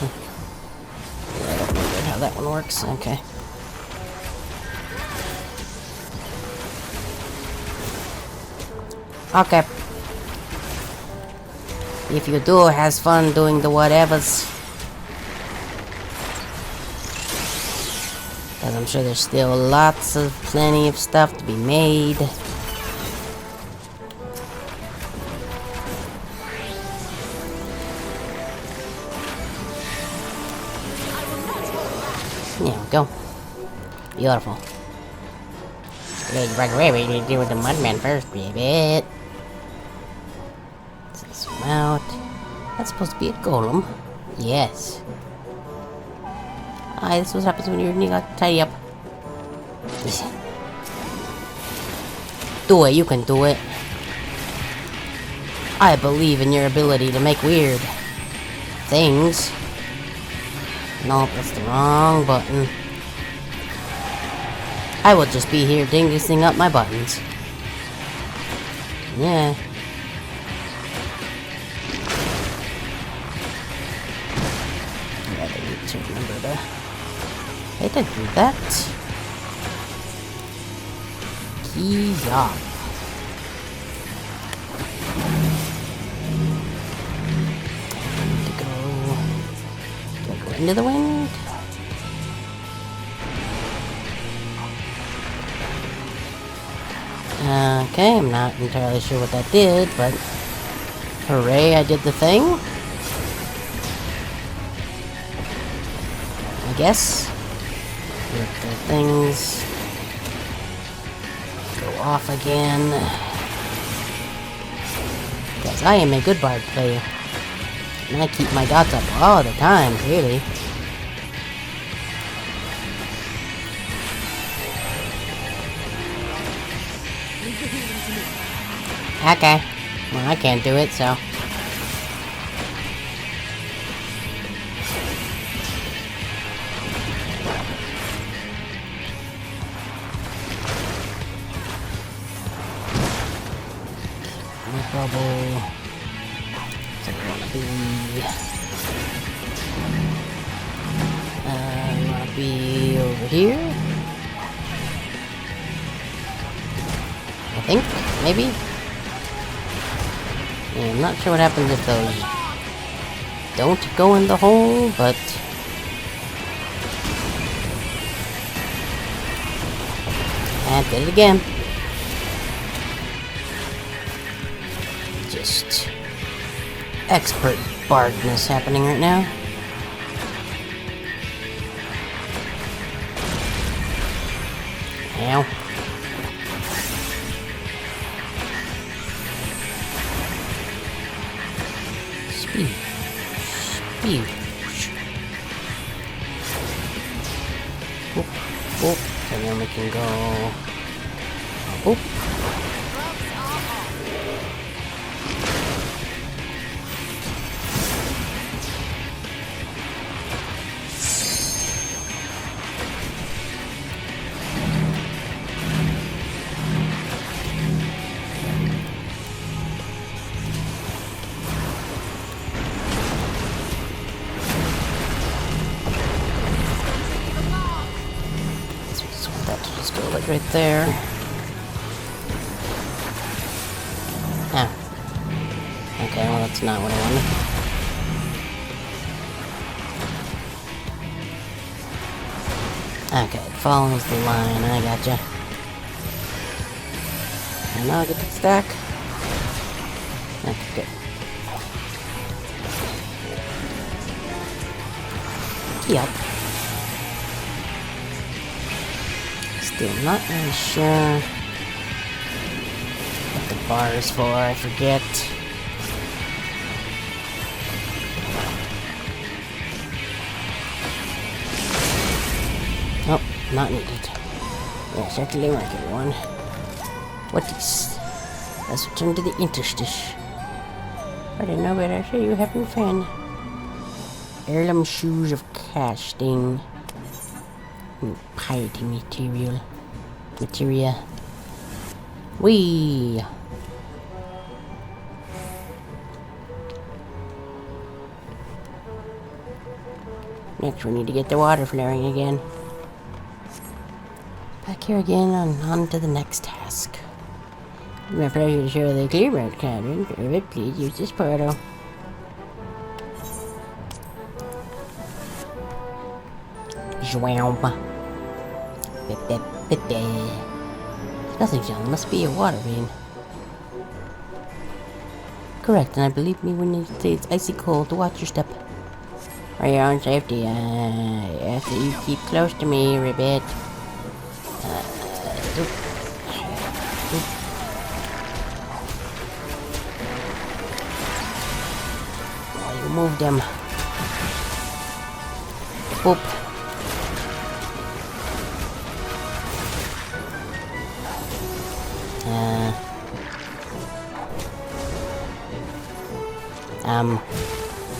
don't remember how that one works. Okay. Okay. If you do, has fun doing the whatevers. Because I'm sure there's still plenty of stuff to be made. There we go. Beautiful. We need to deal with the Mudman first, baby. Swim out. That's supposed to be a golem. Yes. This is what happens when you need to tidy up. Do it, you can do it. I believe in your ability to make weird things. Nope, that's the wrong button. I will just be here dinging up my buttons. Yeah. I need to remember to hit and do that. Keys off. Into the wind. Okay, I'm not entirely sure what that did, but hooray, I did the thing. I guess. Let the things go off again. Because I am a good bard player. And I keep my dots up all the time, really. Okay. Well, I can't do it, so. Bubble. So we want to be over here. I think, maybe. Yeah, I'm not sure what happens if those don't go in the hole, but I did it again. Just expert bardness happening right now. Ow. Speed. Speed. Oop. Oop. And then we can go. Oop. Right there. Ah. Okay, well that's not what I wanted. Okay, it follows the line. I gotcha. And now I get to the stack. Okay, good. Yep. Still not really sure what the bar is for, I forget. Oh, not needed. Yes, actually mark everyone. What is? Let's return to the interstice. I don't know, but I say you having fun. Heirloom shoes of casting. Piety material. Materia. Wee. Next, we need to get the water flowing again. Back here again, on to the next task. My pleasure to show the clear route pattern. Please use this portal. Zwamp. Nothing, John. Must be a water vein. Correct, and I believe me when you say it's icy cold to watch your step. For your own safety, after you keep close to me, Ribbit. You move them. Boop.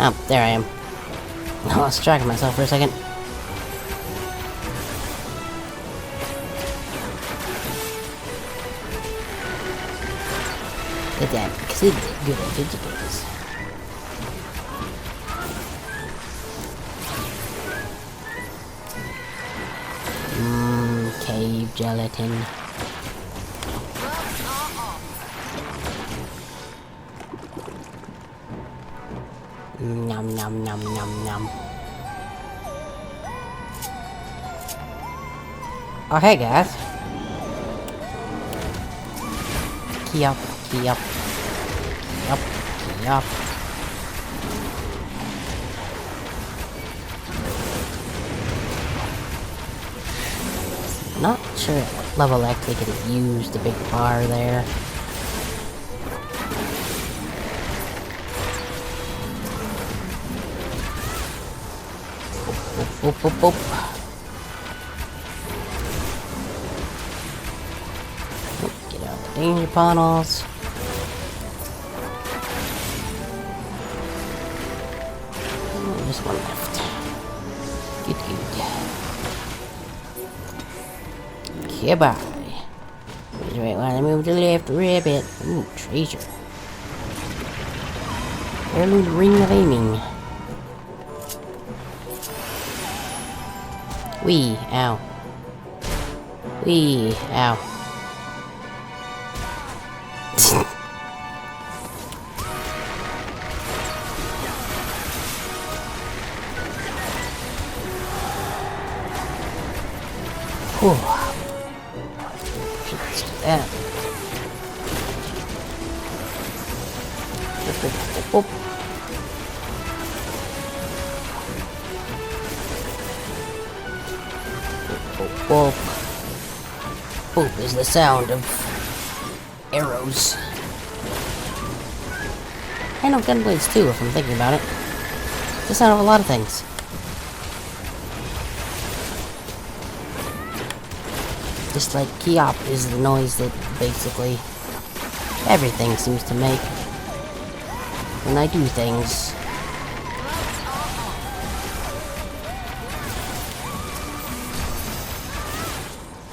Oh, there I am. I lost track of myself for a second. Get that, because it's good at video games. Cave gelatin. Nom nom nom nom nom. Oh hey guys. Key up, key up. Key up, key up. Not sure at what level I actually could have used the big bar there. Boop, boop, boop. Get out the danger panels. Just one left. Good, good. Goodbye. Where's the right one? I move to the left a bit. Ooh, treasure. Heirloom ring of aiming. Wee, ow. Wee, ow. Whew. Let's do that. Boop. Boop. Boop is the sound of arrows. I know gunblades too, if I'm thinking about it. It's the sound of a lot of things. Just like Keop is the noise that basically everything seems to make when I do things.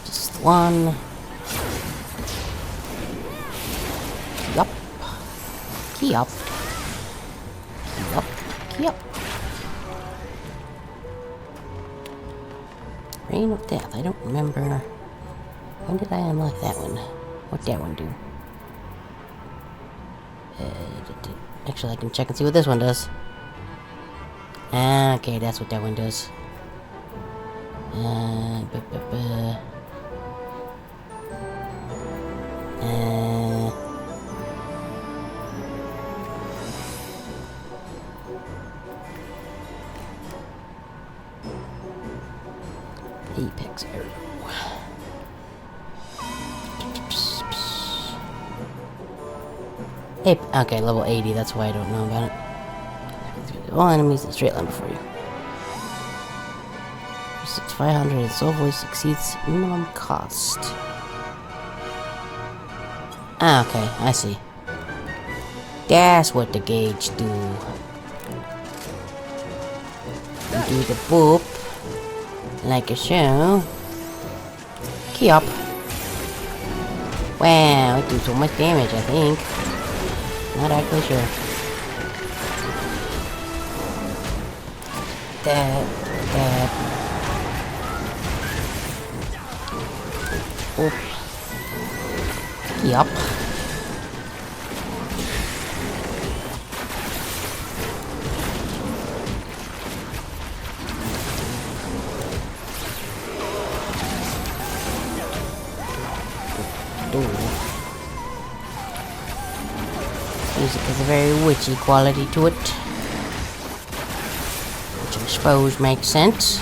Just one. Yup. Keop. Yup. Keop. Rain of Death. I don't remember. When did I unlock that one? What'd that one do? Actually, I can check and see what this one does. Okay, that's what that one does. Apex arrow. Okay, level 80, that's why I don't know about it. All enemies in straight line before you. 500 and so voice exceeds minimum cost. Ah, okay, I see. That's what the gauge do. You do the boop. Like a show. Key up. Wow, it do so much damage, I think. Not actually sure. That. Oop. Yup. Music has a very witchy quality to it, which I suppose makes sense.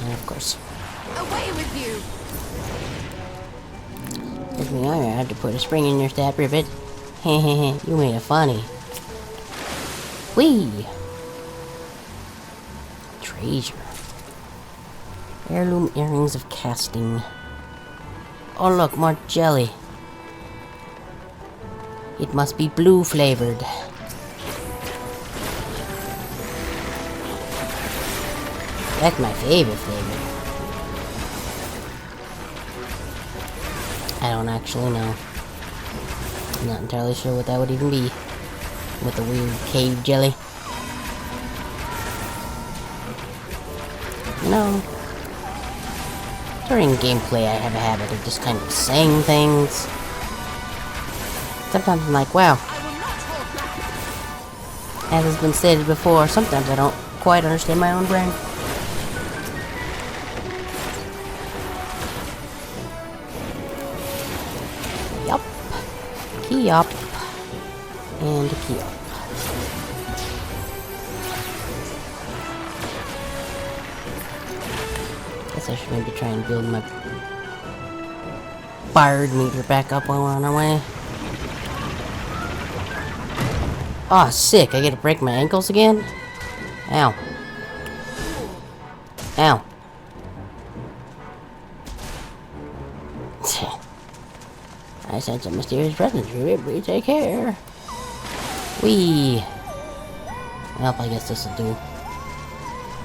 And of course. Away with you! With me, I had to put a spring in your stab rivet. Hehehe, you made it funny. Whee! Treasure. Heirloom earrings of casting. Oh look, more jelly. It must be blue flavored. That's my favorite flavor. I don't actually know. I'm not entirely sure what that would even be. With the weird cave jelly. You know, during gameplay I have a habit of just kind of saying things. Sometimes I'm like, wow. As has been stated before, sometimes I don't quite understand my own brain. Yup. Key up. And key up. Guess I should maybe try and build my bard meter back up while we're on our way. Oh, sick. I get to break my ankles again? Ow. Ow. I sense a mysterious presence. Everybody take care. Whee. Well, I guess this will do.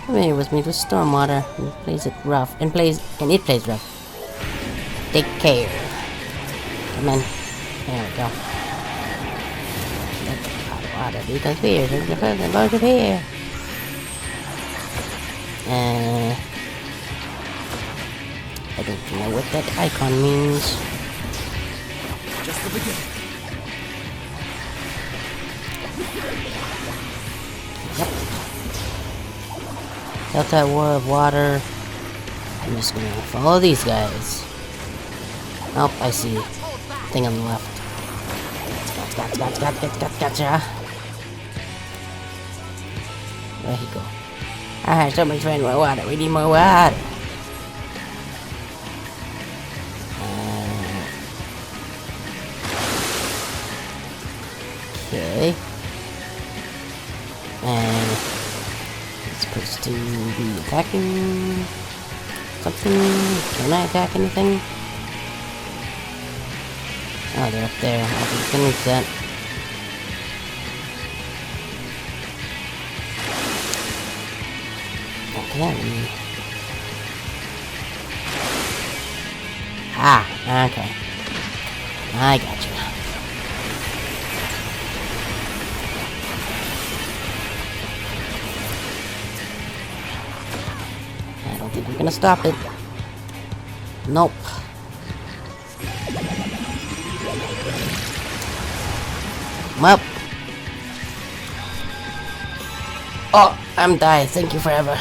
Familiar with me with stormwater. And plays it rough. And it plays rough. Take care. Come on. There we go. Water because fear is the person both of here. I don't know what that icon means. Just the beginning. Yep. Out that war of water. I'm just gonna follow these guys. Oh, I see. Thing on the left. Gotcha. Where'd he go? Ah, so much fun, more water. We need more water. Okay. And it's supposed to be attacking something. Can I attack anything? Oh, they're up there. I think I can reach that. Okay. Ah, okay. I gotcha. I don't think we're gonna stop it. Nope. Come up. Oh! I'm dying. Thank you forever.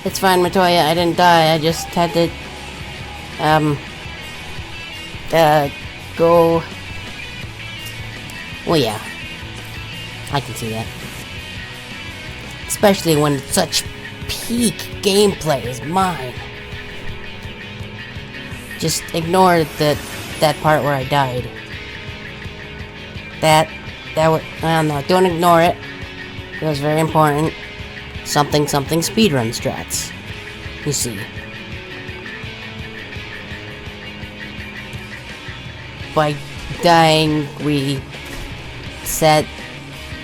It's fine, Matoya. I didn't die. I just had to, go... Well, yeah. I can see that. Especially when such peak gameplay is mine. Just ignore that part where I died. That was... Well, no, don't ignore it. It was very important. Something speedrun strats. You see. By dying, we set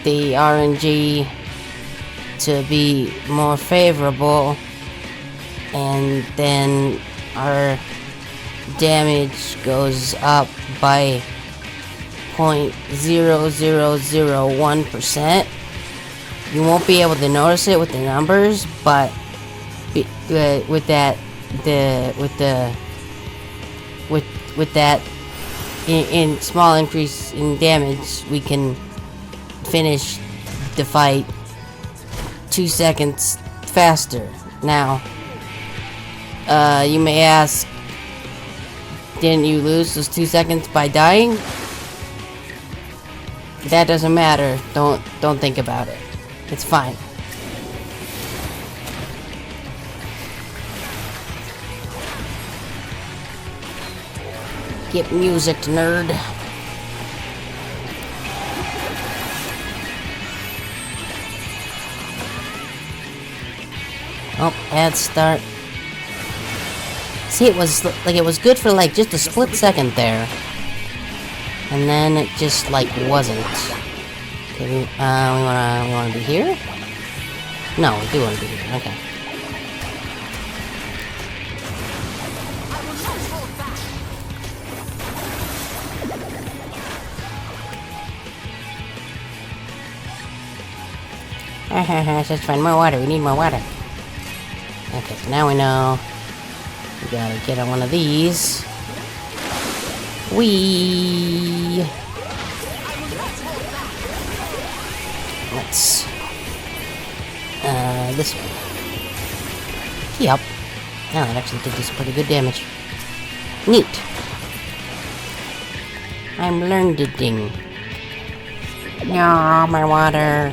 the RNG to be more favorable, and then our damage goes up by 0.0001%. You won't be able to notice it with the numbers, but with that in small increase in damage, we can finish the fight 2 seconds faster. Now, you may ask, didn't you lose those 2 seconds by dying? That doesn't matter. Don't think about it. It's fine. Get music, nerd. Oh, ad start. See, it was good for like just a split second there, and then it just like wasn't. Okay, we wanna be here? No, we do wanna be here. Okay. Let's find more water. We need more water. Okay, so now we know. We gotta get on one of these. Let's this one. Yep. Oh, that actually did do some pretty good damage. Neat. I'm learned-ing. No, my water.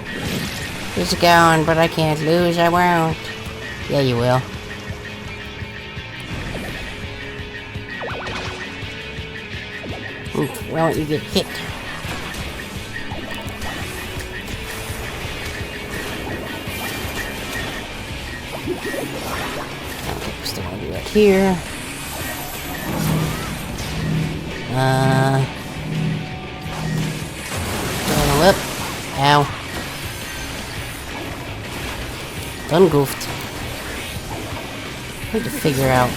It's going, but I can't lose. I won't. Yeah, you will. Oof, why don't you get hit? Okay, still gonna do that here. Whip. Ow. Done goofed. I need to figure out.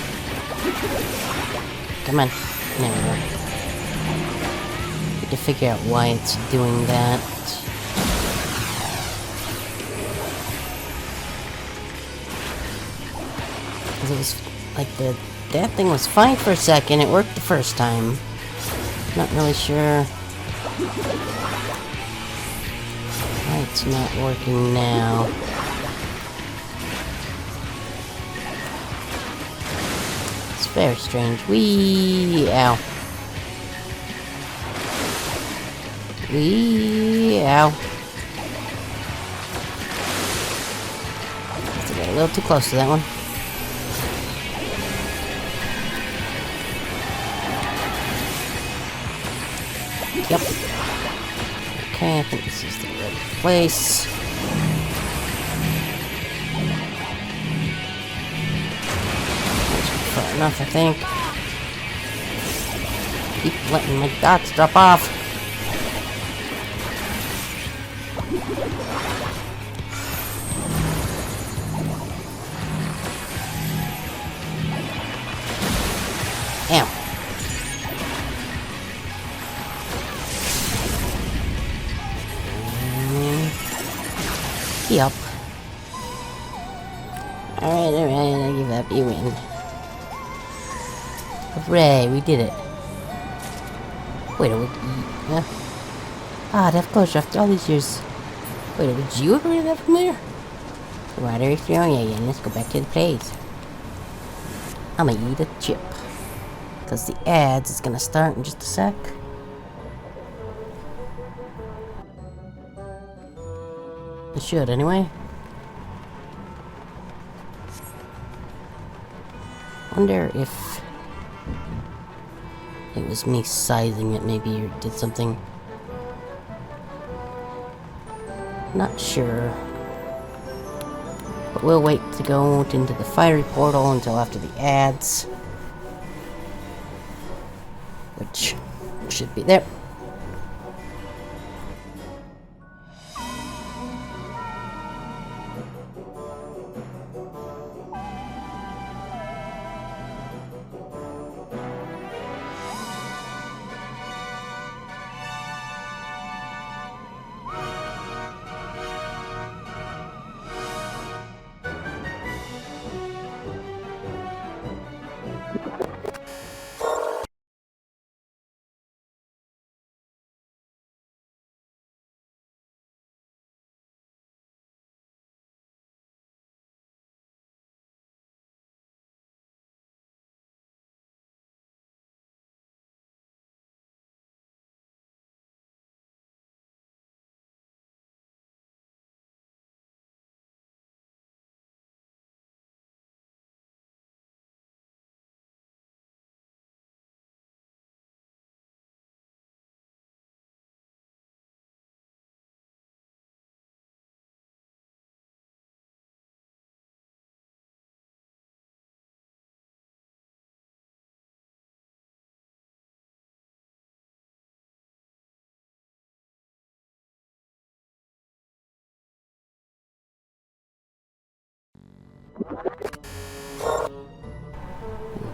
Come on. There we go. Need to figure out why it's doing that. Because it was like that thing was fine for a second. It worked the first time. Not really sure why it's not working now. Very strange. Wee! Ow. Wee! Ow. I got a little too close to that one. Yep. Okay, I think this is the right place. Enough, I think. Keep letting my dots drop off. Ow. Yep. Alright, I give up. You win. Hooray, we did it. Wait, that closure after all these years. Wait, would you agree to that from there? Water is throwing again. Let's go back to the place. I'm gonna eat a chip. Because the ads is gonna start in just a sec. It should, anyway. Wonder if it was me sizing it, maybe, or did something. Not sure. But we'll wait to go into the fiery portal until after the ads. Which should be there.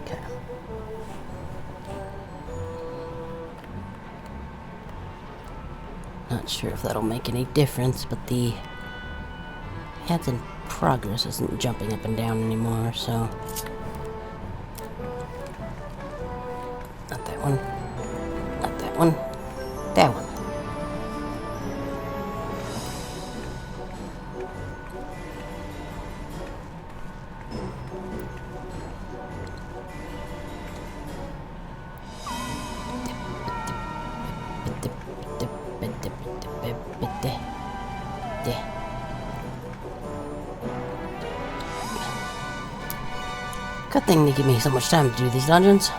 Okay. Not sure if that'll make any difference, but the ads in progress isn't jumping up and down anymore, so. Not that one. Not that one. That one. Good thing they give me so much time to do these dungeons.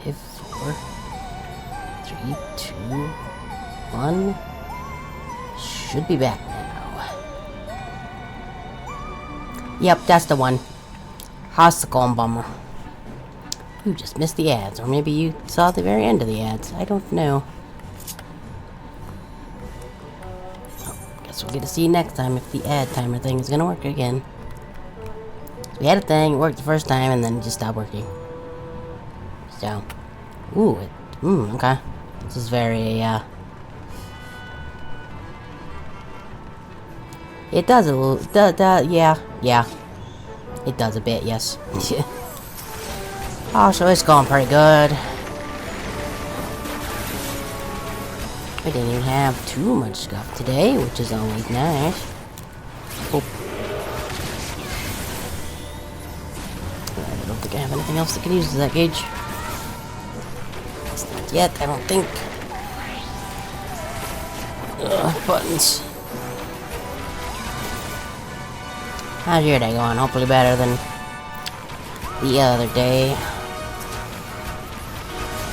Five, 4, 3, 2, 1. Should be back now. Yep, that's the one. Hosticle Bummer. You just missed the ads, or maybe you saw the very end of the ads. I don't know. Oh, guess we'll get to see next time if the ad timer thing is gonna work again. We had a thing, it worked the first time, and then it just stopped working. So, ooh, okay. This is very, it does a little, yeah. It does a bit, yes. Oh, so it's going pretty good. We didn't even have too much stuff today, which is always nice. Oh. I don't think I have anything else that can use that gauge. Not yet, I don't think. Buttons. How's your day going? Hopefully better than the other day.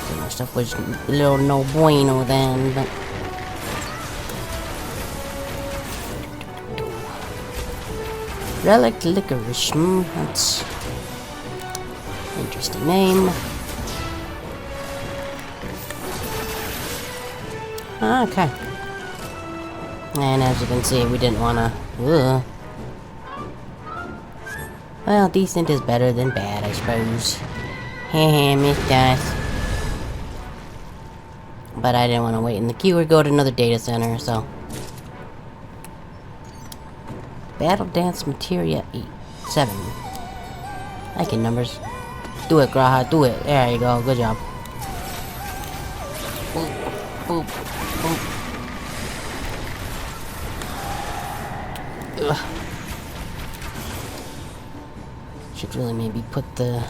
So my stuff was a little no bueno then, but Relic licorice. That's interesting name. Okay. And as you can see, we didn't want to. Well, decent is better than bad, I suppose. Heh, Miss Dice. But I didn't want to wait in the queue or go to another data center, so. Battle Dance Materia 7. I like numbers. Do it, Graha, do it. There you go, good job. Boop, boop, boop. Ugh. Should really maybe put that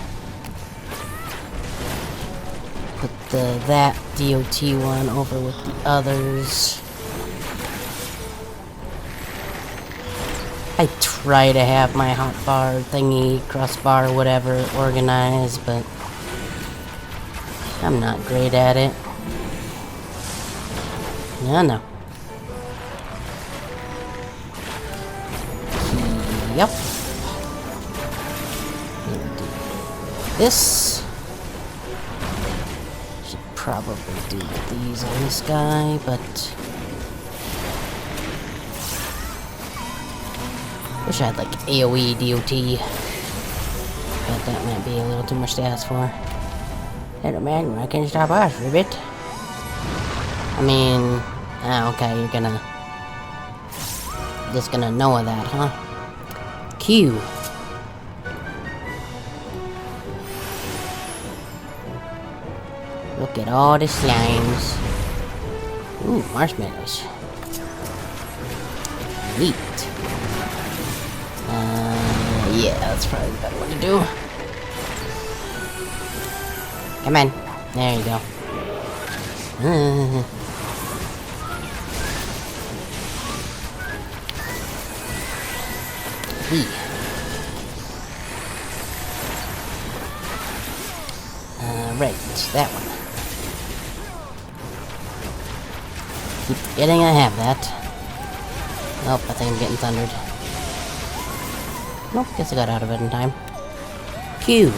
DOT one over with the others. I try to have my hotbar thingy, crossbar, whatever, organized, but I'm not great at it. No. Yep. This should probably do these on this guy, but wish I had like AoE DOT, but that might be a little too much to ask for. Hello man, why can't you stop us for a bit? I mean, okay, you're just gonna know of that, huh? Q. Look at all the slimes. Ooh, marshmallows. Neat. Yeah, that's probably the better one to do. Come on. There you go. Right, that one. Keep forgetting I have that. Nope, I think I'm getting thundered. Nope, guess I got out of it in time. Q.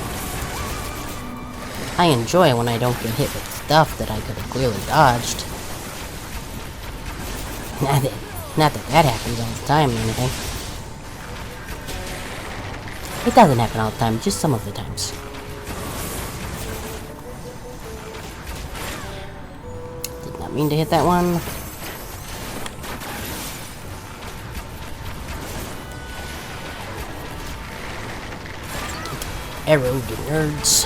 I enjoy when I don't get hit with stuff that I could have clearly dodged. Not that happens all the time or anything. It doesn't happen all the time, just some of the times. Did not mean to hit that one. Arrow, you nerds.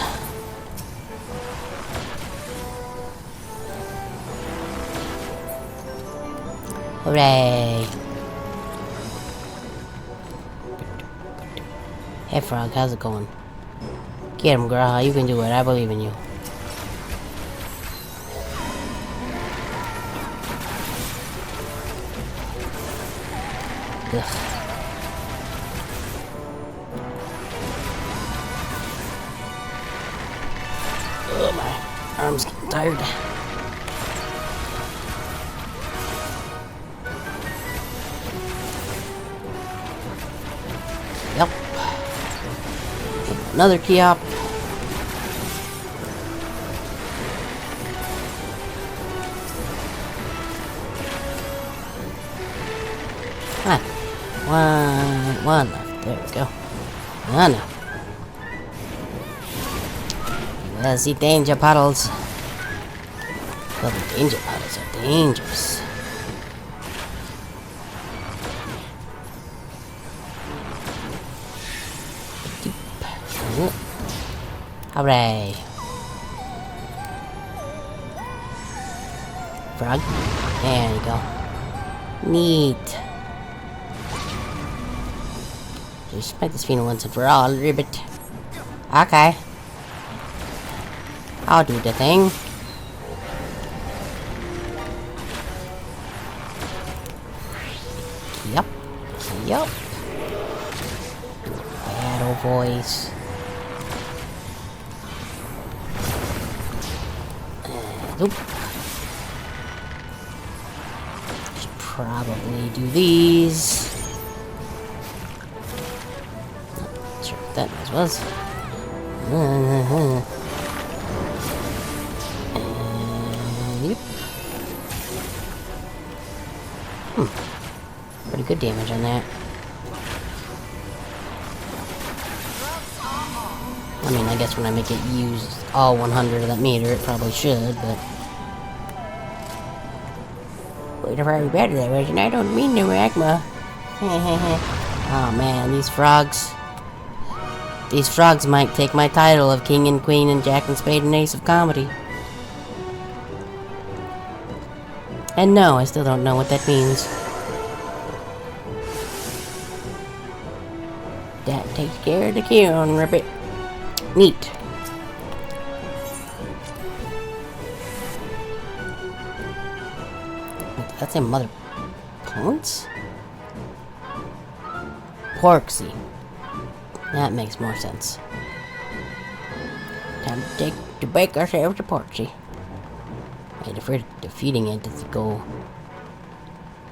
Hooray! Hey Frog, how's it going? Get him, Graha, you can do it, I believe in you. Ugh. Oh, my arm's getting tired. Yep. Another key up. One left. There we go. Oh no. Let's see, danger puddles. Well, the danger puddles are dangerous. Hooray. Frog. There you go. Neat. Just make this final once and for all, ribbit. Okay. I'll do the thing. Yup. Yup. Battle voice. Nope. Should probably do these. was. Yep. Pretty good damage on that. I mean, I guess when I make it use all 100 of that meter, it probably should, but... Wait, if I better that version, I don't mean no magma. Oh man, these frogs. These frogs might take my title of King and Queen and Jack and Spade and Ace of Comedy. And no, I still don't know what that means. That takes care of the Kion Ribbit. Neat. That's a mother... Points? Porksy. That makes more sense. Time to bake ourselves a porksy. Wait, if we're defeating it, does it go...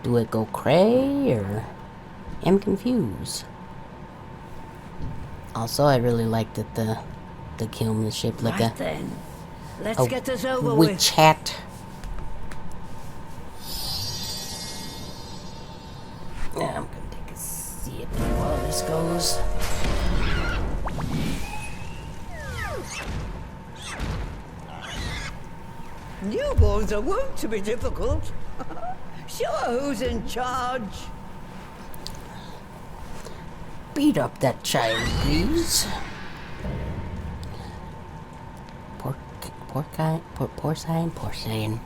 Do it go cray, or... I'm confused. Also, I really like that the kiln is shaped like Right a... then. Let's get this over witch with. hat. Yeah, I'm gonna take a see at how this goes. Newborns are wont to be difficult. Sure, who's in charge? Beat up that child, please. Porcine.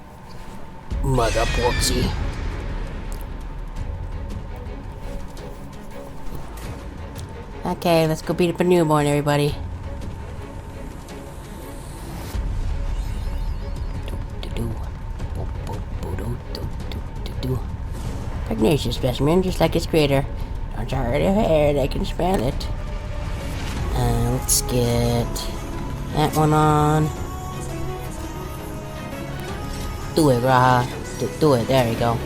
Mother porksy. Okay, let's go beat up a newborn, everybody. Pugnacious specimen, just like its creator. Don't you already heard? I can smell it. Let's get that one on. Do it, Raha. Do it. There we go.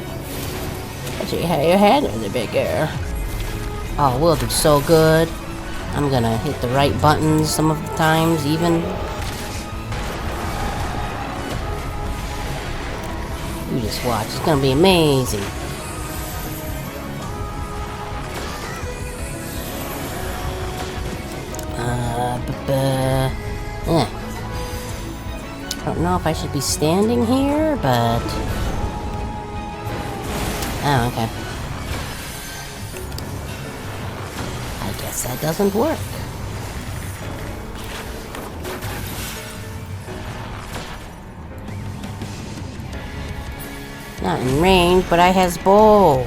Let's see how your hand is a bit girl. Oh, we'll do so good. I'm gonna hit the right buttons some of the times, even. You just watch. It's gonna be amazing. Yeah. I don't know if I should be standing here, but... Oh, okay. I guess that doesn't work. Not in range, but I has bow.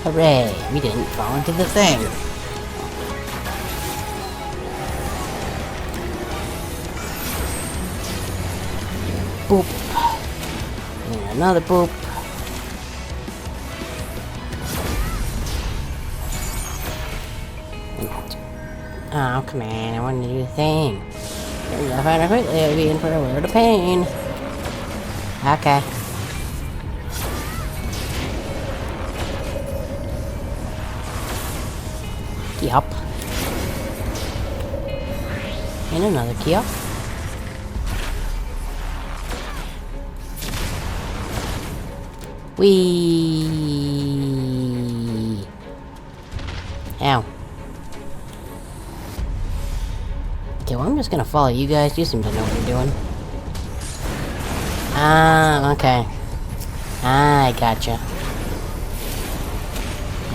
Hooray, we didn't fall into the thing. Boop. And another boop. Oh, come on, I wanted to do the thing. I find it quickly, I'll be in for a world of pain. Okay. Key up. And another key up. Whee! Ow. Okay, well I'm just gonna follow you guys. You seem to know what you're doing. Ah, okay. I gotcha.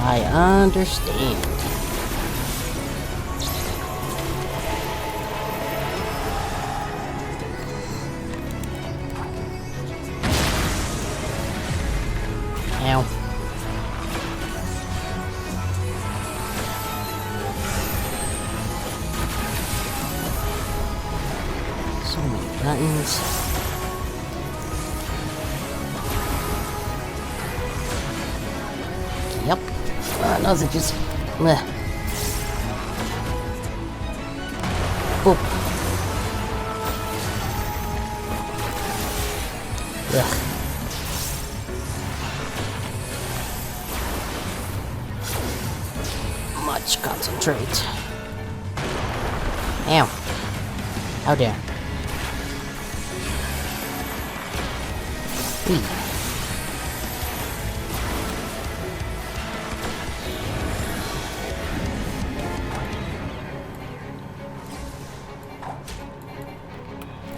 I understand. Ow. So many does it just... Bleh. Boop. Ugh. Much concentrate. Ow. How dare. Whee.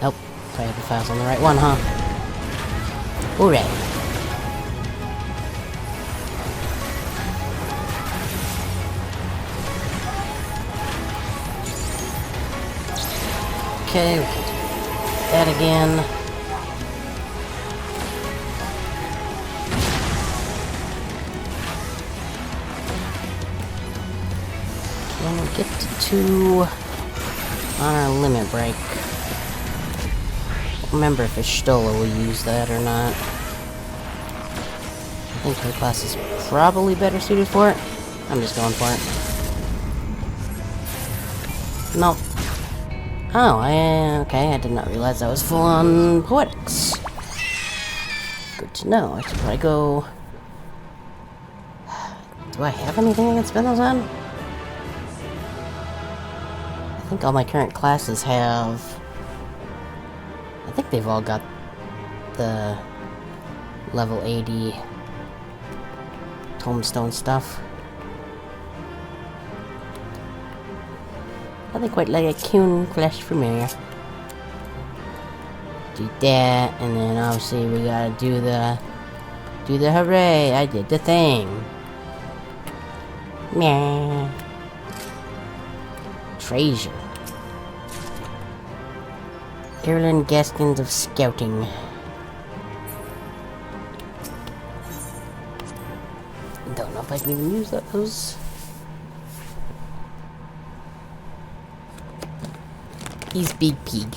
Oh, probably the file's on the right one, huh? Hooray. Okay, we can do that again. When we get to 2 on our limit break. Remember if Ishtola will use that or not. I think her class is probably better suited for it. I'm just going for it. Nope. Oh, okay, I did not realize that was full on poetics. Good to know. I should probably go... Do I have anything I can spend those on? I think all my current classes have... I think they've all got the level 80 tombstone stuff. Nothing quite like a Kuhn Clash Familiar. Do that, and then obviously we gotta do the hooray! I did the thing. Meh. Treasure. Erlen Gaskins of Scouting. Don't know if I can even use those. He's Big Pig.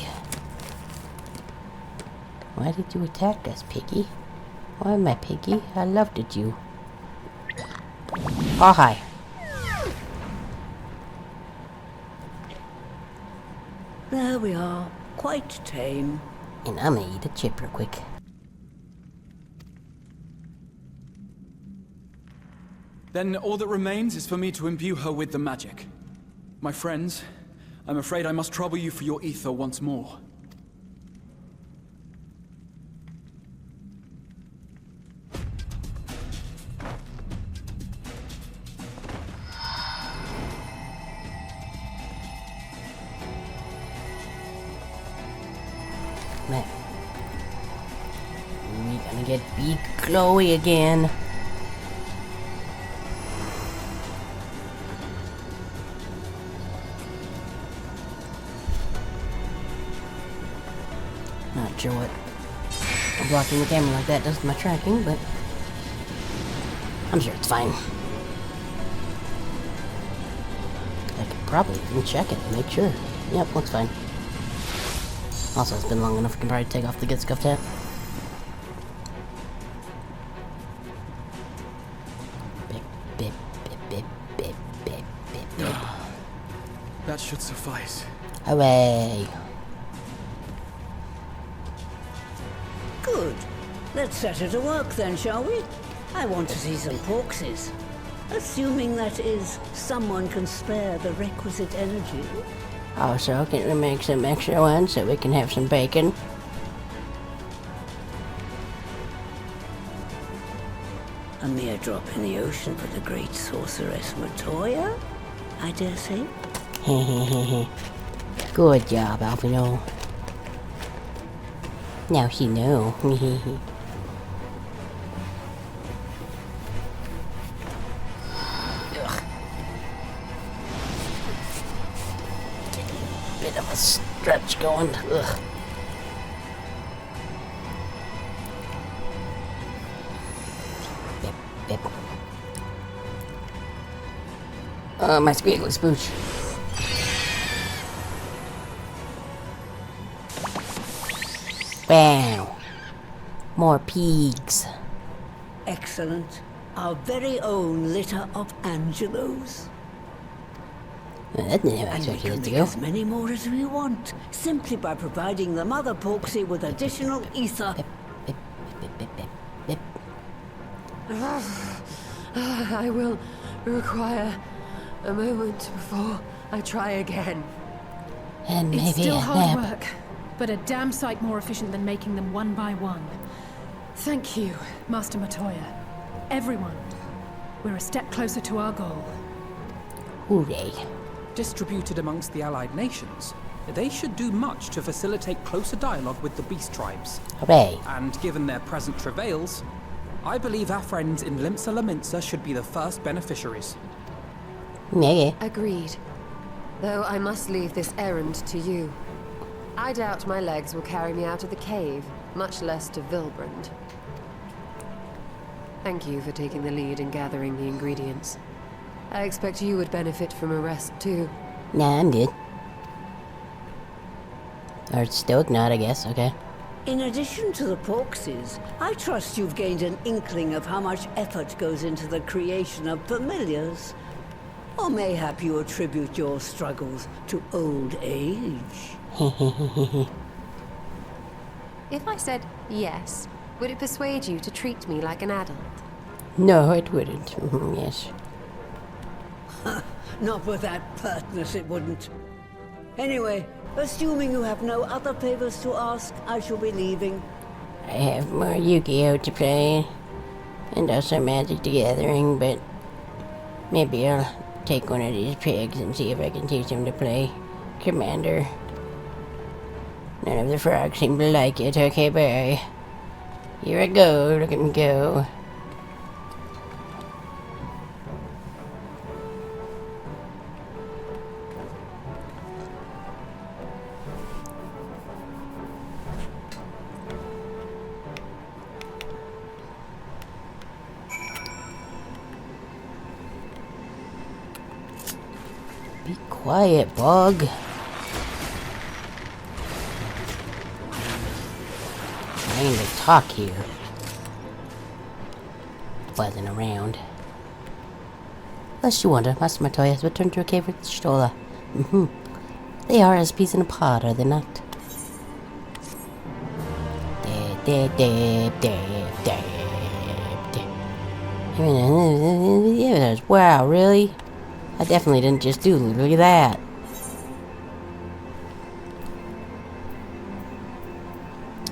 Why did you attack us, Piggy? Why, my Piggy? I loved it, you. Oh, hi. There we are. Quite tame. And I'm gonna eat a chip real quick. Then all that remains is for me to imbue her with the magic. My friends, I'm afraid I must trouble you for your ether once more. Man. We're gonna get big Chloe again. Not sure what blocking the camera like that does to my tracking, but I'm sure it's fine. I could probably even check it and make sure. Yep, looks fine. Also, it's been long enough, I can probably take off the Get Scuffed hat. Bip, bip, bip, bip, bip, bip, bip, bip. That should suffice. Hooray! Good. Let's set her to work then, shall we? I want to see some corpses. Assuming that is, someone can spare the requisite energy. Also, can we make some extra ones so we can have some bacon? A mere drop in the ocean for the great sorceress Matoya, I dare say. Hehehehe. Good job, Alphino. Now she know. Hehehe. Bit of a stretch going. Ugh. Bip, bip. My squiggly spooch. Wow. More pigs. Excellent. Our very own litter of Angelos. Well, that didn't And we expect can it to make go. as many more as we want, simply by providing the Mother Porksy with additional ether. I will require a moment before I try again. And maybe It's still a hard nap. work, but a damn sight more efficient than making them one by one. Thank you, Master Matoya. Everyone. We're a step closer to our goal. Hooray. Distributed amongst the allied nations, they should do much to facilitate closer dialogue with the beast tribes. Hooray. And given their present travails, I believe our friends in Limsa Laminsa should be the first beneficiaries. Maybe. Agreed. Though I must leave this errand to you. I doubt my legs will carry me out of the cave, much less to Vilbrand. Thank you for taking the lead in gathering the ingredients. I expect you would benefit from a rest too. Nah, I'm good. Or still not, I guess. Okay. In addition to the Porksies, I trust you've gained an inkling of how much effort goes into the creation of familiars. Or mayhap you attribute your struggles to old age. If I said yes, would it persuade you to treat me like an adult? No, it wouldn't. Yes. Not with that pertness, it wouldn't. Anyway, assuming you have no other favors to ask, I shall be leaving. I have more Yu-Gi-Oh to play. And also Magic the Gathering, but maybe I'll take one of these pigs and see if I can teach him to play Commander. None of the frogs seem to like it. Okay, bye. Here I go. Look at me go. Be quiet, Bug. Trying to talk here. Buzzing around. Lest you wonder, Master Matoya has returned to a cave with Stola. They are as peas in a pod, are they not? Wow, really? I definitely didn't just do. Look at that.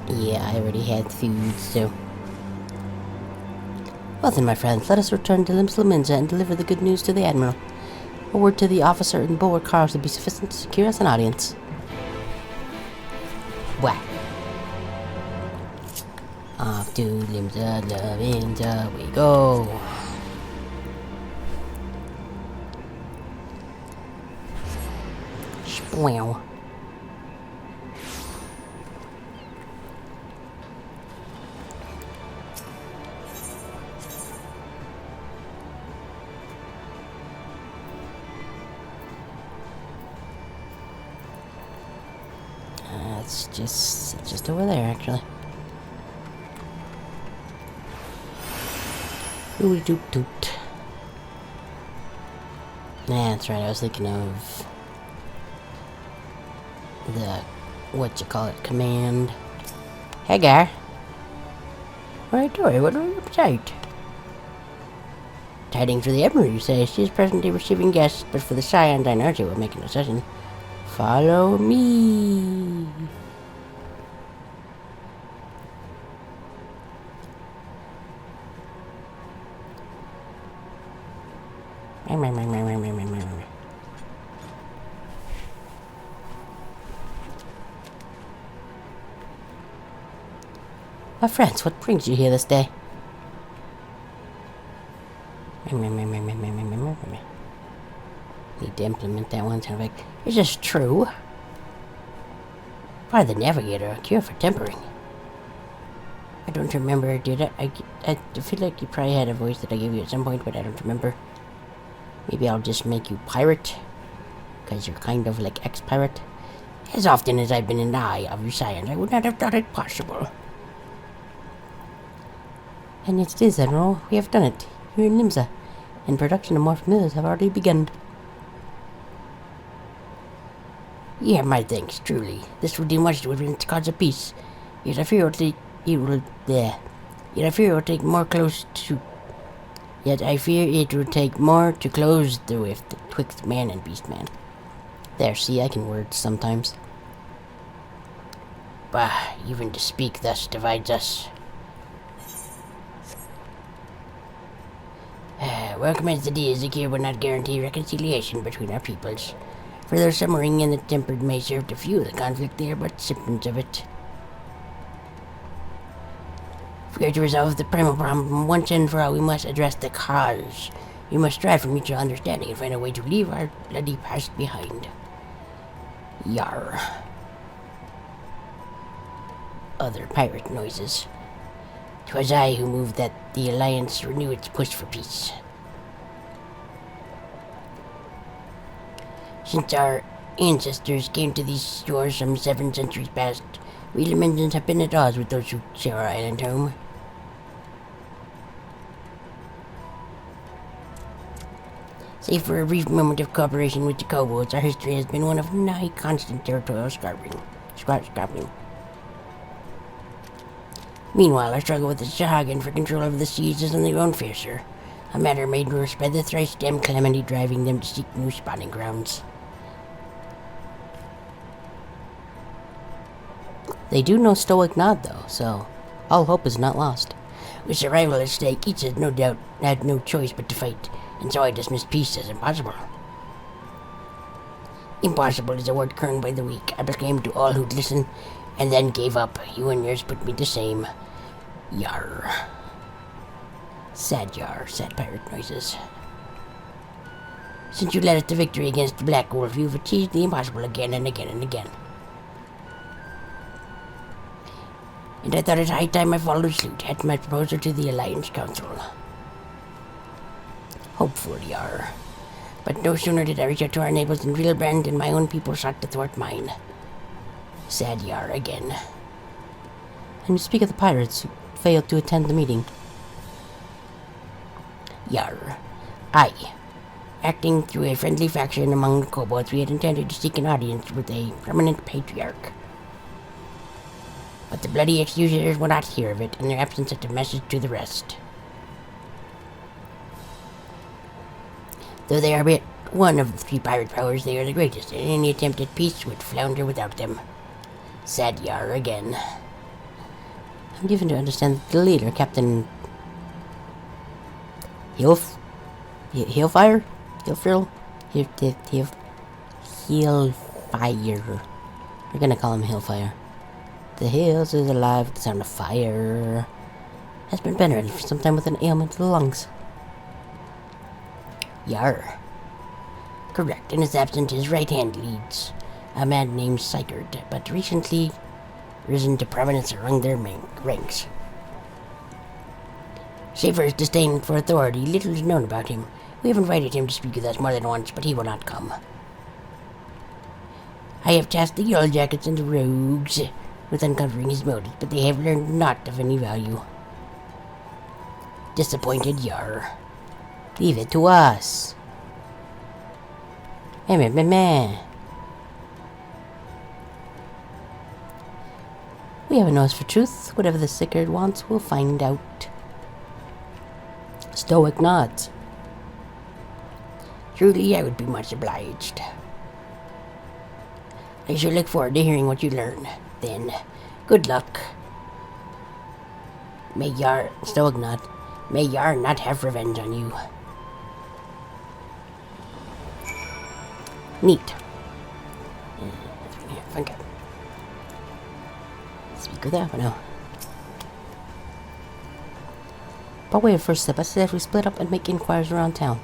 Yeah, I already had food, so... Well then, my friends, let us return to Limsa Laminsa and deliver the good news to the Admiral. A word to the officer in bulwark cars would be sufficient to secure us an audience. Wah. Off to Limsa Laminsa we go. Wow. It's just over there, actually. Ooh doot doot. Nah, that's right. I was thinking of the command. Hey, guy. Right, Tori, what are you update? Tidings for the Admiral, you say. She is presently receiving guests, but for the Scions, I know she will make a decision. Follow me. My friends, what brings you here this day? Need to implement that one. Sound like, is this true? By the Navigator, a cure for tempering. I don't remember, did I? I feel like you probably had a voice that I gave you at some point, but I don't remember. Maybe I'll just make you pirate, because you're kind of like ex-pirate. As often as I've been in the eye of your science, I would not have thought it possible. And yet it is, Admiral. We have done it. here in Nimsa, and production of more familiars have already begun. Yeah, my thanks, truly. This will do much to prevent the cause of peace. Yet I fear it will take more close to. Yet I fear it will take more to close the rift twixt man and beast man. There, see, I can words sometimes. Bah, even to speak thus divides us. Welcome as the day is here will not guarantee reconciliation between our peoples. Further summering in the tempered may serve to fuel the conflict. They are but symptoms of it. If we are to resolve the primal problem once and for all, we must address the cause. We must strive for mutual understanding and find a way to leave our bloody past behind. Yar. Other pirate noises. 'Twas I who moved that the Alliance renew its push for peace. Since our ancestors came to these shores some 7 centuries past, we Dimensions have been at odds with those who share our island home. Save for a brief moment of cooperation with the kobolds, our history has been one of nigh constant territorial scarping. Meanwhile, our struggle with the Shahagan for control of the seas is only grown fiercer, a matter made worse by the thrice-damned calamity driving them to seek new spawning grounds. They do know Stoic Nod, though, so all hope is not lost. With survival at stake, each has no doubt had no choice but to fight, and so I dismissed peace as impossible. Impossible is a word kerned by the weak. I proclaimed to all who'd listen, and then gave up. You and yours put me to shame. Yar. Sad yar, sad pirate noises. Since you led us to victory against the Black Wolf, you've achieved the impossible again and again and again. And I thought it high time I followed suit, had my proposal to the Alliance Council. Hopeful, Yar. But no sooner did I reach out to our neighbors in Reelbrand than my own people sought to thwart mine. Sad Yar again. And you speak of the pirates who failed to attend the meeting. Yar. Aye. Acting through a friendly faction among the kobolds, we had intended to seek an audience with a permanent patriarch. But the bloody accusers would not hear of it, and their absence sent a message to the rest. Though they are but one of the 3 pirate powers, they are the greatest, and any attempt at peace would flounder without them. Sad Yar again. I'm given to understand that the leader, Captain Hillfire? Hillfire. We're gonna call him Hillfire. The hills is alive with the sound of fire. Has been bedridden for some time with an ailment to the lungs. Yar. Correct. In his absence, his right hand leads. A man named Sykert, but recently risen to prominence among their ranks. Save for his disdain for authority, little is known about him. We have invited him to speak with us more than once, but he will not come. I have tasked the Yellow Jackets and the Rogues with uncovering his motives, but they have learned naught of any value. Disappointed Yar. Leave it to us. Meh. We have a nose for truth. Whatever the Sickard wants, we'll find out. Stoic nods. Truly, I would be much obliged. I shall look forward to hearing what you learn. Then, good luck. May Yar not have revenge on you. Neat. Okay. Speak with that now. By way of first step, I suggest we split up and make inquiries around town.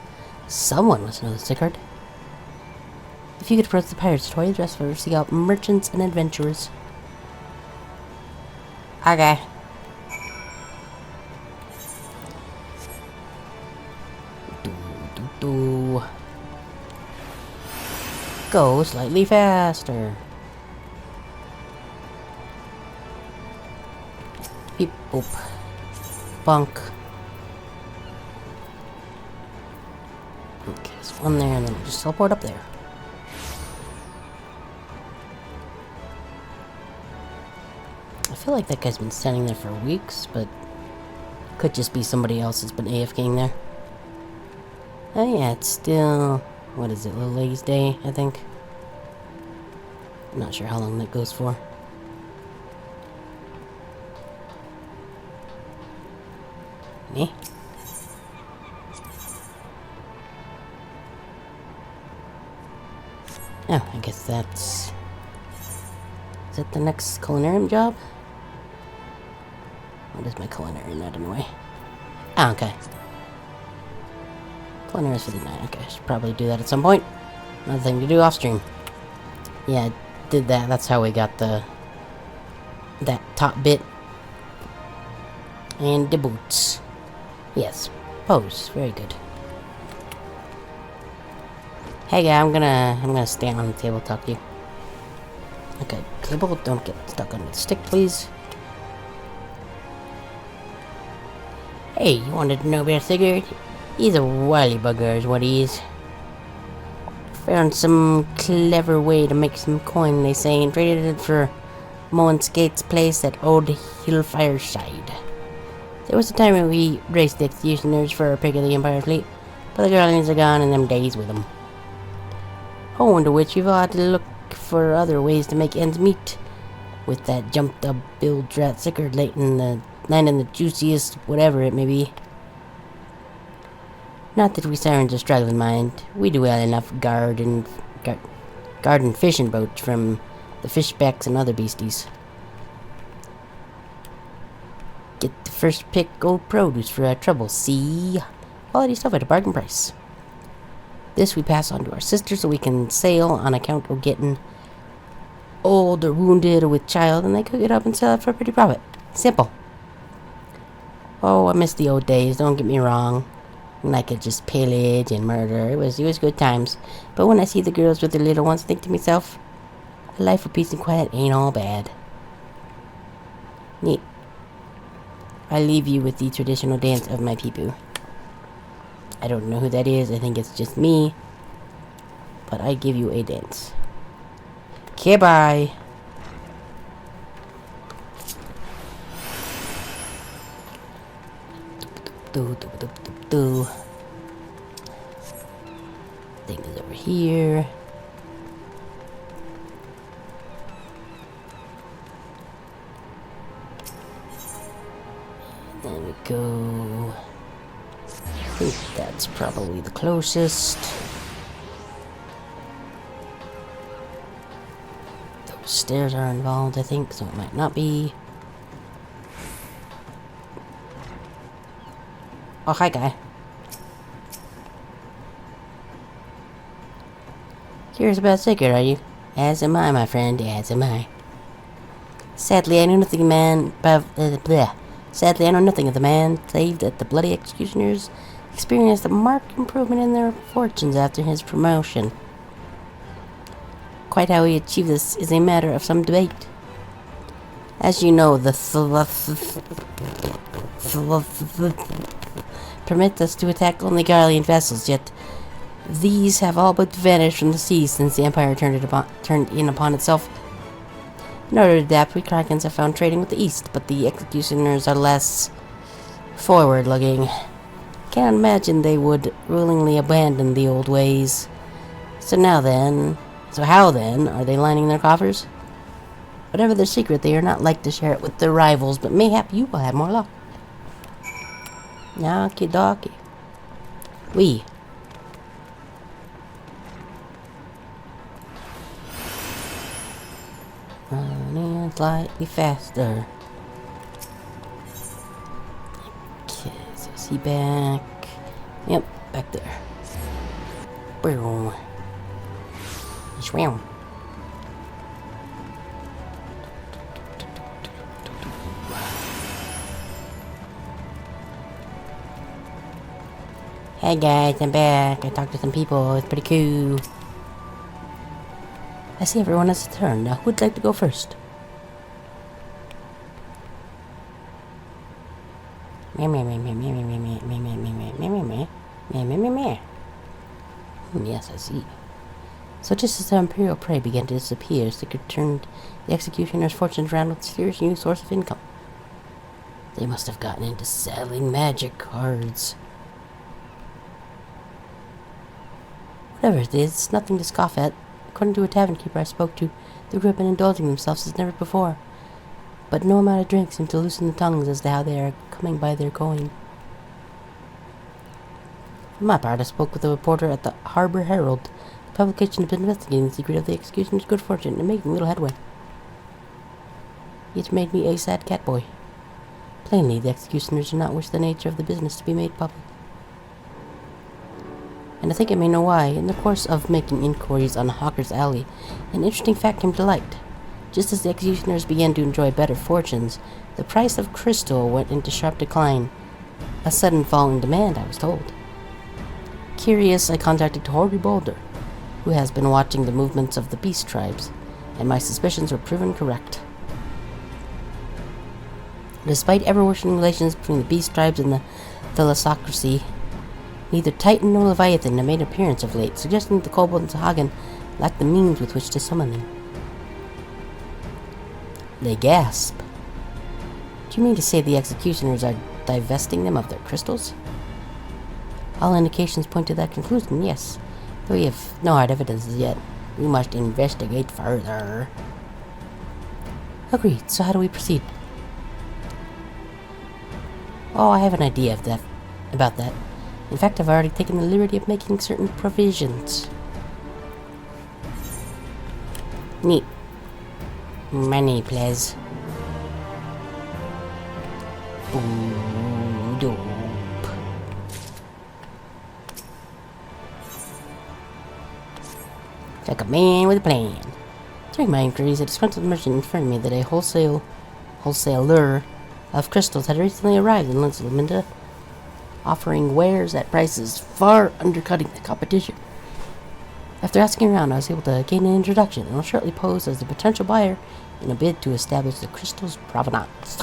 Someone must know the Sickard. If you could approach the pirates' toy dress for seek out merchants and adventurers. Okay. Go slightly faster. Beep boop. Bunk. There's one there, and then we'll just teleport up there. I feel like that guy's been standing there for weeks, but could just be somebody else that's been AFKing there. Oh yeah, it's still, what is it, Little Lady's Day, I think. I'm not sure how long that goes for. Me? Oh, I guess that's... Is that the next culinarium job? What is my culinary not anyway? Ah, okay. Culinary is 59. Okay, I should probably do that at some point. Another thing to do off stream. Yeah, I did that. That's how we got that top bit. And the boots. Yes. Pose. Very good. Hey guy, I'm gonna stand on the table and talk to you. Okay, table, don't get stuck under the stick, please. Hey, you wanted to know about a cigarette? He's a wily bugger is what he is. Found some clever way to make some coin, they say, and traded it for Moen Skate's place at Old Hillfire Side. There was a time when we raced the executioners for a pick of the Empire fleet, but the Guardians are gone and them days with them. Owing to which we've had to look for other ways to make ends meet. With that jumped up Bill Drat Sickard late in the land in the juiciest whatever it may be. Not that we sirens are struggling, mind. We do well enough garden fishing boats from the fishbacks and other beasties. Get the first pick old produce for our trouble, see? Quality stuff at a bargain price. This we pass on to our sisters so we can sail on account of getting old or wounded or with child, and they cook it up and sell it for a pretty profit. Simple. Oh, I miss the old days, don't get me wrong. And I could just pillage and murder. It was good times. But when I see the girls with their little ones, I think to myself, a life of peace and quiet ain't all bad. Neat. I leave you with the traditional dance of my people. I don't know who that is, I think it's just me. But I give you a dance. Okay, bye. Thing is over here. There we go. I think that's probably the closest. Those stairs are involved, I think, so it might not be. Oh, hi, guy. Curious about Sigurd, are you? As am I, my friend, as am I. Sadly, I know nothing of the man, save that the bloody executioners experienced a marked improvement in their fortunes after his promotion. Quite how he achieved this is a matter of some debate. As you know, the permit us to attack only Garlean vessels, yet these have all but vanished from the sea since the Empire turned in upon itself. In order to adapt, we Krakens have found trading with the East, but the executioners are less forward-looking. Can't imagine they would willingly abandon the old ways. So how then, are they lining their coffers? Whatever their secret, they are not like to share it with their rivals, but mayhap you will have more luck. Okie dokie. We. Running slightly faster. Okay, so is he back? Yep, back there. Boom. Swim. Hey guys, I'm back. I talked to some people. It's pretty cool. I see everyone has a turn. Now, who'd like to go first? Me. Yes, I see. So just as the Imperial prey began to disappear, Sticker turned the executioner's fortunes around with a serious new source of income. They must have gotten into selling magic cards. Whatever it is, it's nothing to scoff at. According to a tavern keeper I spoke to, the group have been indulging themselves as never before. But no amount of drink seems to loosen the tongues as to how they are coming by their coin. For my part, I spoke with a reporter at the Harbor Herald. The publication has been investigating the secret of the executioner's good fortune and making little headway. It made me a sad catboy. Plainly, the executioners do not wish the nature of the business to be made public. And I think I may know why. In the course of making inquiries on Hawker's Alley, an interesting fact came to light. Just as the executioners began to enjoy better fortunes, the price of crystal went into sharp decline. A sudden fall in demand, I was told. Curious, I contacted Torby Boulder, who has been watching the movements of the beast tribes, and my suspicions were proven correct. Despite ever-worsening relations between the beast tribes and the thalassocracy, neither Titan nor Leviathan have made an appearance of late, suggesting that the Kobold and Sahagin lack the means with which to summon them. They gasp. Do you mean to say the executioners are divesting them of their crystals? All indications point to that conclusion, yes. Though we have no hard evidence as yet. We must investigate further. Agreed. So how do we proceed? Oh, I have an idea about that. In fact, I've already taken the liberty of making certain provisions. Neat. Money, please. Ooh, dope. Like a man with a plan. During my inquiries, a disgruntled merchant informed me that a wholesaler of crystals had recently arrived in Linda, offering wares at prices far undercutting the competition. After asking around, I was able to gain an introduction and will shortly pose as the potential buyer in a bid to establish the crystal's provenance.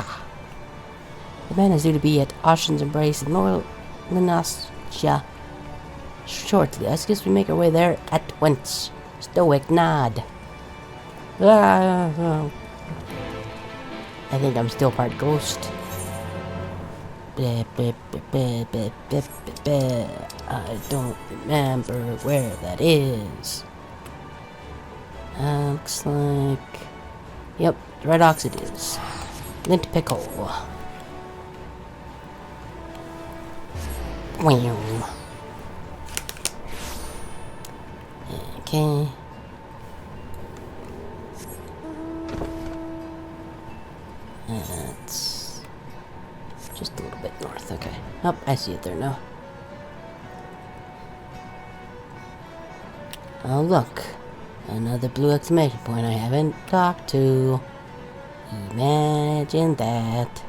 The man is due to be at Ocean's Embrace in Loyal Linastia shortly. I suggest we make our way there at once. Stoic nod. I think I'm still part ghost. I don't remember where that is. Looks like... Yep, Red Ox it is. Lint pickle. Wham. Okay. That's just a little bit north, okay. Oh, I see it there now. Oh, look. Another blue exclamation point I haven't talked to. Imagine that.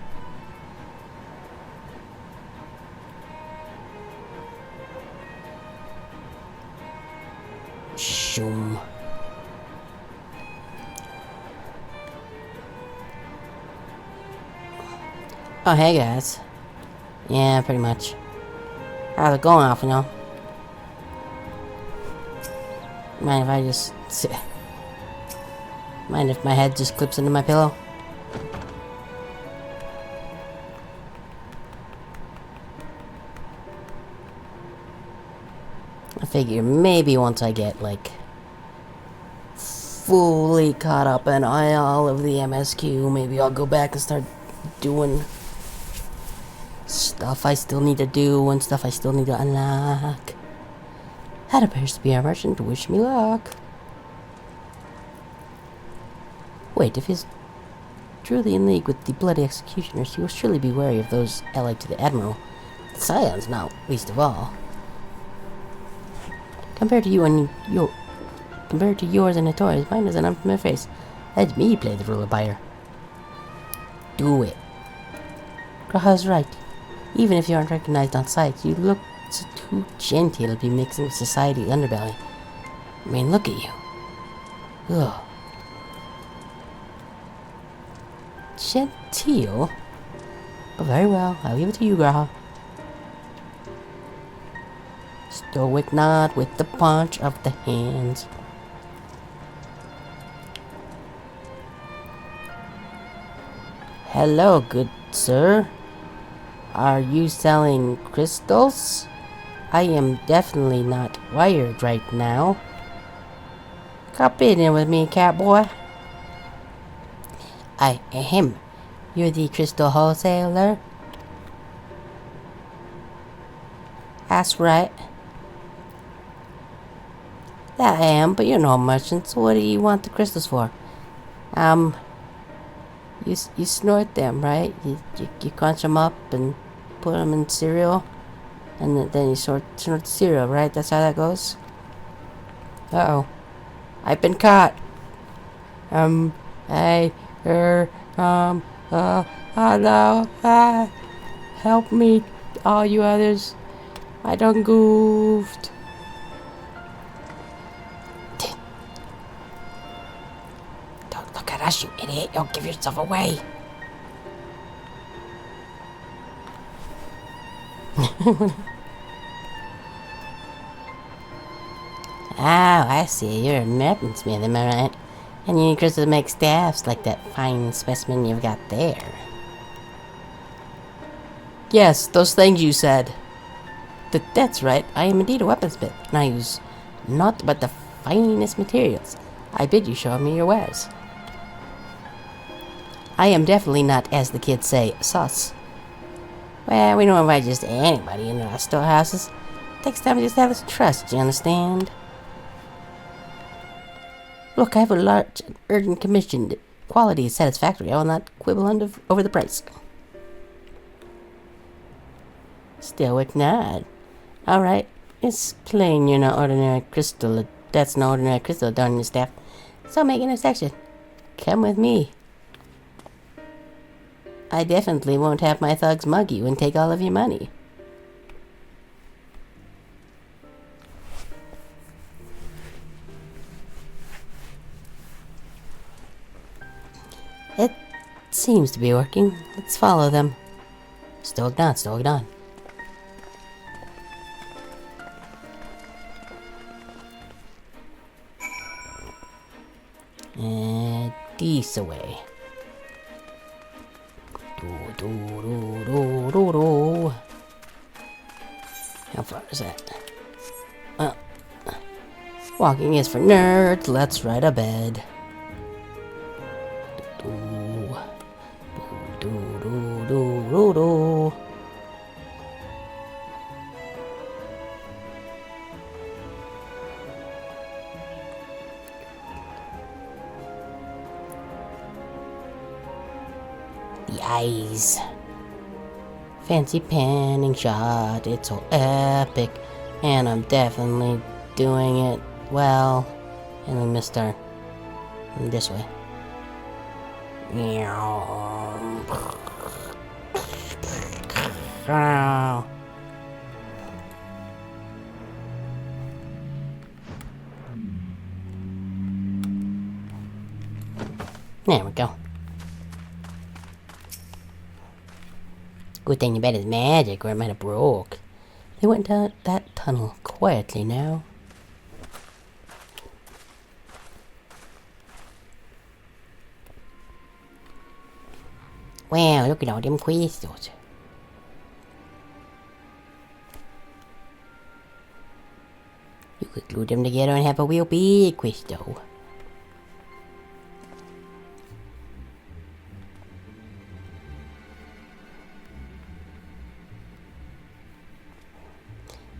Shoom. Oh, hey guys. Yeah, pretty much. How's it going off, you know? Mind if I just sit? Mind if my head just clips into my pillow? I figure maybe once I get, like, fully caught up in all of the MSQ, maybe I'll go back and start doing stuff I still need to do and stuff I still need to unlock. That appears to be our merchant. Wish me luck. Wait, if he's truly in league with the bloody executioners, he will surely be wary of those allied to the Admiral. The Scions, not least of all. Compared to yours and Notorious, mine is an unfamiliar face. Let me play the ruler buyer. Do it. Graha's right. Even if you aren't recognized on sight, you look too genteel to be mixing with society's underbelly. I mean, look at you. Ugh. Genteel? But very well, I'll leave it to you, Graha. Stoic not with the punch of the hands. Hello, good sir. Are you selling crystals? I am definitely not wired right now. Come in with me, catboy. I am. You're the crystal wholesaler? That's right. That I am, but you're no merchant, so what do you want the crystals for? You snort them, right? You crunch them up and put them in cereal, and then you snort the cereal, right? That's how that goes? Uh-oh. I've been caught. Oh no, help me, all you others. I done goofed. Don't look at us, you idiot. You'll give yourself away. Oh, I see. You're a weaponsmith, am I right? And you need crystals to make staffs like that fine specimen you've got there. Yes, those things you said. That's right. I am indeed a weaponsmith, and I use naught but the finest materials. I bid you show me your wares. I am definitely not, as the kids say, sus. Well, we don't invite just anybody into our storehouses. Takes time to establish trust, you understand? Look, I have a large and urgent commission. The quality is satisfactory. I will not quibble over the price. Stoic nod. Alright, it's plain you're no ordinary crystal. That's no ordinary crystal down your staff. So make an exception. Come with me. I definitely won't have my thugs mug you and take all of your money. It seems to be working. Let's follow them. Stoic nod, stoic nod. This away. How far is that? Walking is for nerds. Let's ride a bed. The eyes. Fancy panning shot. It's so epic. And I'm definitely doing it well. And we missed our... this way. There we go. Good thing the bed is magic, or it might have broke. They went down that tunnel quietly now. Wow, look at all them crystals. You could glue them together and have a real big crystal.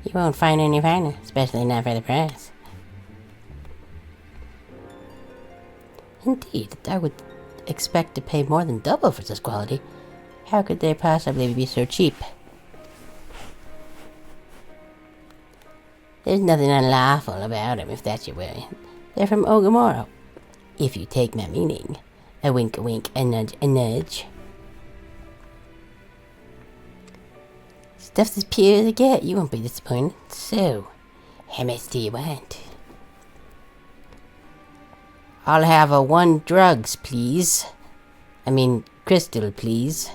You won't find any finer, especially not for the price. Indeed, I would expect to pay more than double for this quality. How could they possibly be so cheap? There's nothing unlawful about them, if that's your way. They're from Ogamoro, if you take my meaning. A wink, a nudge, a nudge. Stuff's as pure as it get. You won't be disappointed. So, how much do you want? I'll have a 1 drugs, please. I mean, crystal, please.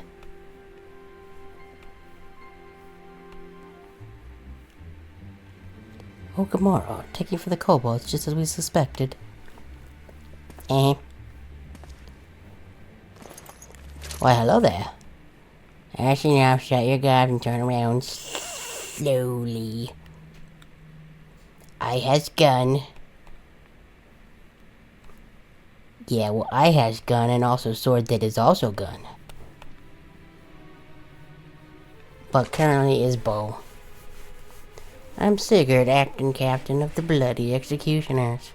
Oh, Gamora, taking for the kobolds, just as we suspected. Why, hello there. Actually, now shut your gob and turn around slowly. I has gun. Yeah, well, I has gun and also sword that is also gun. But currently is bow. I'm Sigurd, acting captain of the Bloody Executioners.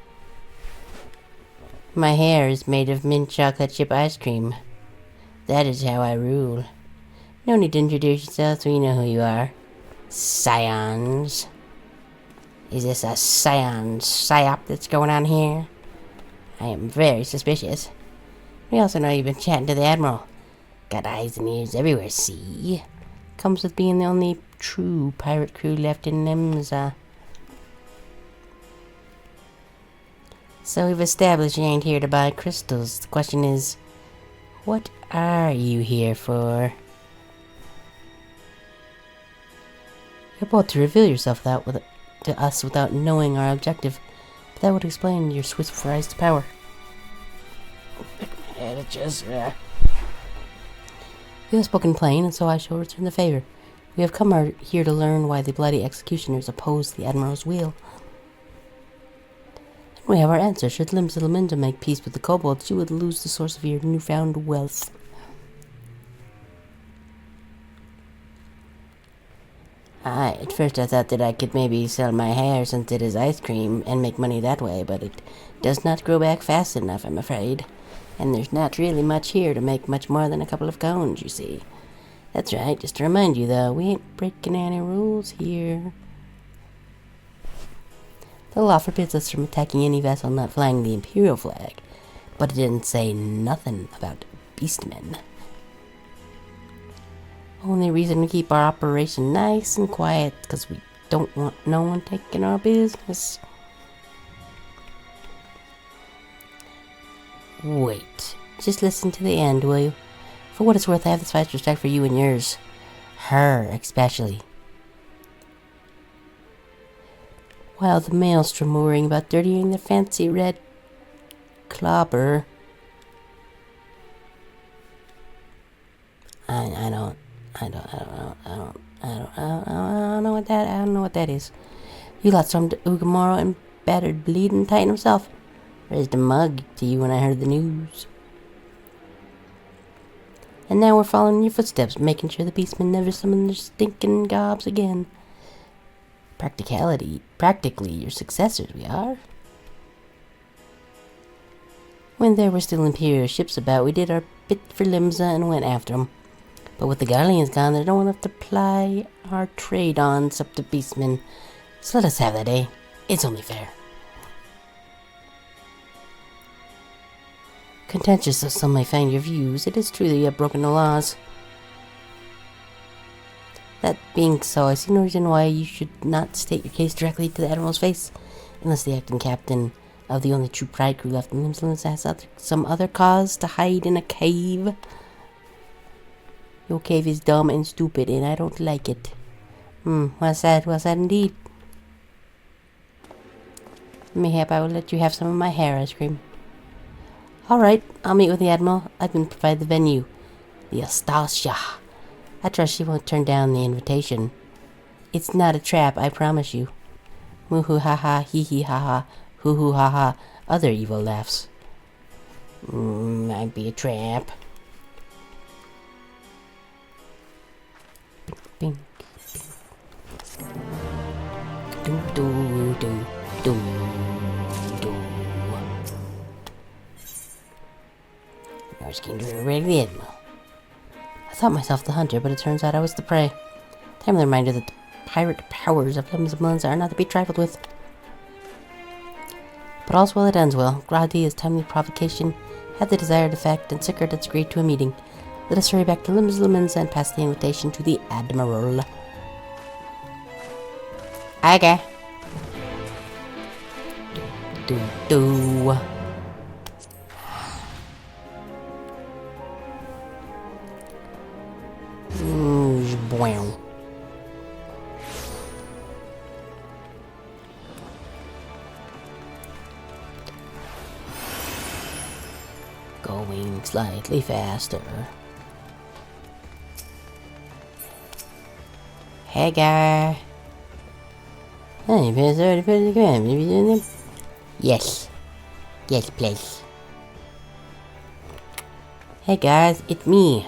My hair is made of mint chocolate chip ice cream. That is how I rule. No need to introduce yourselves, we know who you are. Scions. Is this a scion psyop that's going on here? I am very suspicious. We also know you've been chatting to the Admiral. Got eyes and ears everywhere, see? Comes with being the only true pirate crew left in Nimza. So we've established you ain't here to buy crystals. The question is, what are you here for? You're about to reveal yourself to us without knowing our objective. But that would explain your Swiss fries to power. You have spoken plain, and so I shall return the favor. We have come here to learn why the Bloody Executioners oppose the Admiral's will. And we have our answer. Should Limsa make peace with the kobolds, you would lose the source of your newfound wealth. At first I thought that I could maybe sell my hair since it is ice cream and make money that way, but it does not grow back fast enough, I'm afraid. And there's not really much here to make much more than a couple of cones, you see. That's right, just to remind you though, we ain't breaking any rules here. The law forbids us from attacking any vessel not flying the Imperial flag, but it didn't say nothing about beastmen. Only reason we keep our operation nice and quiet because we don't want no one taking our business. Wait, just listen to the end, will you? For what it's worth, I have the slightest respect for you and yours. Her, especially. While the maelstrom were worrying about dirtying their fancy red clobber. I don't know what that is. You lot stormed Ugamoro and battered bleeding Titan himself. Raised a mug to you when I heard the news. And now we're following in your footsteps, making sure the beastmen never summon their stinking gobs again. Practically your successors we are. When there were still Imperial ships about, we did our bit for Limsa and went after them. But with the Guardians gone, there's no one left to ply our trade on except the beastmen. So let us have that, eh? It's only fair. Contentious though some may find your views, it is true that you have broken the laws. That being so, I see no reason why you should not state your case directly to the Admiral's face, unless the acting captain of the only true pride crew left in Nimsland has some other cause to hide in a cave. Your cave is dumb and stupid, and I don't like it. What's that? What's that indeed? Mayhap I will let you have some of my hair ice cream. Alright, I'll meet with the Admiral. I can provide the venue. The Astasia. I trust she won't turn down the invitation. It's not a trap, I promise you. Moo-hoo ha-ha, hee-hee ha-ha, hoo-hoo ha-ha, other evil laughs. Might be a trap. Bing, bing. Do. I was keen to raid the Admiral. I thought myself the hunter, but it turns out I was the prey. Timely reminder that the pirate powers of Limsa are not to be trifled with. But all's well that ends well. Gradi's timely provocation had the desired effect, and Sigurd had agreed to a meeting. Let us hurry back to Limsa and pass the invitation to the Admiral. Okay. Do. Wow. slightly faster. Hey guy. Yes. Yes, please. Hey guys, it's me.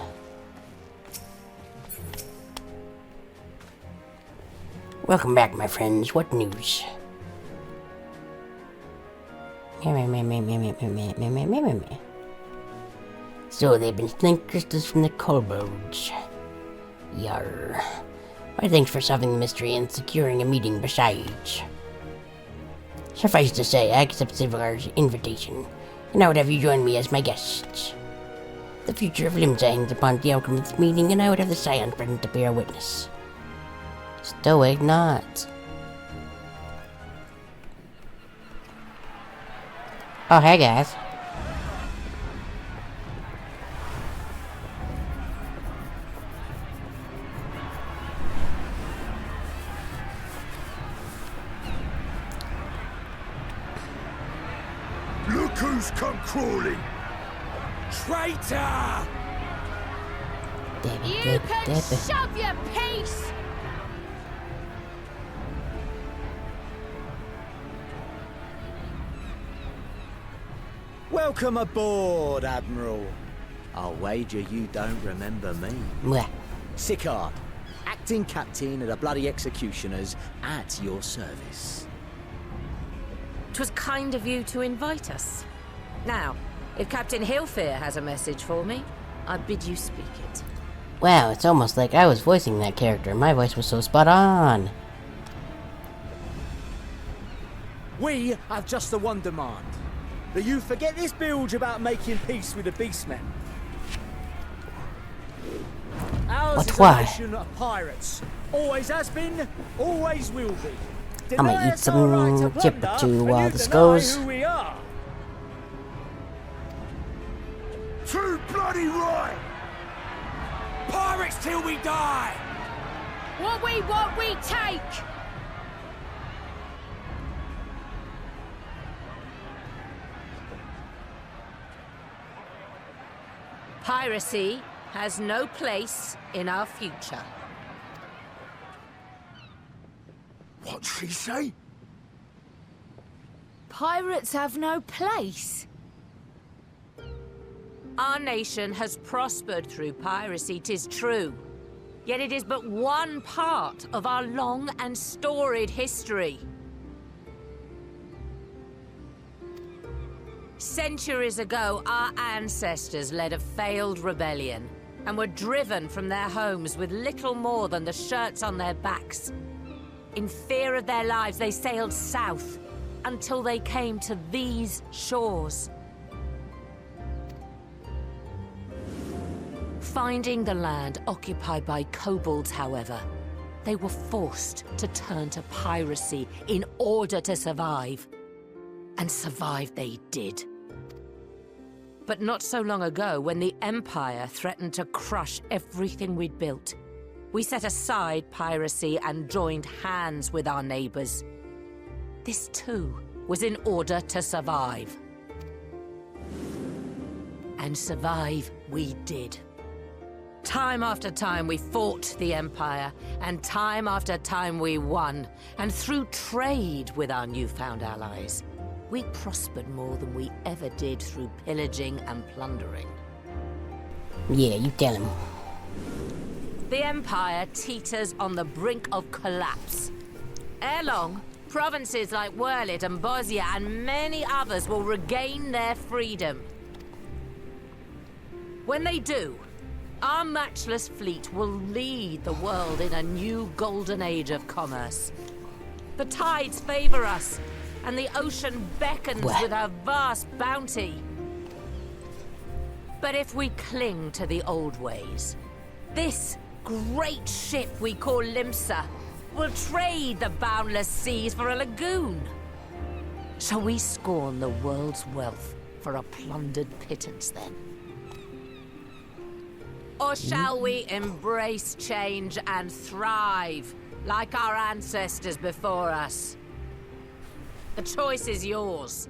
Welcome back, my friends. What news? So they've been snake crystals from the kobolds. Yarr. Why, thanks for solving the mystery and securing a meeting besides. Suffice to say, I accept Sivar's invitation, and I would have you join me as my guests. The future of Limsa hangs upon the outcome of this meeting, and I would have the Scions present to bear witness. Stoic not. Oh, hey guys. Look who's come crawling! Traitor! You can shove your peace! Welcome aboard, Admiral. I'll wager you don't remember me. Mwah. Sicard, acting captain of the bloody executioners, at your service. 'Twas kind of you to invite us. Now, if Captain Hillfear has a message for me, I bid you speak it. Wow, it's almost like I was voicing that character. My voice was so spot on. We have just the one demand. That you forget this bilge about making peace with the beastmen. Ours But is why? a nation of pirates. Always has been, always will be. I'm gonna eat some chip or two while this goes. Who we are. Too bloody right! Pirates till we die! What we want, we take! Piracy has no place in our future. What'd she say? Pirates have no place. Our nation has prospered through piracy, 'tis true. Yet it is but one part of our long and storied history. Centuries ago, our ancestors led a failed rebellion and were driven from their homes with little more than the shirts on their backs. In fear of their lives, they sailed south until they came to these shores. Finding the land occupied by kobolds, however, they were forced to turn to piracy in order to survive. And survive they did. But not so long ago, when the Empire threatened to crush everything we'd built, we set aside piracy and joined hands with our neighbors. This too was in order to survive. And survive we did. Time after time we fought the Empire, and time after time we won. And through trade with our newfound allies, we prospered more than we ever did through pillaging and plundering. Yeah, you tell him. The Empire teeters on the brink of collapse. Ere long, provinces like Wurlit and Bosnia and many others will regain their freedom. When they do, our matchless fleet will lead the world in a new golden age of commerce. The tides favor us, and the ocean beckons with her vast bounty. But if we cling to the old ways, this great ship we call Limsa will trade the boundless seas for a lagoon. Shall we scorn the world's wealth for a plundered pittance then? Or shall we embrace change and thrive like our ancestors before us? The choice is yours.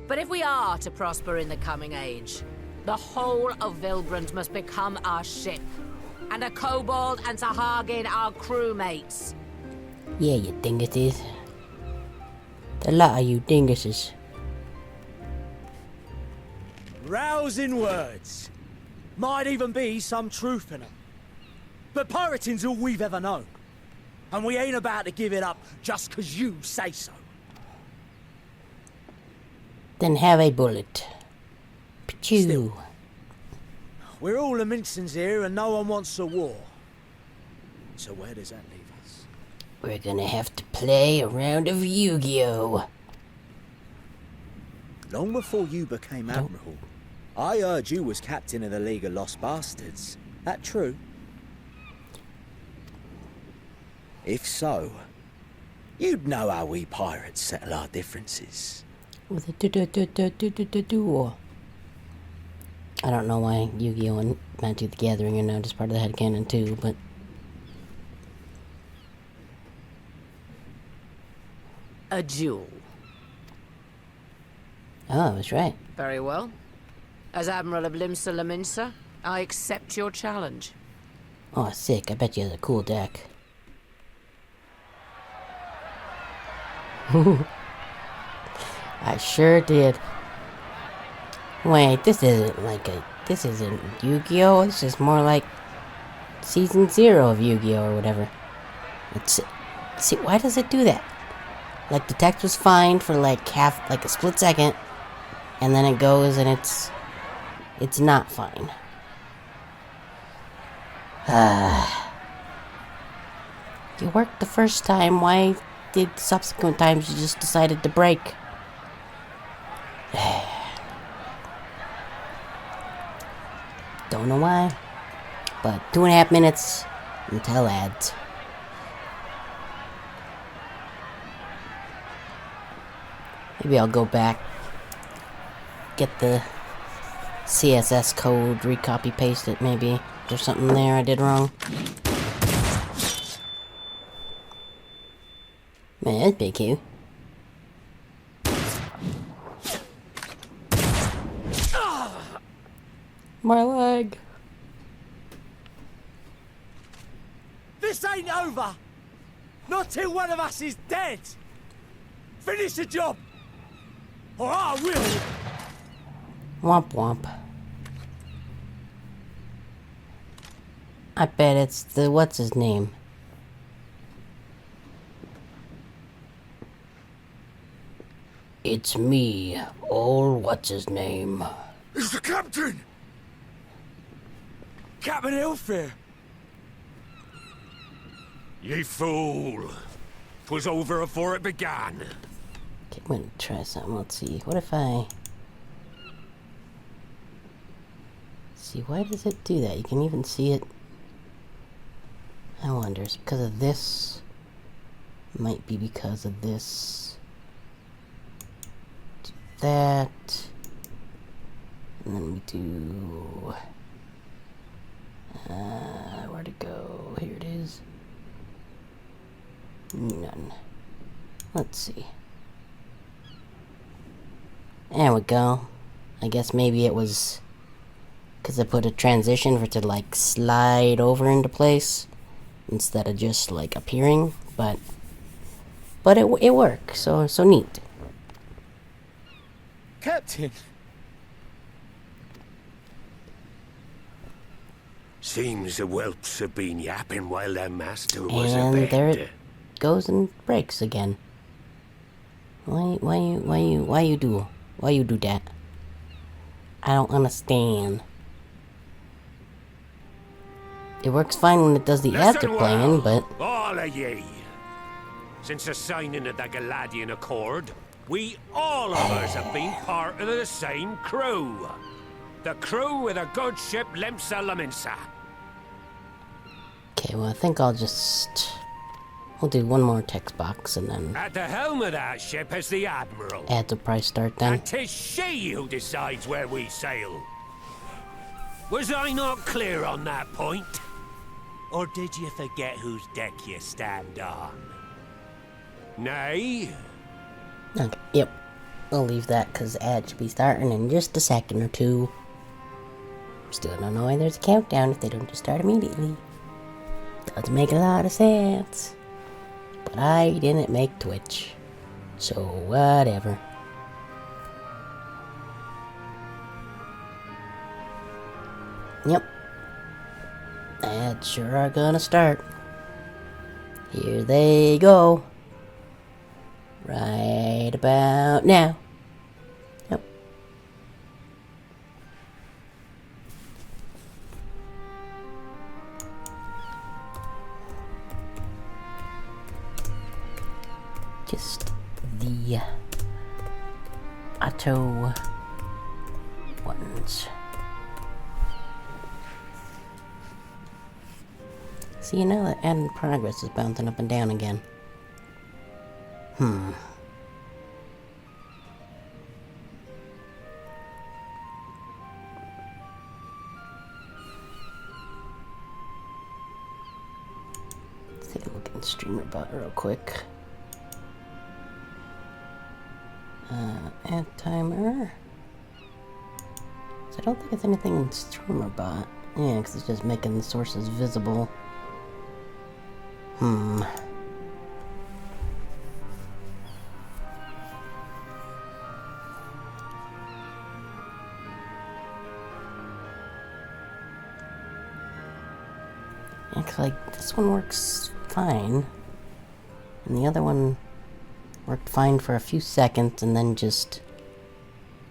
But if we are to prosper in the coming age, The whole of Vilbrand must become our ship. And a kobold and Sahagin our crewmates. Yeah, you dinguses. A lot of you dinguses. Rousing words. Might even be some truth in them. But pirating's all we've ever known. And we ain't about to give it up just 'cause you say so. Then have a bullet. Pichu. We're all the Mincins here and no one wants a war. So where does that leave us? We're gonna have to play a round of Yu-Gi-Oh! Long before you became Admiral, I heard you was captain of the League of Lost Bastards. That true? If so, you'd know how we pirates settle our differences. With a I don't know why Yu-Gi-Oh! And Magic the Gathering are now just part of the headcanon too, but... A duel. Oh, I was right. Very well. As Admiral of Limsa Laminsa, I accept your challenge. Oh, sick. I bet you has a cool deck. I sure did. Wait, this isn't Yu-Gi-Oh! This is more like Season 0 of Yu-Gi-Oh! Or whatever. See, why does it do that? Like, the text was fine for like a split second, and then it goes and it's not fine. You worked the first time, why did subsequent times you just decided to break? Don't know why, but 2.5 minutes until ads. Maybe I'll go back, get the CSS code, recopy paste it maybe. There's something there I did wrong. Man, that's big Q. My leg. This ain't over! Not till one of us is dead! Finish the job! Or I will! Womp womp. I bet it's the what's his name? It's me, old what's his name? It's the captain! Captain Ilfir! Ye fool! 'Twas over afore it began. Okay, I'm gonna try something. Let's see. What if I... See, why does it do that? You can even see it. I wonder, is it because of this? Might be because of this. Do that. And then we do... where'd it go? Here it is. None. Let's see. There we go. I guess maybe it was because I put a transition for it to like slide over into place instead of just like appearing, but it works. So neat. Captain. Seems the whelps have been yapping while their master was And abed. there it goes and breaks again. Why you do that? I don't understand. It works fine when it does the after playing, but all of ye. Since the signing of the Galadian Accord, we all of us have been part of the same crew. The crew with a good ship Limsa Laminsa. okay, well I think we'll do one more text box and then At the helm of that ship is the Admiral. add the price start then. And 'tis she who decides where we sail. Was I not clear on that point? Or did you forget whose deck you stand on? Nay? Okay, yep. I'll leave that because ad should be starting in just a second or two. Still don't know why there's a countdown if they don't just start immediately. Doesn't make a lot of sense. But I didn't make Twitch. So whatever. Yep. Ads sure are gonna start. Here they go. Right about now. Yep. Just the auto ones. See, now that ad in progress is bouncing up and down again. Let's take a look at streamer bot real quick. Ad timer. So I don't think it's anything in streamer bot. Yeah, because it's just making the sources visible. Looks like this one works fine, and the other one worked fine for a few seconds and then just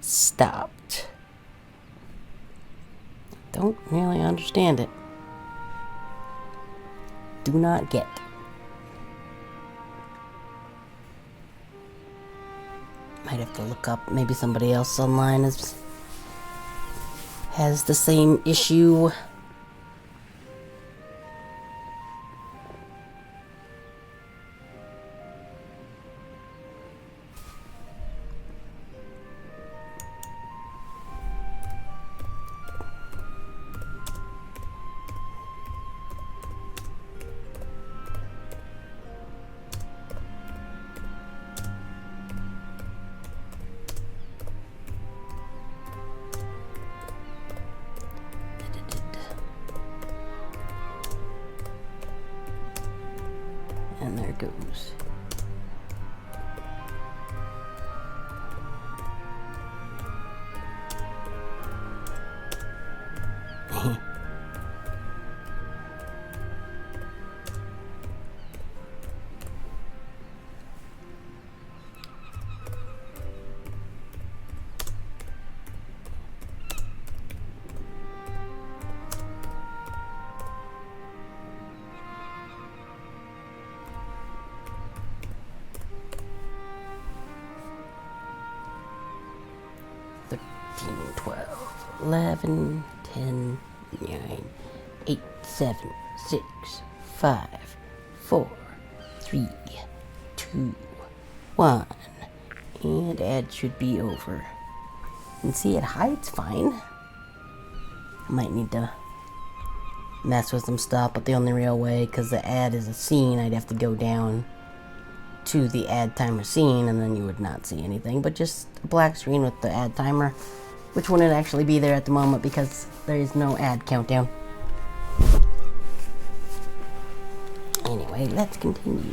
stopped. Don't really understand it. Do not get. Might have to look up. Maybe somebody else online has the same issue. And there it goes. $13, $12, $11, $10, $9, $8, $7, $6, $5, $4, $3, $2, $1, and ad should be over. And see, it hides fine. I might need to mess with some stuff, but the only real way, because the ad is a scene, I'd have to go down to the ad timer scene, and then you would not see anything, but just a black screen with the ad timer, which wouldn't actually be there at the moment because there is no ad countdown. Anyway, let's continue.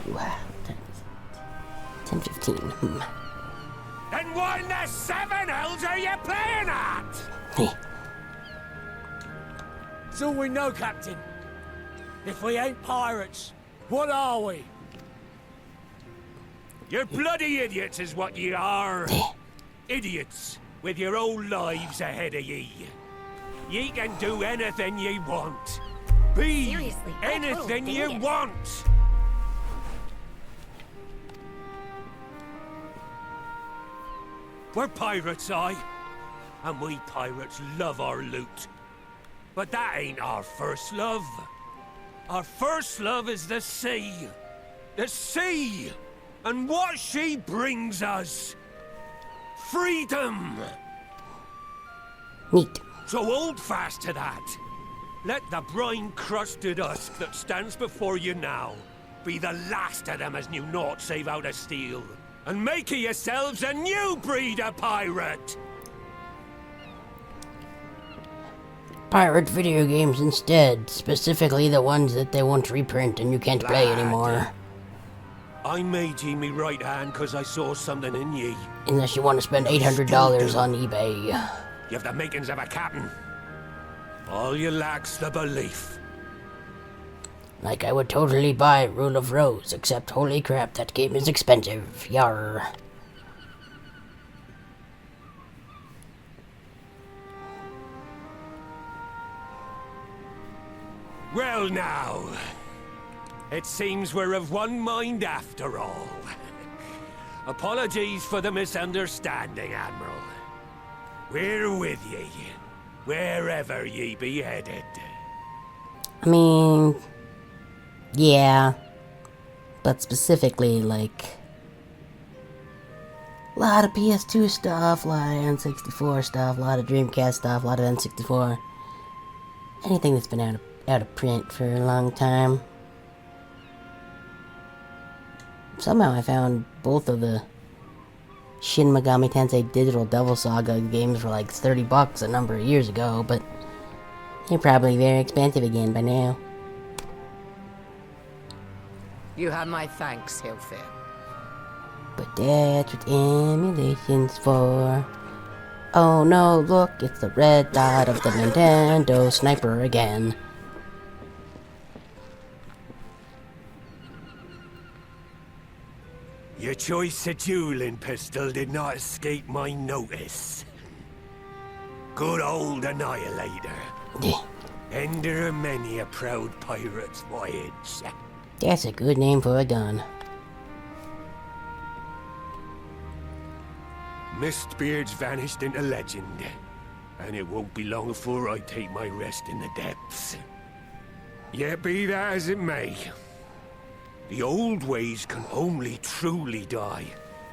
10:15. And what in the seven hells are you playing at? It's all we know, Captain. If we ain't pirates, what are we? You're bloody idiots is what you are. Idiots with your own lives ahead of ye. Ye can do anything ye want. Be Seriously, anything ye want. We're pirates, aye. And we pirates love our loot. But that ain't our first love. Our first love is the sea. The sea! And what she brings us. Freedom! Neat. So hold fast to that. Let the brine-crusted husk that stands before you now be the last of them as knew naught save out of steel. And make of yourselves a new breed of pirate! pirate video games instead. Specifically the ones that they won't reprint and you can't play anymore. I made ye me right hand because I saw something in ye. Unless you want to spend $800 on eBay. You have the makings of a captain. All you lack's the belief. Like I would totally buy Rule of Rose, except holy crap, that game is expensive. Yarr. Well now, it seems we're of one mind after all. Apologies for the misunderstanding, Admiral. We're with ye, wherever ye be headed. I mean, yeah, but specifically, like, a lot of PS2 stuff, a lot of N64 stuff, a lot of Dreamcast stuff, a lot of N64. Anything that's been out of print for a long time. Somehow I found both of the Shin Megami Tensei Digital Devil Saga games for like $30 a number of years ago, but they're probably very expensive again by now. You have my thanks, Hilfir. But that's what emulation's for. Oh no, look, it's the red dot of the Nintendo sniper again. Your choice of dueling pistol did not escape my notice. Good old Annihilator. Ender of many a proud pirate's voyage. That's a good name for a gun. Mistbeard's vanished into legend, and it won't be long before I take my rest in the depths. Yet be that as it may, the old ways can only truly die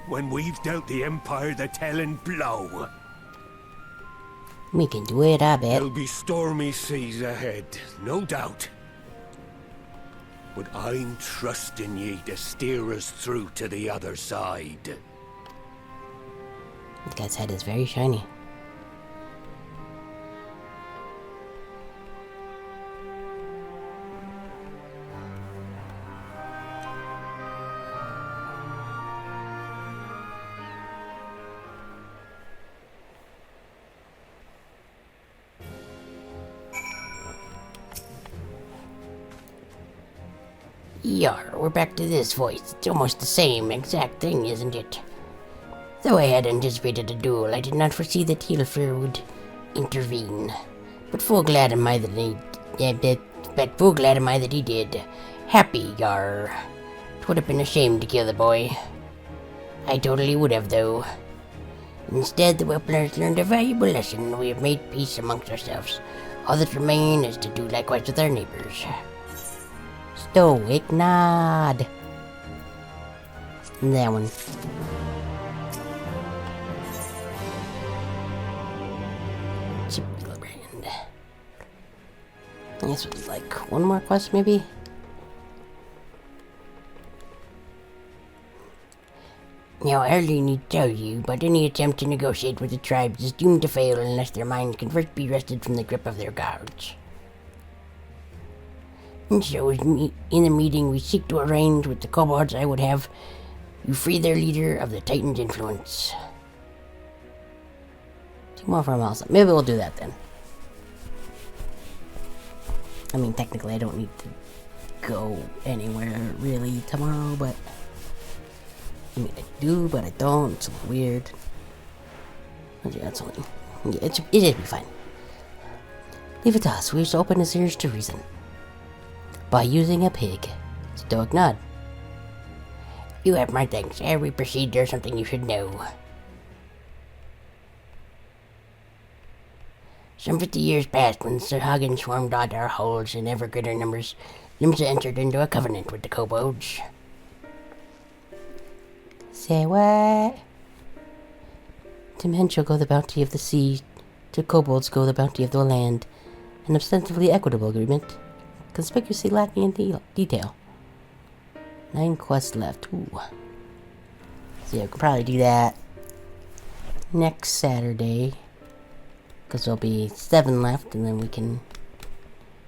when we've dealt the Empire the telling blow. We can do it, I bet. There'll be stormy seas ahead, no doubt. But I'm trusting ye to steer us through to the other side. This guy's head is very shiny. Yar, we're back to this voice. It's almost the same exact thing, isn't it? Though I had anticipated a duel, I did not foresee that Hilfir would intervene. But full glad am I that he did. Happy, yar. 'Twould have been a shame to kill the boy. I totally would have, though. Instead, the Whipplers learned a valuable lesson, and we have made peace amongst ourselves. All that remain is to do likewise with our neighbors. Stoic nod. And that one. I guess it's like one more quest, maybe? Now, I hardly need to tell you, but any attempt to negotiate with the tribes is doomed to fail unless their minds can first be wrested from the grip of their guards. And so, in the meeting we seek to arrange with the kobolds, I would have you free their leader of the Titan's influence. 2 more for miles. Maybe we'll do that then. I mean, technically I don't need to go anywhere really tomorrow, but I mean, I do, but I don't. It's a little weird. Yeah, it's only... Yeah, it'll be fine. Leave it to us. We just open his ears to reason. By using a pig. Stoic nod. You have my thanks. Ere we proceed, there's something you should know. Some 50 years past, when Sir Hagen swarmed out our holds in ever greater numbers, Limsa entered into a covenant with the kobolds. Say what? To men shall go the bounty of the sea, to kobolds go the bounty of the land. An ostensibly equitable agreement, conspicuously lacking in detail. 9 quests left. Ooh. So yeah, we could probably do that next Saturday. Because there'll be 7 left, and then we can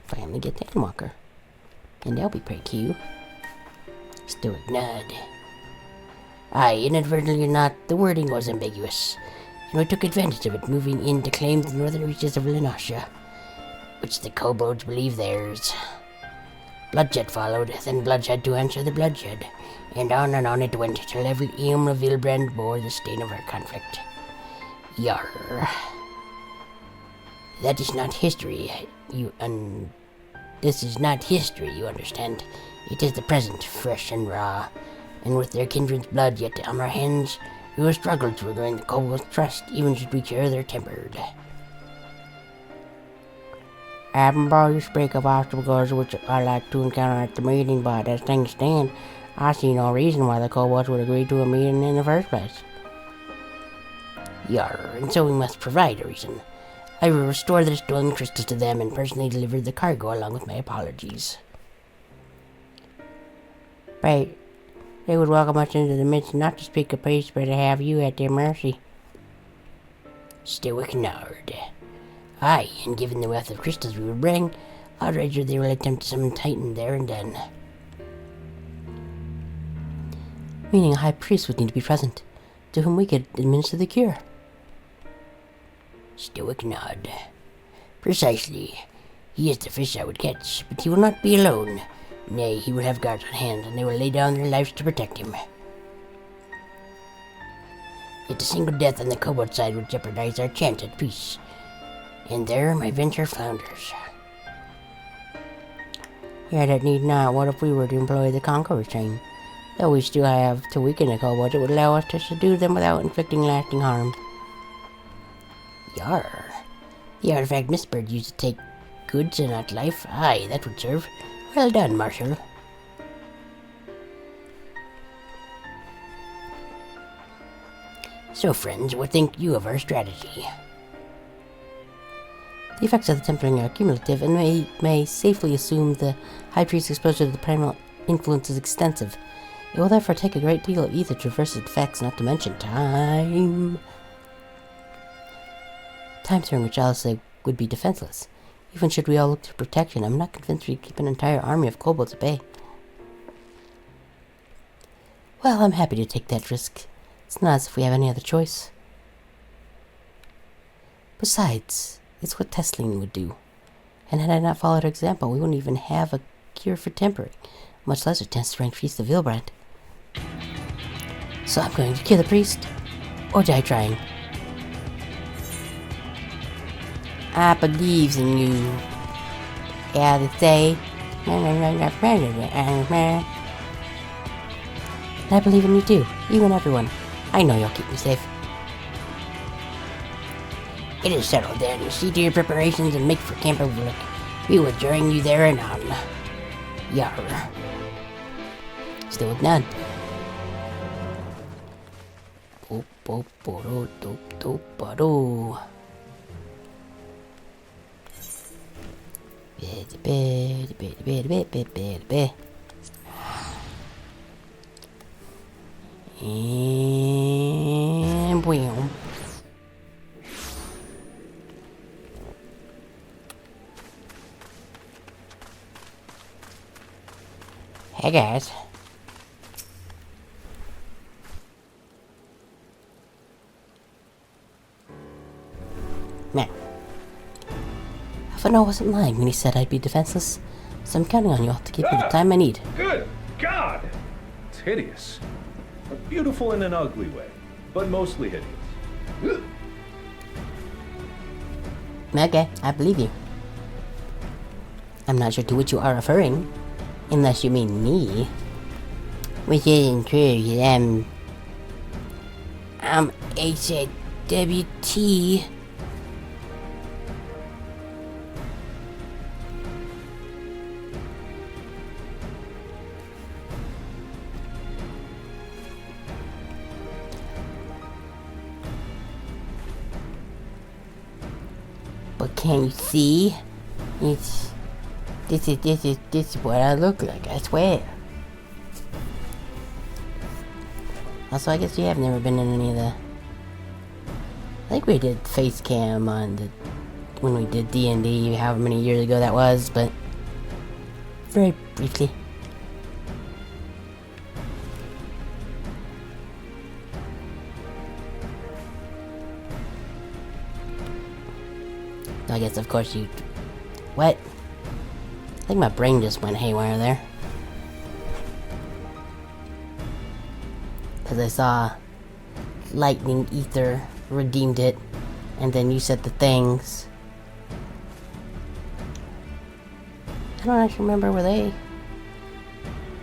finally get the Endwalker. And that'll be pretty cute. Stoic nod. Aye, inadvertently or not, the wording was ambiguous, and we took advantage of it, moving in to claim the northern reaches of Lenosha, which the kobolds believe theirs. Bloodshed followed, then bloodshed to answer the bloodshed, and on it went till every Eam of Vilbrand bore the stain of our conflict. Yarr. That is not history, This is not history, you understand. It is the present, fresh and raw, and with their kindred's blood yet on our hands, we will struggle to regain the kobolds' trust, even should we cure their tempered. Admiral, you speak of obstacles which I like to encounter at the meeting, but as things stand, I see no reason why the kobolds would agree to a meeting in the first place. Yarr, and so we must provide a reason. I will restore the stolen crystals to them and personally deliver the cargo along with my apologies. Right. They would welcome us into the midst not to speak of peace, but to have you at their mercy. Stoic nod. Aye, and given the wealth of crystals we would bring, I'd wager they will attempt to summon Titan there and then. Meaning a high priest would need to be present, to whom we could administer the cure. Stoic nod. Precisely. He is the fish I would catch, but he will not be alone. Nay, he will have guards on hand, and they will lay down their lives to protect him. Yet a single death on the kobold side would jeopardize our chance at peace. And there my venture flounders. Yeah, that need not. What if we were to employ the Conqueror's chain? Though we still have to weaken the kobolds, it would allow us to subdue them without inflicting lasting harm. Yarr. The artifact Mistbird used to take goods and not life. Aye, that would serve. Well done, Marshal. So, friends, what think you of our strategy? The effects of the tempering are cumulative, and may safely assume the High Priest's exposure to the primal influence is extensive. It will therefore take a great deal of ether to reverse its effects, not to mention time. Time during which Alice would be defenseless. Even should we all look to protection, I'm not convinced we'd keep an entire army of kobolds at bay. Well, I'm happy to take that risk. It's not as if we have any other choice. Besides, it's what Tesleen would do. And had I not followed her example, we wouldn't even have a cure for tempering, much less a chance to rank Feast of Vilbrand. So I'm going to kill the priest, or die trying. I believe in you. Yeah, they say. And I believe in you too, you and everyone. I know you'll keep me safe. It is settled then. See to your preparations and make for Camp Overlook. We will join you there anon. Yarr. Still with none. And boom. Hey guys. Man. Alphano wasn't lying when he said I'd be defenseless, so I'm counting on you all to give me the time I need. Good God! It's hideous. Beautiful in an ugly way, but mostly hideous. Okay, I believe you. I'm not sure to which you are referring, unless you mean me. Which isn't true, I'm HWT. But can you see? This is what I look like, I swear. Also, I guess you have never been in any of the... I think we did face cam on the when we did D&D, however many years ago that was, but very briefly. I guess, of course, you... What? I think my brain just went haywire there. Because I saw lightning ether, redeemed it, and then you said the things. I don't actually remember where they...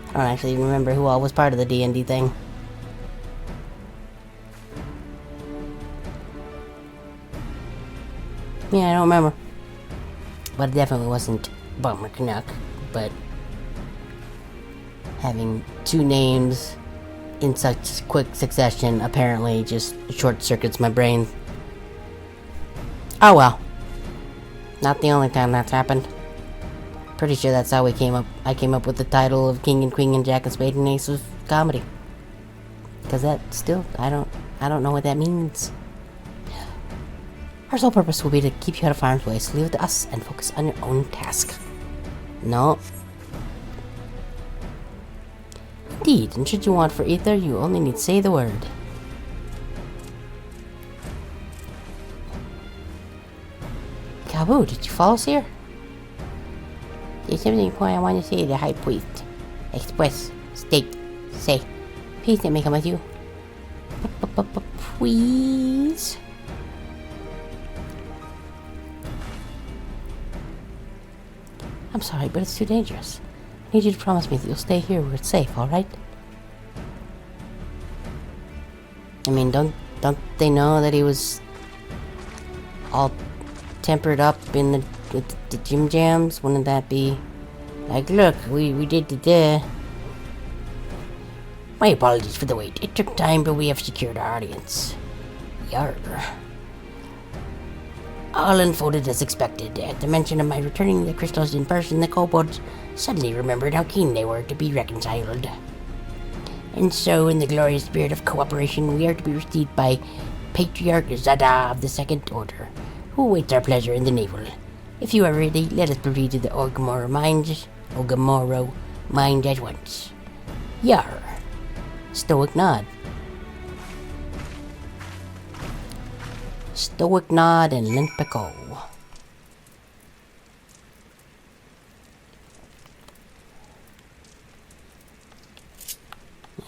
I don't actually even remember who all was part of the D&D thing. Yeah, I don't remember. But it definitely wasn't Bomber Canuck, but having two names in such quick succession apparently just short circuits my brain. Oh well. Not the only time that's happened. Pretty sure that's how I came up with the title of King and Queen and Jack and Spade and Ace of Comedy. Cause that still I don't know what that means. Our sole purpose will be to keep you out of harm's way, so leave it to us and focus on your own task. No. Indeed, and should you want for ether, you only need say the word. Kabu, did you follow us here? There's something important I want to say to the High Priest. Express, state, say. Please let me come with you. Please? I'm sorry, but it's too dangerous. I need you to promise me that you'll stay here where it's safe, alright? I mean, don't they know that he was all tempered up in the gym jams? Wouldn't that be like, look, we did the My apologies for the wait. It took time, but we have secured our audience. Yarr. All unfolded as expected. At the mention of my returning the crystals in person, the kobolds suddenly remembered how keen they were to be reconciled. And so, in the glorious spirit of cooperation, we are to be received by Patriarch Zada of the Second Order, who awaits our pleasure in the navel. If you are ready, let us proceed to the Orgmoro mine at once. Yarr. Stoic nod. Stoic nod and limp echo.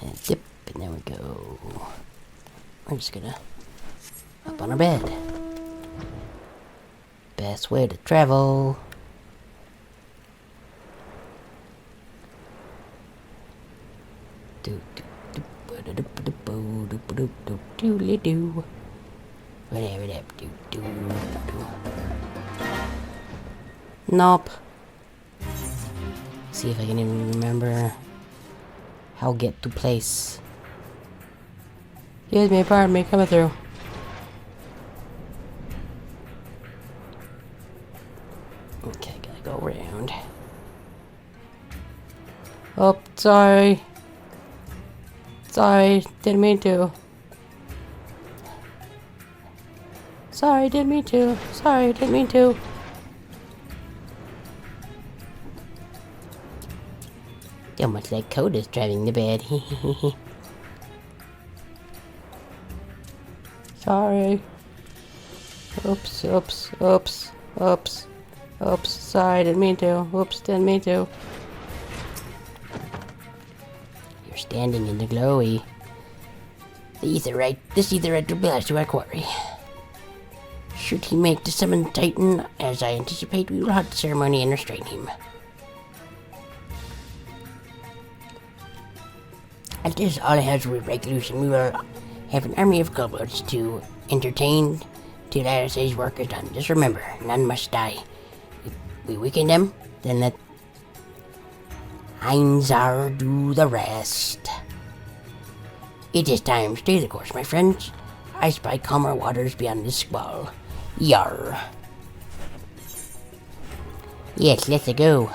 And dip, and there we go. We're just gonna up on our bed. Best way to travel. Nope. See if I can even remember how to get to place. Excuse me, pardon me, coming through. Okay, gotta go around. Oh, sorry. Sorry, didn't mean to. Sorry, didn't mean to. Sorry, didn't mean to. So much like Coda's driving the bed. Sorry. Oops, oops, oops, oops, oops. Sorry, didn't mean to. Oops, didn't mean to. You're standing in the glowy. This etherite will blast to our quarry. Should he make the summon Titan, as I anticipate, we will halt the ceremony and restrain him. As this all hands will break loose, and we will have an army of kobolds to entertain till Alice's work is done. Just remember, none must die. If we weaken them, then let Einzar do the rest. It is time. Stay the course, my friends. I spy calmer waters beyond this squall. Yarr. Yes, let's go.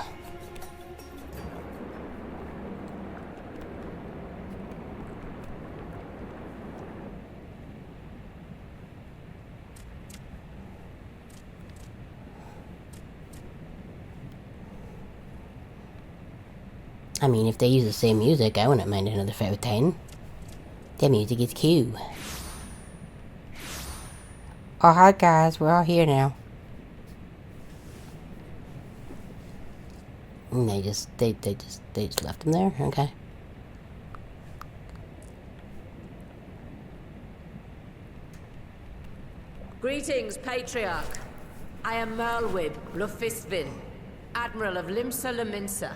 I mean, if they use the same music, I wouldn't mind another 5 out of 10. That music is cool. Oh, hi guys, we're all here now. And they just left him there? Okay. Greetings, Patriarch. I am Merlwib Lufistvin, Admiral of Limsa Laminsa.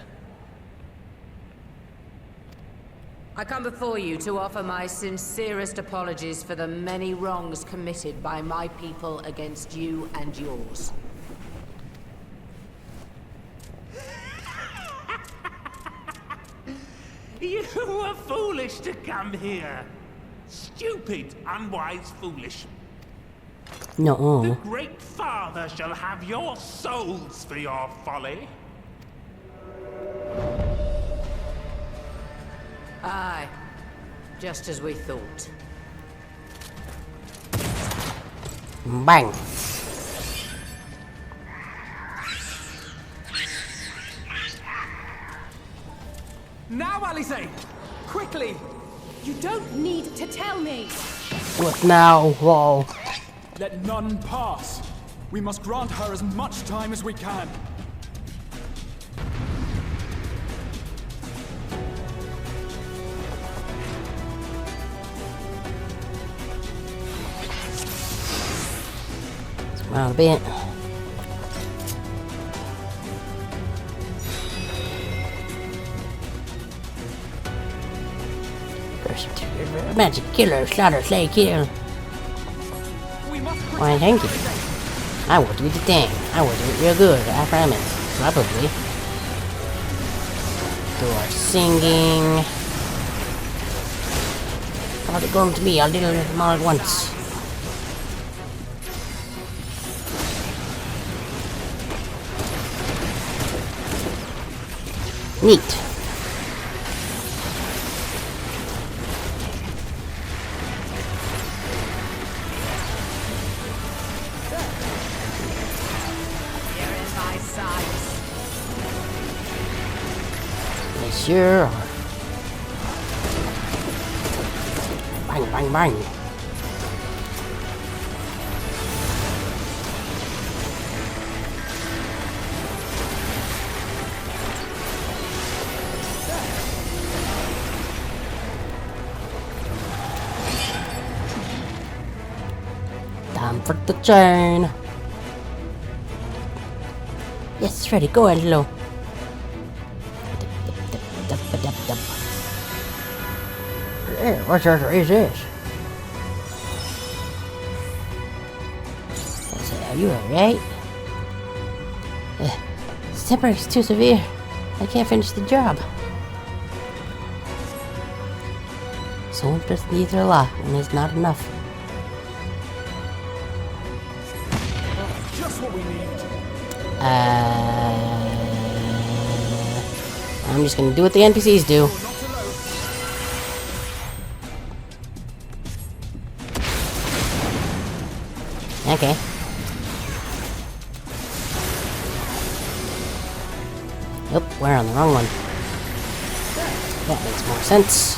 I come before you to offer my sincerest apologies for the many wrongs committed by my people against you and yours. You were foolish to come here. Stupid, unwise, foolish. No. The Great Father shall have your souls for your folly. Aye, just as we thought. Bang. Now, Alize! Quickly! You don't need to tell me! What now? Whoa. Let none pass. We must grant her as much time as we can. Around a bit. Magic killer, slaughter, slay, kill. Why, thank you. I will do the thing. I will do it real good, I promise. Probably. Do our singing. All they going to be, I'll do them all at once. Neat. Sure are. Bang, bang, bang. Time for the chain. Yes, ready. Go, Angelo. What is this? I say, are you alright? Separate's too severe. I can't finish the job. Someone just needs a lot, and it's not enough. Just what we need. I'm just gonna do what the NPCs do. Okay. Nope, we're on the wrong one. That makes more sense.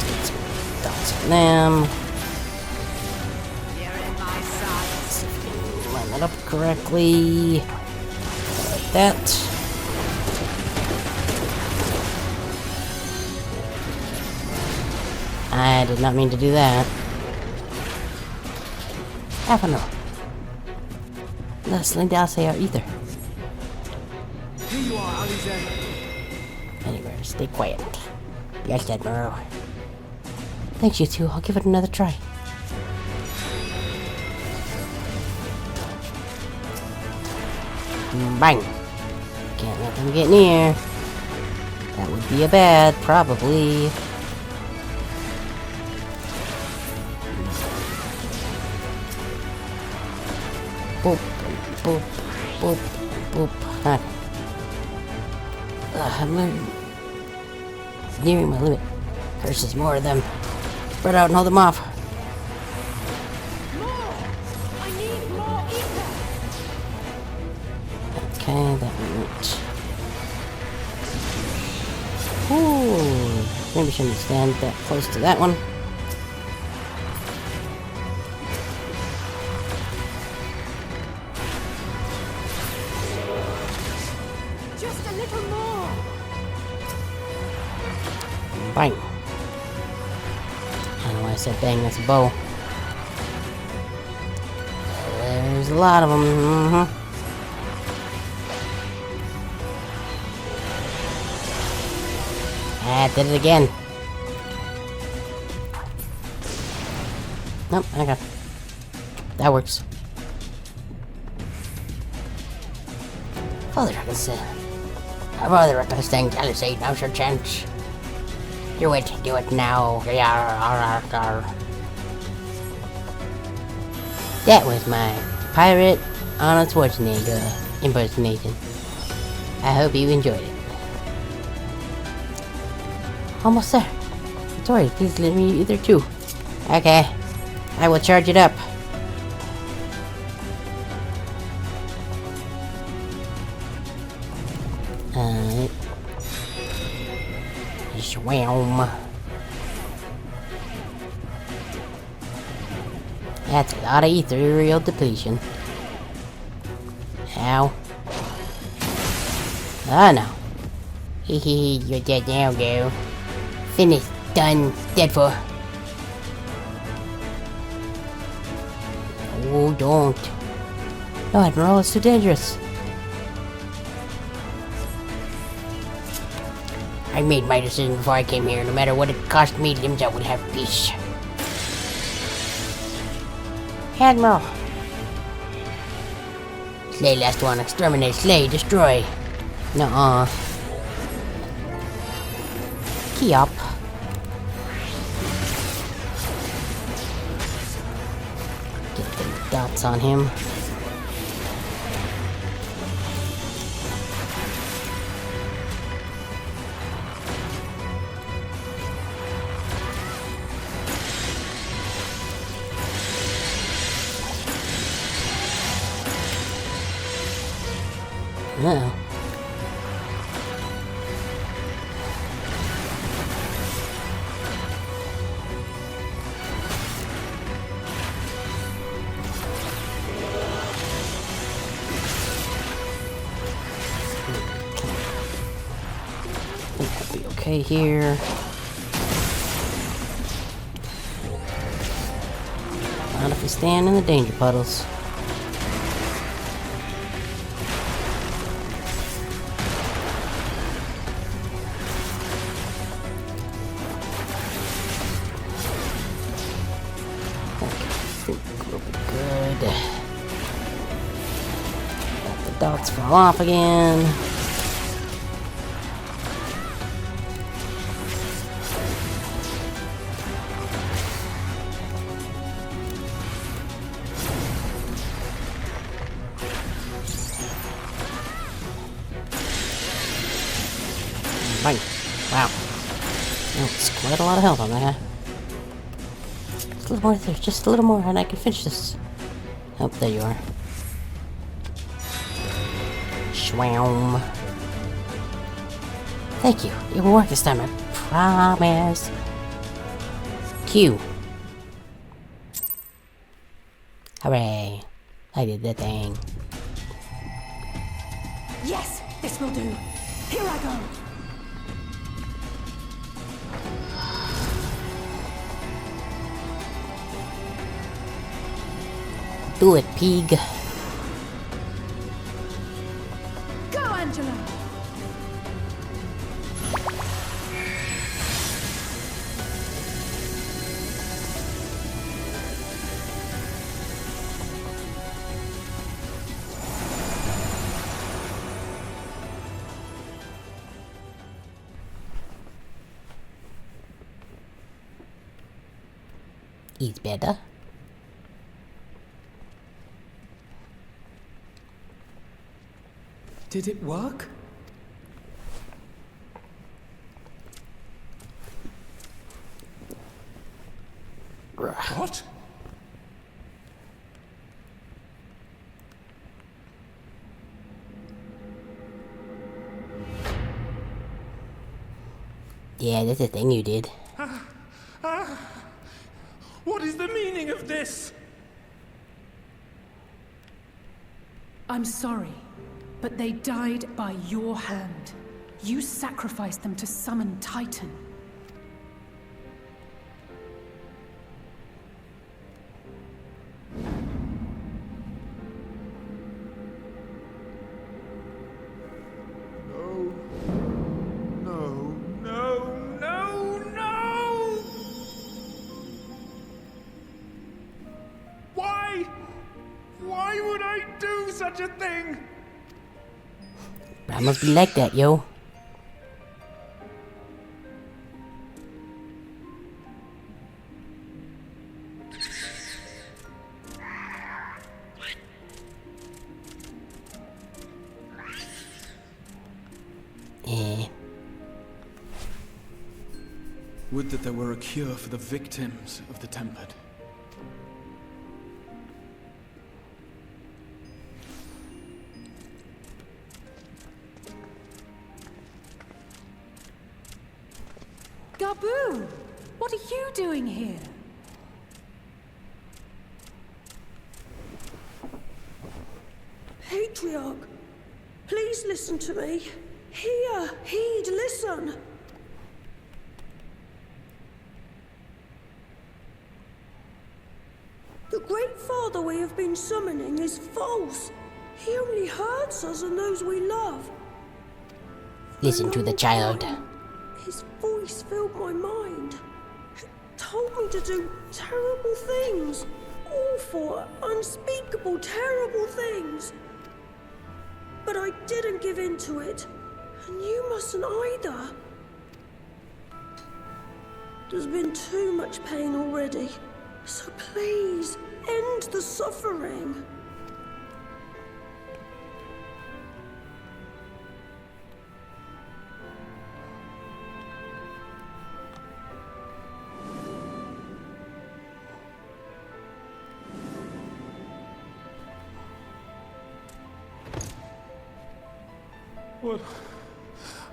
Get some dots on them. See if we can line that up correctly. Like that. I did not mean to do that. Half an hour. Let's Linda say our ether. Here you are, Alize. Anyway, stay quiet. Yes, Admiral. Thanks, you two. I'll give it another try. Bang! Can't let them get near. That would be a bad, probably. Boop, boop, boop, boop. Huh. I'm nearing my limit. Curses, more of them. Spread out and hold them off. Okay, that went. Ooh, maybe shouldn't stand that close to that one. Just a little more. Bang. I don't know why I said bang, that's a bow. There's a lot of them. Mm-hmm. Ah, did it again. Nope, okay. That works. Father, Father, I stand Palisade, now's your chance. Do it now. That was my pirate Arnold Schwarzenegger impersonation. I hope you enjoyed it. Almost there. Sorry, please let me either too. Okay, I will charge it up. Swam. That's a lot of ethereal depletion. Ow. Oh no. Hehe, you're dead now, girl. Finished. Done. Dead for. Oh, don't. No, Admiral, it's too dangerous. I made my decision before I came here. No matter what it cost me, limbs, I would have peace. Admiral. Slay last one. Exterminate. Slay. Destroy. Nuh-uh. Key up. Get the dots on him. Uh-oh. That'll be okay here. Not if we stand in the danger puddles. Dots fall off again. Bang. Wow. That's quite a lot of health on that guy. Just a little more, there's just a little more, and I can finish this. Oh, there you are. Swam. Thank you. It will work this time, I promise. Q. Hooray. I did that thing. Yes, this will do. Here I go. Do it, pig. Go, Angela. He's better. Did it work? What? Yeah, that's the thing you did. What is the meaning of this? I'm sorry, but they died by your hand. You sacrificed them to summon Titan. Why would I do such a thing? I must be like that, yo. Would that there were a cure for the victims of the Tempered. Gaboo! What are you doing here? Patriarch, please listen to me. Hear, heed, listen. The Great Father we have been summoning is false. He only hurts us and those we love. Listen to the child. His voice filled my mind. It told me to do terrible things. Awful, unspeakable, terrible things. But I didn't give in to it. And you mustn't either. There's been too much pain already. So please, end the suffering.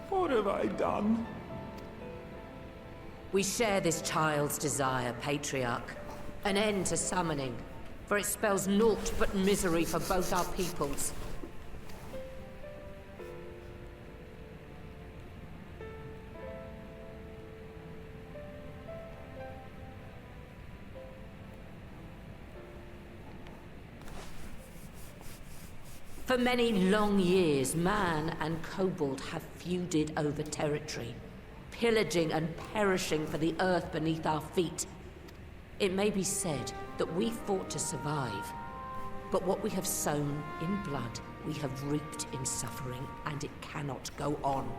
What have I done? We share this child's desire, Patriarch. An end to summoning, for it spells naught but misery for both our peoples. For many long years, man and kobold have feuded over territory, pillaging and perishing for the earth beneath our feet. It may be said that we fought to survive, but what we have sown in blood, we have reaped in suffering, and it cannot go on.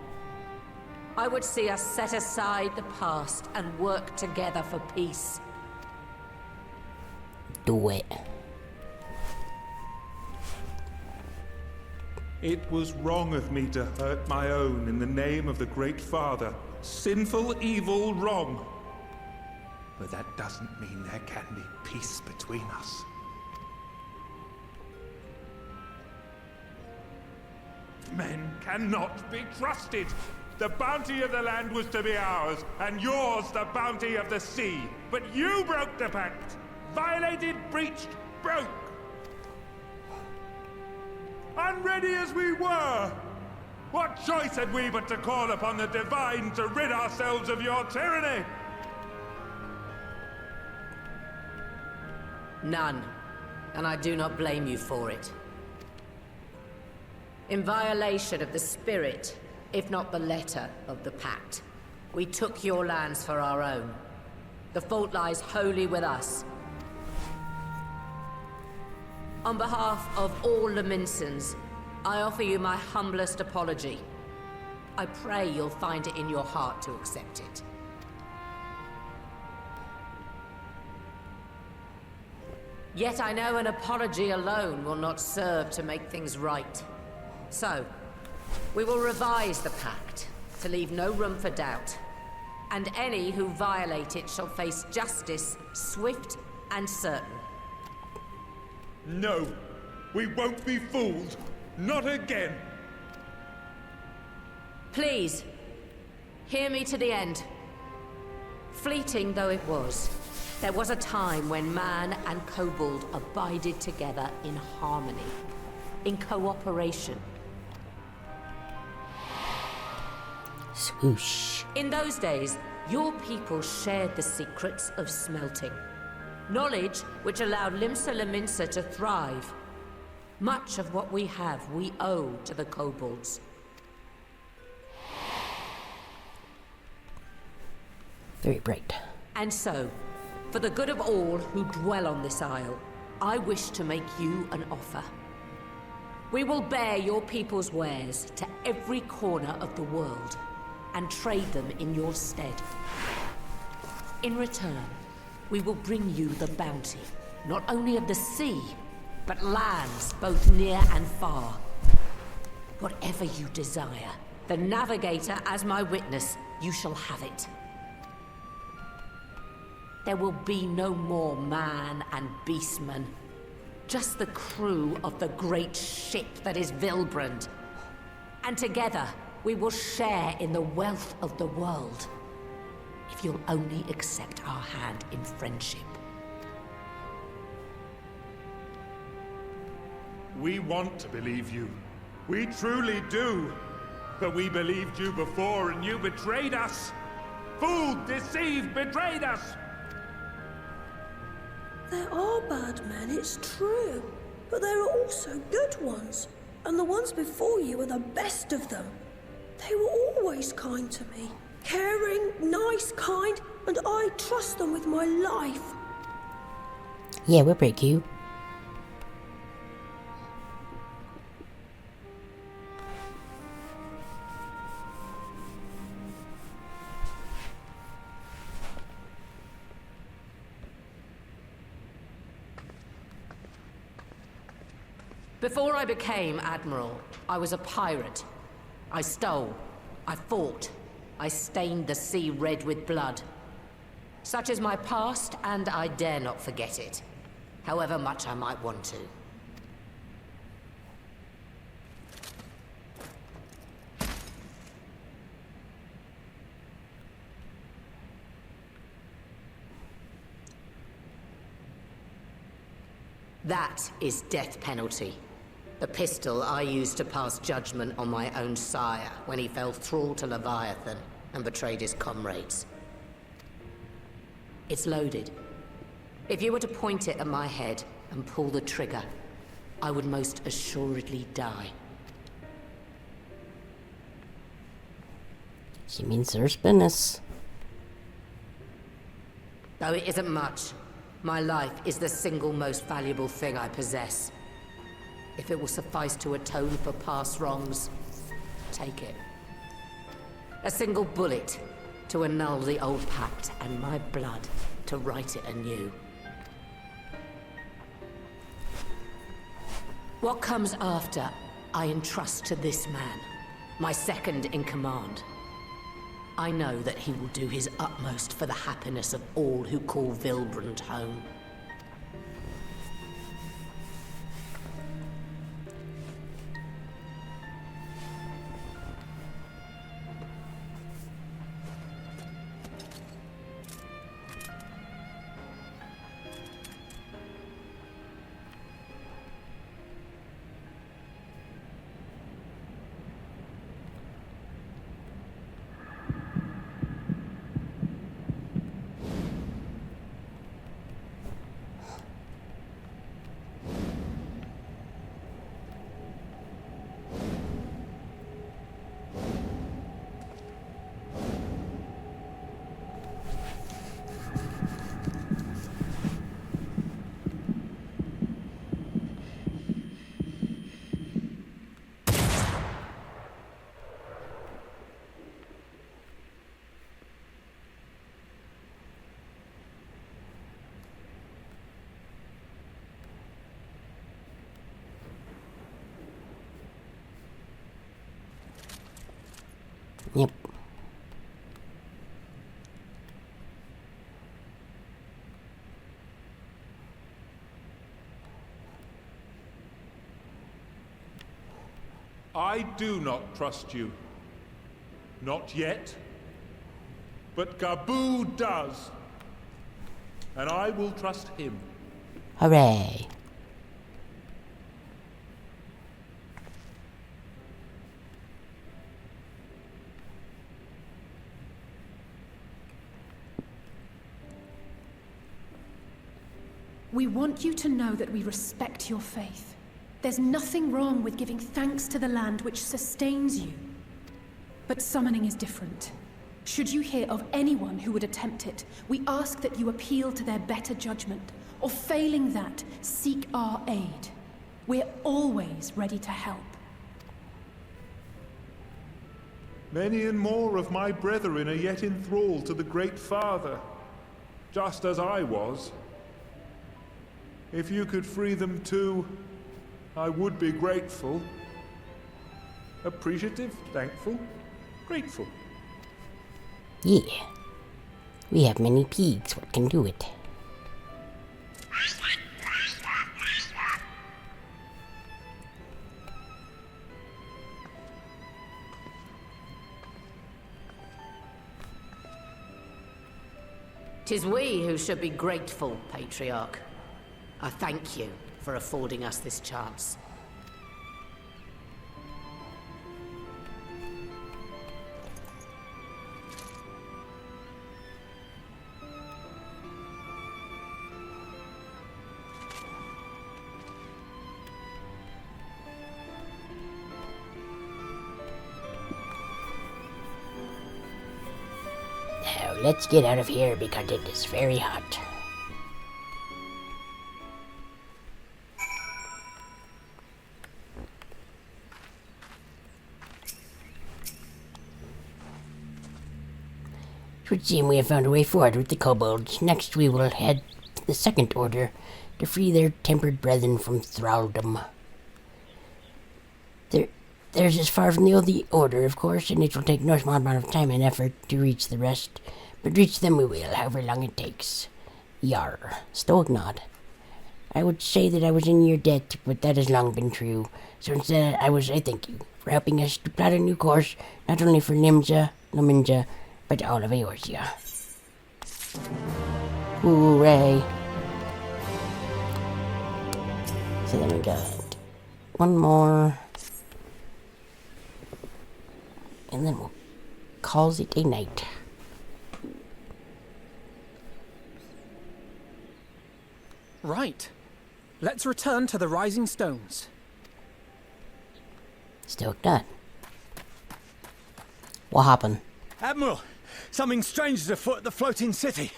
I would see us set aside the past and work together for peace. Do it. It was wrong of me to hurt my own in the name of the Great Father. Sinful, evil, wrong. But that doesn't mean there can be peace between us. Men cannot be trusted. The bounty of the land was to be ours, and yours the bounty of the sea. But you broke the pact. Violated, breached, broke. Unready as we were, what choice had we but to call upon the divine to rid ourselves of your tyranny? None, and I do not blame you for it. In violation of the spirit, if not the letter of the pact, we took your lands for our own. The fault lies wholly with us. On behalf of all Laminsons, I offer you my humblest apology. I pray you'll find it in your heart to accept it. Yet I know an apology alone will not serve to make things right. So, we will revise the pact to leave no room for doubt. And any who violate it shall face justice, swift and certain. No, we won't be fooled. Not again. Please, Hear me to the end. Fleeting though it was, there was a time when man and kobold abided together in harmony, in cooperation. Swoosh. In those days, your people shared the secrets of smelting. Knowledge which allowed Limsa Lominsa to thrive. Much of what we have, we owe to the kobolds. Very bright. And so, for the good of all who dwell on this isle, I wish to make you an offer. We will bear your people's wares to every corner of the world, and trade them in your stead. In return, we will bring you the bounty, not only of the sea, but lands both near and far. Whatever you desire, the Navigator as my witness, you shall have it. There will be no more man and beastman, just the crew of the great ship that is Vilbrand. And together, we will share in the wealth of the world, if you'll only accept our hand in friendship. We want to believe you. We truly do. But we believed you before and you betrayed us. Fooled, deceived, betrayed us. There are bad men, it's true. But there are also good ones. And the ones before you are the best of them. They were always kind to me. Caring, nice, kind, and I trust them with my life. Yeah, we're pretty cute. Before I became Admiral, I was a pirate. I stole, I fought, I stained the sea red with blood. Such is my past, and I dare not forget it, however much I might want to. That is death penalty. The pistol I used to pass judgment on my own sire when he fell thrall to Leviathan and betrayed his comrades. It's loaded. If you were to point it at my head and pull the trigger, I would most assuredly die. She means there's business. Though it isn't much, my life is the single most valuable thing I possess. If it will suffice to atone for past wrongs, take it. A single bullet to annul the old pact, and my blood to write it anew. What comes after, I entrust to this man, my second in command. I know that he will do his utmost for the happiness of all who call Vilbrand home. Yep. I do not trust you. Not yet. but Gaboo does. And I will trust him. Hooray. We want you to know that we respect your faith. There's nothing wrong with giving thanks to the land which sustains you. But summoning is different. Should you hear of anyone who would attempt it, we ask that you appeal to their better judgment, or failing that, seek our aid. We're always ready to help. Many and more of my brethren are yet enthralled to the Great Father, just as I was. If you could free them too, I would be grateful. Appreciative, thankful, grateful. Yeah. We have many pigs. What can do it? Tis we who should be grateful, Patriarch. I thank you for affording us this chance. Now, let's get out of here because it is very hot. It would seem we have found a way forward with the kobolds. Next we will head to the Second Order to free their tempered brethren from thraldom. There's as far from the Order, of course, and it will take no small amount of time and effort to reach the rest. But reach them we will, however long it takes. Yar. Stoic nod. I would say that I was in your debt, but that has long been true. So instead, I thank you for helping us to plot a new course, not only for Lominja, but all of Eorzea. Hooray. So then we got one more. And then we'll call it a night. Right. Let's return to the Rising Stones. Still done. What happened? Admiral, something strange is afoot at the floating city.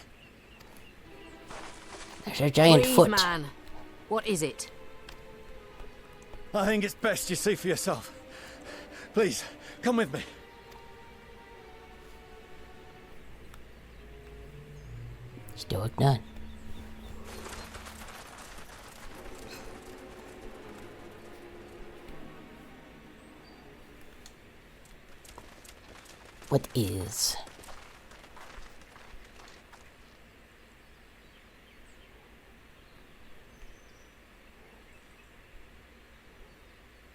There's a giant Breathe, foot. Man. What is it? I think it's best you see for yourself. Please, come with me. Still done. What is?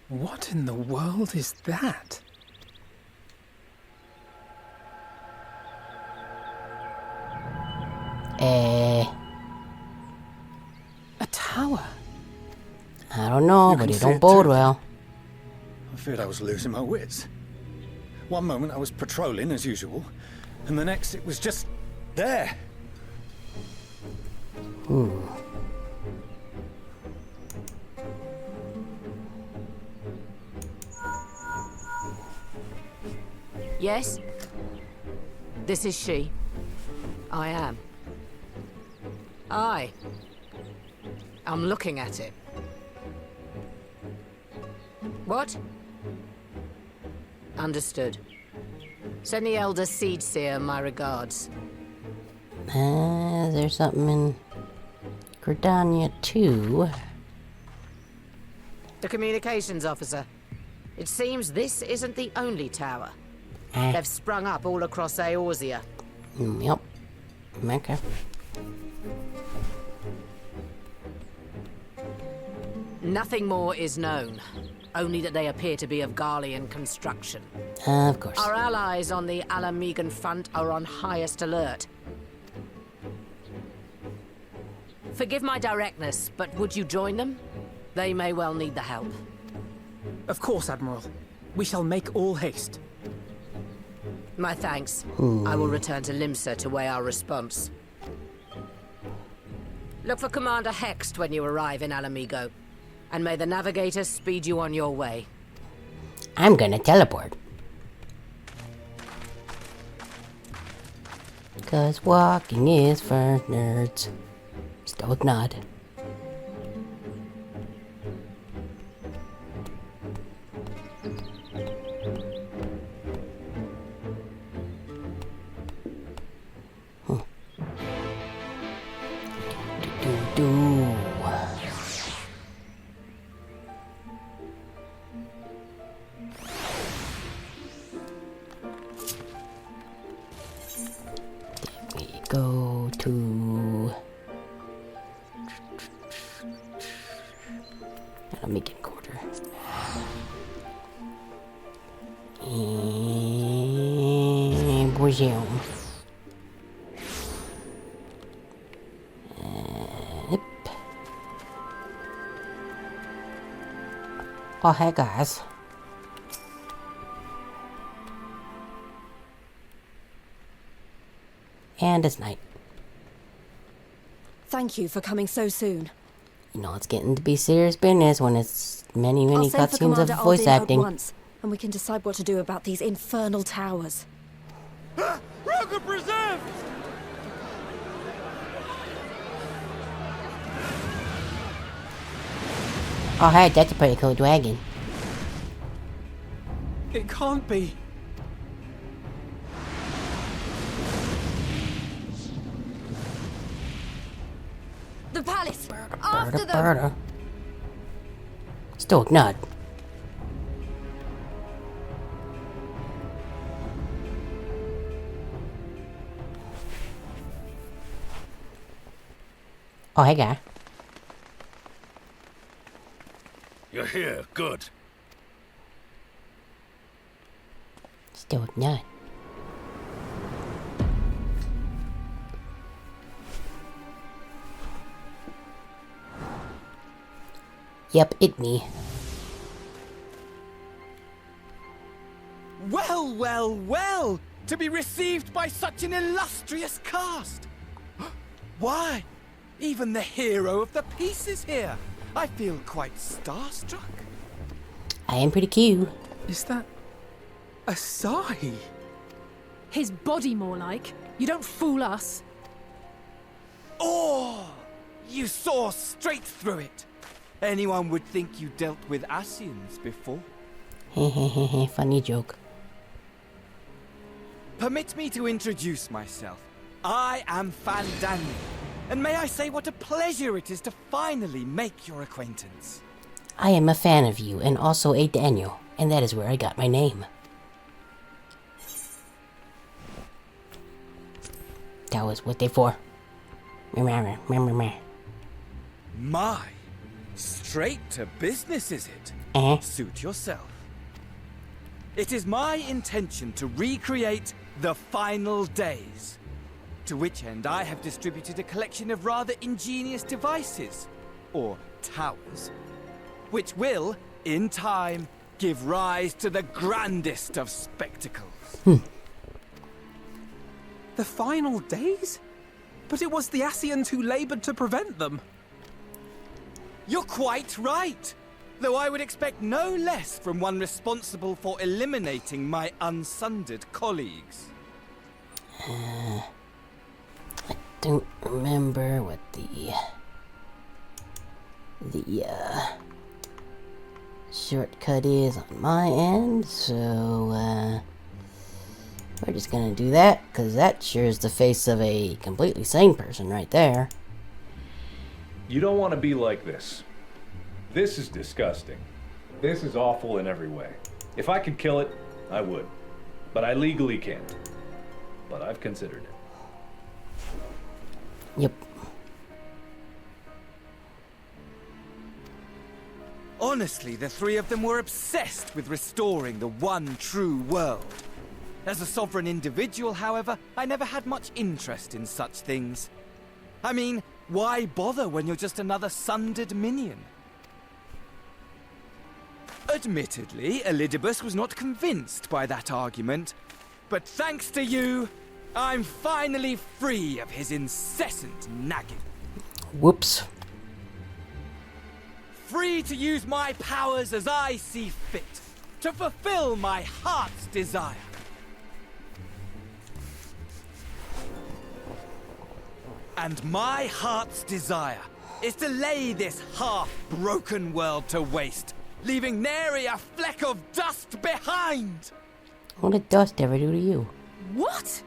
What in the world is that? A tower? I don't know, but it don't bode well. I feared I was losing my wits. One moment I was patrolling as usual, and the next it was just there. Yes? This is she. I am. Aye. I'm looking at it. What? Understood. Send the Elder Seedseer my regards. There's something in Gridania too. The communications officer. It seems this isn't the only tower. They've sprung up all across Eorzea. Yep. Okay. Nothing more is known. Only that they appear to be of Garlean construction. Of course. Our allies on the Alamegan front are on highest alert. Forgive my directness, but would you join them? They may well need the help. Of course, Admiral. We shall make all haste. My thanks. I will return to Limsa to weigh our response. Look for Commander Hext when you arrive in Alamigo, and may the Navigator speed you on your way. I'm gonna teleport. 'Cause walking is for nerds. Stoic nod. Go to Alamegan Quarter. And Bourgeon. Yep. Oh, hey guys. And it's night. Thank you for coming so soon. You know, it's getting to be serious business when it's many I'll send for cutscenes of Commander voice Aldin at acting. once, and we can decide what to do about these infernal towers. Roger preserved! Oh, hey, that's a pretty cool dragon. It can't be. The palace! After them! Stoic nod. Oh, hey, guy. You're here. Good. Stoic nod. Yep, it me. Well, well, well! To be received by such an illustrious cast! Why? Even the hero of the piece is here! I feel quite starstruck. I am pretty cute. Is that Asahi? His body, more like. You don't fool us. Oh! You saw straight through it! Anyone would think you dealt with Asians before. Hehehe, funny joke. Permit me to introduce myself. I am Fandango, and may I say what a pleasure it is to finally make your acquaintance. I am a fan of you, and also a Daniel, and that is where I got my name. That was what they for. My, straight to business, is it? Suit yourself. It is my intention to recreate the final days, to which end I have distributed a collection of rather ingenious devices, or towers, which will, in time, give rise to the grandest of spectacles. The final days? But it was the Asians who labored to prevent them. You're quite right, though I would expect no less from one responsible for eliminating my unsundered colleagues. I don't remember what the shortcut is on my end, so we're just gonna do that, because that sure is the face of a completely sane person right there. You don't want to be like this. This is disgusting. This is awful in every way. If I could kill it, I would. But I legally can't. But I've considered it. Yep. Honestly, the three of them were obsessed with restoring the one true world. As a sovereign individual, however, I never had much interest in such things. I mean, why bother when you're just another sundered minion? Admittedly, Elidibus was not convinced by that argument, but thanks to you, I'm finally free of his incessant nagging. Whoops. Free to use my powers as I see fit, to fulfill my heart's desire. And my heart's desire is to lay this half-broken world to waste, leaving nary a fleck of dust behind! What did dust ever do to you? What?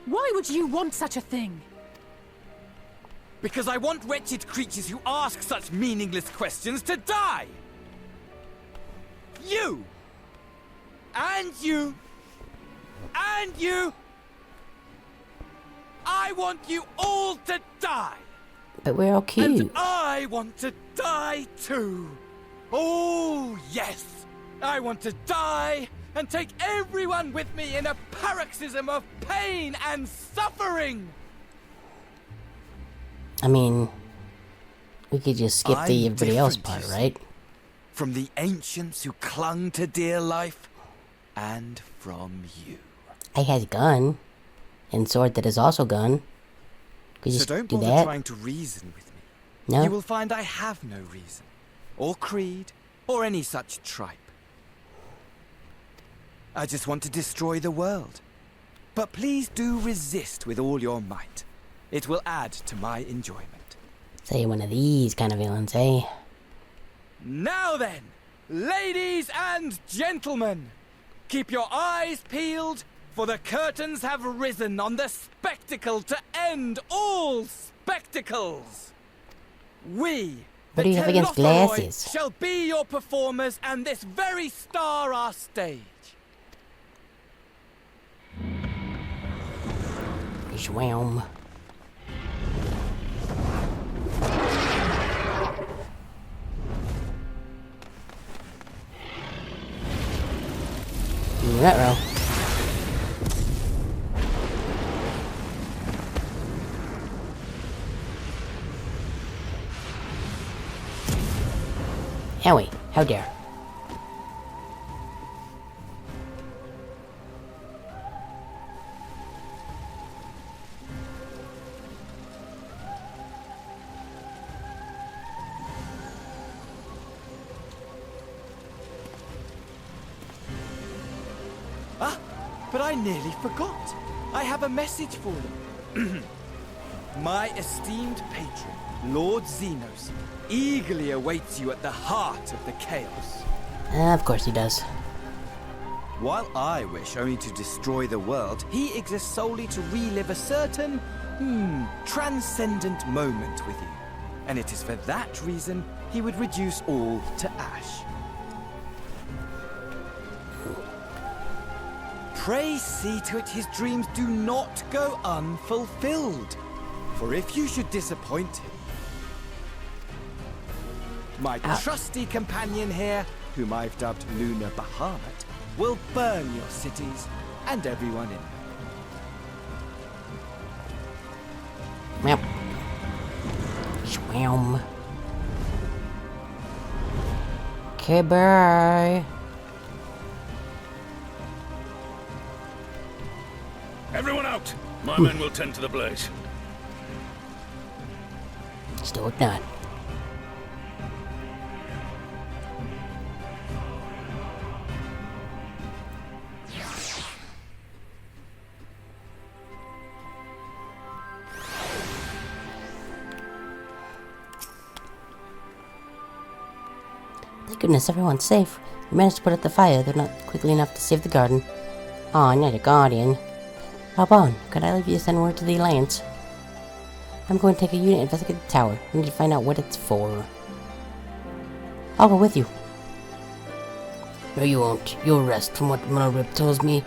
Why would you want such a thing? Because I want wretched creatures who ask such meaningless questions to die! You! And you! And you! I want you all to die! But we're all cute. And I want to die too! Oh, yes! I want to die and take everyone with me in a paroxysm of pain and suffering! I mean, we could just skip the everybody else part, right? From the ancients who clung to dear life, and from you. I has gun, and sword that is also gun. Could you So just don't do bother that? trying to reason with me. No? You will find I have no reason, or creed, or any such tripe. I just want to destroy the world. But please do resist with all your might. It will add to my enjoyment. So you're one of these kind of villains, eh? Now then, ladies and gentlemen, keep your eyes peeled, for the curtains have risen on the spectacle to end all spectacles. We, What do you have the against Telotheroi, glasses? shall be your performers, and this very star our stage. Schwam. Ruh-roh. Howie, how dare. Ah, but I nearly forgot. I have a message for you. My esteemed patron, Lord Xenos, eagerly awaits you at the heart of the chaos. Of course he does. While I wish only to destroy the world, he exists solely to relive a certain, transcendent moment with you. And it is for that reason he would reduce all to ash. Pray see to it his dreams do not go unfulfilled. For if you should disappoint him, my trusty companion here, whom I've dubbed Lunar Bahamut, will burn your cities and everyone in them. Yep. Swam. Okay, bye. Everyone out! My men will tend to the blaze. Still not. Thank goodness everyone's safe. We managed to put out the fire, though not quickly enough to save the garden. Aw, not a guardian. Hop on, could I leave you to send word to the Alliance? I'm going to take a unit and investigate the tower. We need to find out what it's for. I'll go with you. No, you won't. You'll rest. From what Monorip tells me,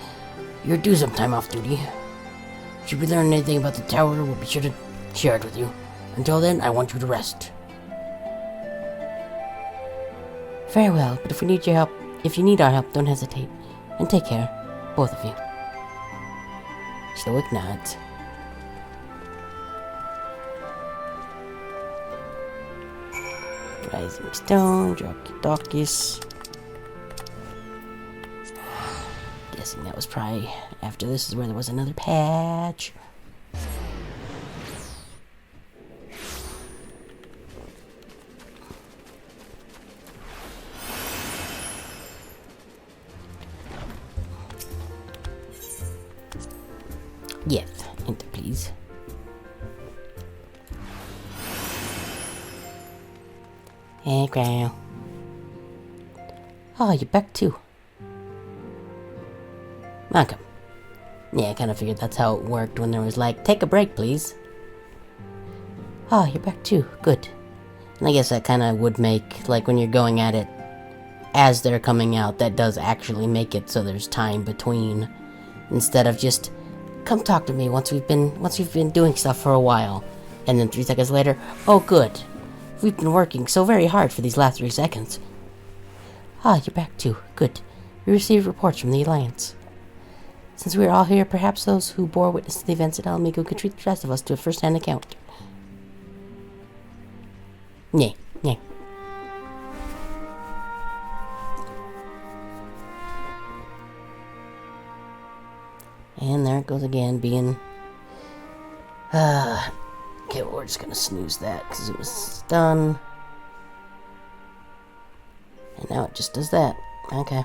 you're due some time off duty. Should we learn anything about the tower, we'll be sure to share it with you. Until then, I want you to rest. Very well, but if we need your help, if you need our help, don't hesitate. And take care, both of you. Stoic nods. Rising stone, jockey dockies. Guessing that was probably after this is where there was another patch. Yes, enter please. Hey, Crow. Oh, you're back too. Welcome. Yeah, I kind of figured that's how it worked when there was like, take a break, please. Oh, you're back too. Good. And I guess that kind of would make, like, when you're going at it as they're coming out, that does actually make it so there's time between. Instead of just, come talk to me once you've been doing stuff for a while. And then 3 seconds later, oh good. We've been working so very hard for these last 3 seconds. Ah, you're back too. Good. We received reports from the Alliance. Since we are all here, perhaps those who bore witness to the events at Alamigo could treat the rest of us to a first-hand account. Yeah. And there it goes again, being... okay, well, we're just gonna snooze that, because it was done. And now it just does that. Okay.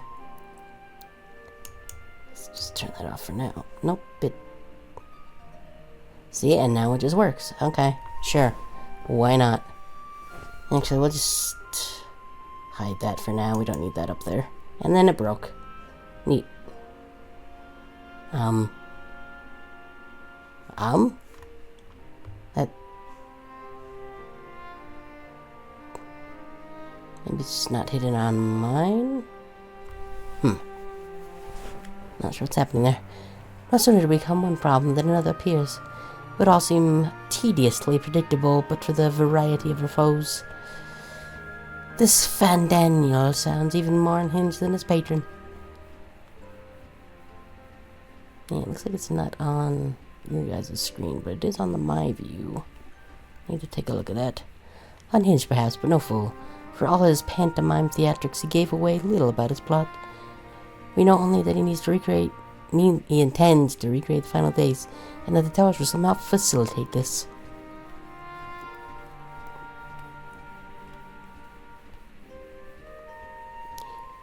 Let's just turn that off for now. Nope, it... See, and now it just works. Okay, sure. Why not? Actually, we'll just hide that for now. We don't need that up there. And then it broke. Neat. That... Maybe it's just not hidden on mine? Not sure what's happening there. No sooner do we become one problem than another appears. It would all seem tediously predictable, but for the variety of our foes. This Fandaniel sounds even more unhinged than his patron. Yeah, it looks like it's not on your guys' screen, but it is on the My View. Need to take a look at that. Unhinged perhaps, but no fool. For all his pantomime theatrics, he gave away little about his plot. We know only that he intends to recreate the final days, and that the towers will somehow facilitate this.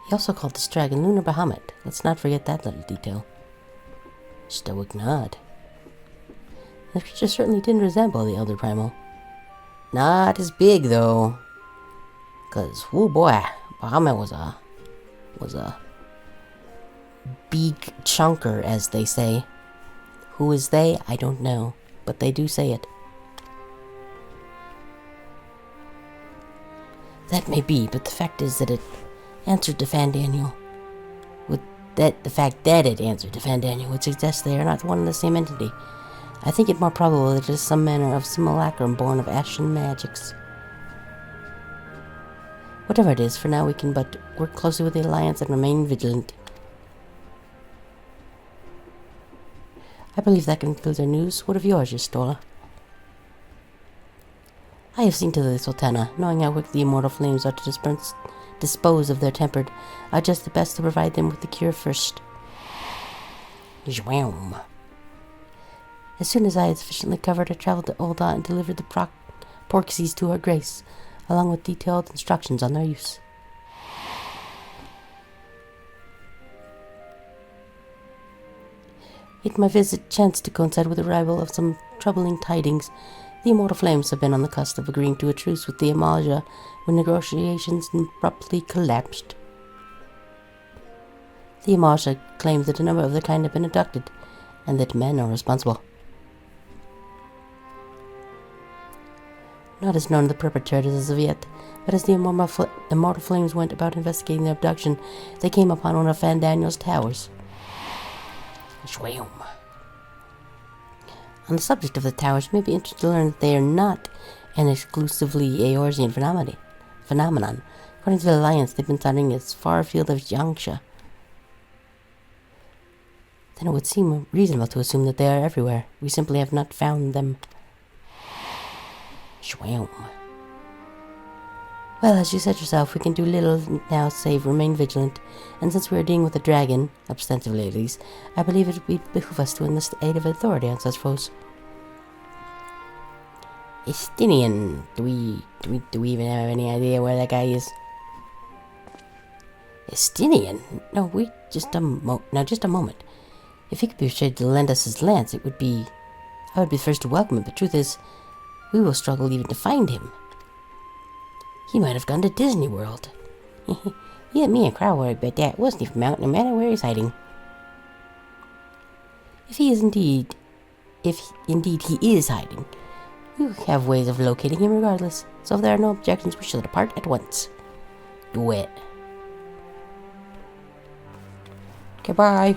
He also called this dragon Lunar Bahamut. Let's not forget that little detail. Stoic nod. The creature certainly didn't resemble the Elder Primal. Not as big, though. Cause, oh boy, Bahamut was a big chunker, as they say. Who is they? I don't know, but they do say it. That may be, but the fact is that it answered to Fandaniel. The fact that it answered to Fandaniel would suggest they are not one and the same entity. I think it more probable that it is some manner of simulacrum born of ashen magics. Whatever it is, for now we can but work closely with the Alliance and remain vigilant. I believe that concludes our news. What of yours, Yistola? I have seen to the Sultana, knowing how quick the immortal flames are to dispose of their tempered, are just the best to provide them with the cure first. Zwam. As soon as I had sufficiently covered, I traveled to Ul'dah and delivered the Porxies to her grace, along with detailed instructions on their use. Yet my visit chanced to coincide with the arrival of some troubling tidings. The immortal flames have been on the cusp of agreeing to a truce with the Amaja when negotiations abruptly collapsed. The Amaja claims that a number of their kind have been abducted, and that men are responsible. Not as known of the perpetrators as of yet, but as the immortal flames went about investigating their abduction, they came upon one of Fandaniel's towers. Shwam. On the subject of the towers, you may be interested to learn that they are not an exclusively Eorzean phenomenon. According to the Alliance, they've been sounding as far afield as Yangsha. Then it would seem reasonable to assume that they are everywhere. We simply have not found them. Schwam. Well, as you said yourself, we can do little now save remain vigilant, and since we are dealing with a dragon, ostensibly at least, I believe it would behoove us to enlist the aid of authority on such foes. Estinian. Do we even have any idea where that guy is? Estinian? No, wait, just a moment. If he could be persuaded to lend us his lance, I would be the first to welcome it, but truth is, we will struggle even to find him. He might have gone to Disney World. Yeah, me and Crow worried about that. Wasn't even out, no matter where he's hiding. If indeed he is hiding, we have ways of locating him regardless. So if there are no objections, we shall depart at once. Do it. Goodbye.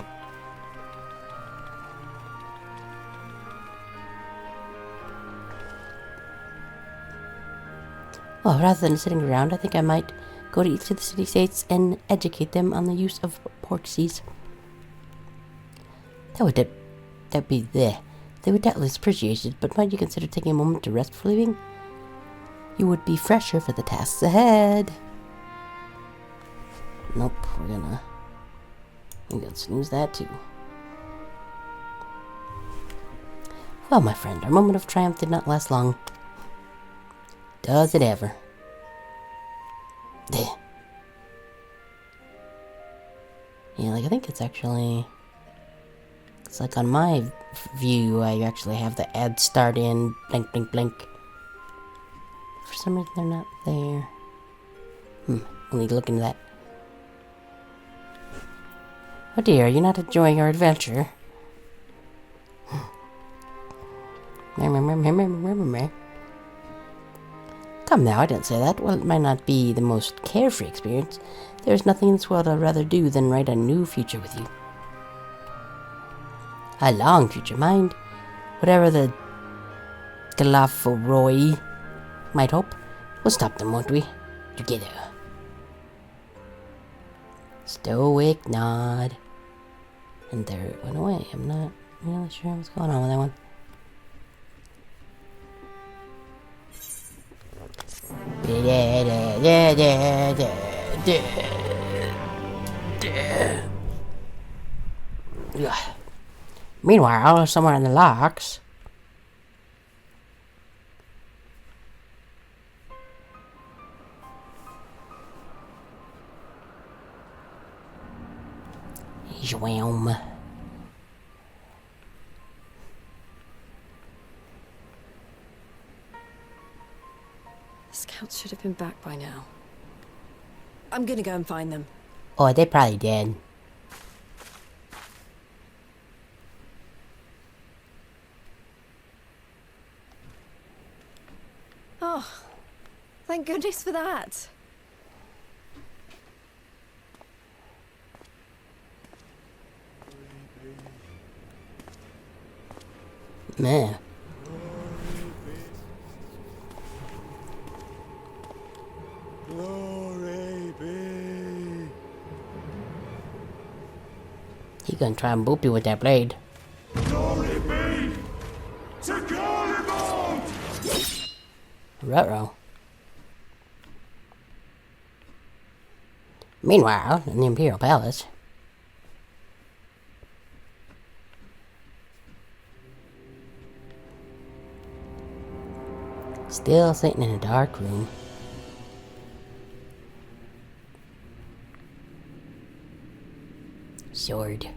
Well, rather than sitting around, I think I might go to each of the city-states and educate them on the use of Portuguese. They would doubtless appreciate it, but might you consider taking a moment to rest before leaving? You would be fresher for the tasks ahead. Nope, we're gonna snooze that too. Well, my friend, our moment of triumph did not last long. Does it ever? Yeah, like I think it's like on my view, I actually have the ad start in blink, blink, blink. For some reason, they're not there. We'll need to look into that. Oh dear, you're not enjoying our adventure. Come now, I didn't say that. Well, it might not be the most carefree experience. There's nothing in this world I'd rather do than write a new future with you. A long future, mind. Whatever the Galaforoy might hope, we'll stop them, won't we? Together. Stoic nod. And there it went away. I'm not really sure what's going on with that one. Meanwhile, somewhere in the locks. Zwam. Scouts should have been back by now. I'm gonna go and find them. Oh, they probably did. Oh, thank goodness for that. Man. Glory be. He gonna try and boop you with that blade. Glory be to Garibald! Ruh-roh. Meanwhile, in the Imperial Palace. Still sitting in a dark room. Sword.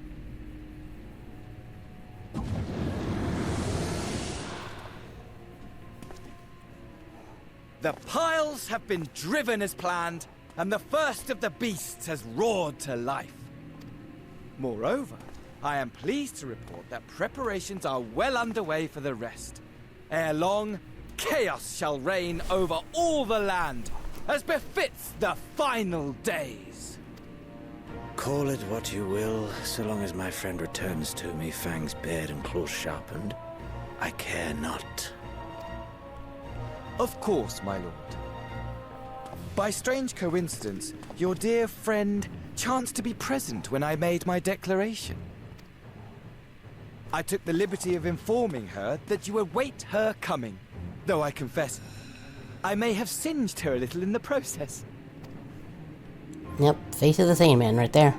The piles have been driven as planned, and the first of the beasts has roared to life. Moreover, I am pleased to report that preparations are well underway for the rest. Ere long, chaos shall reign over all the land, as befits the final days. Call it what you will, so long as my friend returns to me, fangs bared and claws sharpened. I care not. Of course, my lord. By strange coincidence, your dear friend chanced to be present when I made my declaration. I took the liberty of informing her that you await her coming, though I confess, I may have singed her a little in the process. Yep, face of the Sandman right there.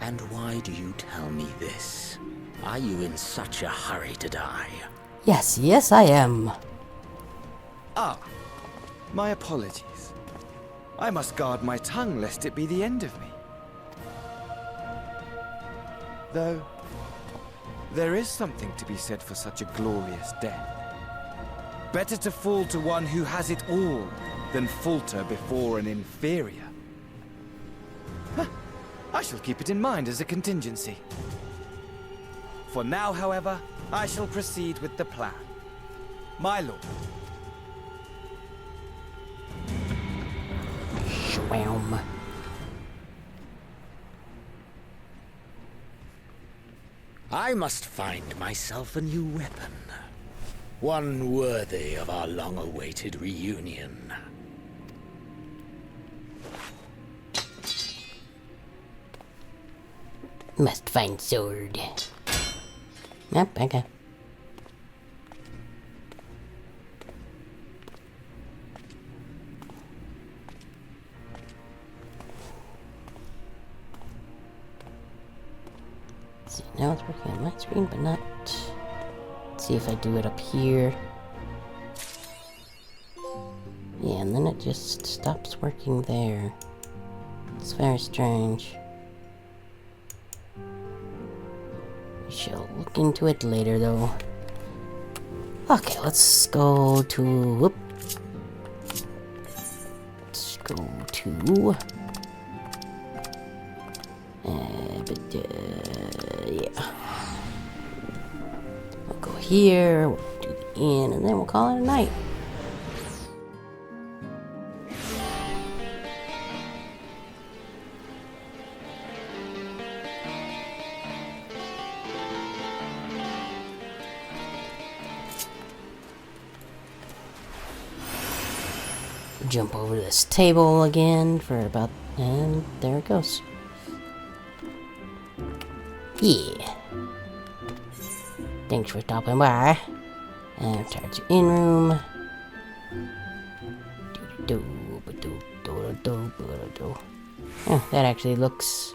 And why do you tell me this? Are you in such a hurry to die? Yes, I am. Ah, my apologies. I must guard my tongue lest it be the end of me. Though, there is something to be said for such a glorious death. Better to fall to one who has it all than falter before an inferior. I shall keep it in mind as a contingency. For now, however, I shall proceed with the plan. My lord. Schwam. I must find myself a new weapon. One worthy of our long-awaited reunion. Must find sword. Yep, okay. See, now it's working on my screen, but not. Let's see if I do it up here. Yeah, and then it just stops working there. It's very strange. We shall look into it later, though. Okay, let's go to... Whoop. Let's go to... yeah. We'll go here, we'll do the inn, and then we'll call it a night. Jump over to this table again for about, and there it goes. Yeah. Thanks for stopping by. And start your in room. Yeah, that actually looks.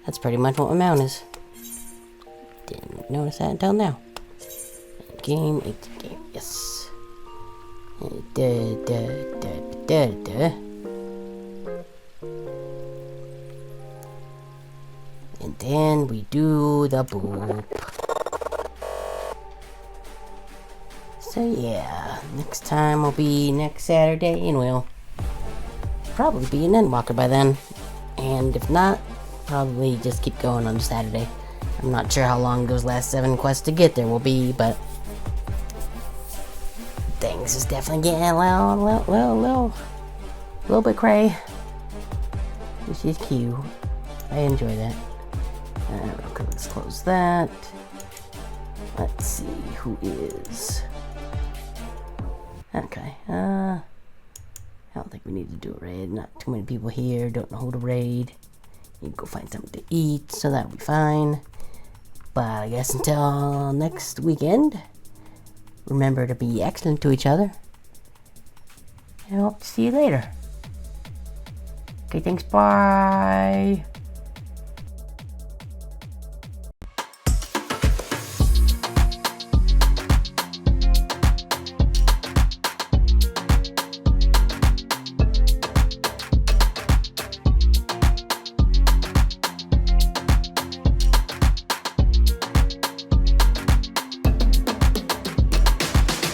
That's pretty much what my mount is. Didn't notice that until now. Game, it's a game, yes. And then we do the boop. So yeah, next time will be next Saturday, and we'll probably be an Endwalker by then. And if not, probably just keep going on Saturday. I'm not sure how long those last 7 quests to get there will be, but things is definitely getting a little bit cray. Which is cute. I enjoy that. Okay, let's close that. Let's see who is. Okay, I don't think we need to do a raid. Not too many people here. Don't know who to raid. Need to go find something to eat, so that'll be fine. But I guess until next weekend, remember to be excellent to each other. And I hope to see you later. Okay, thanks, bye.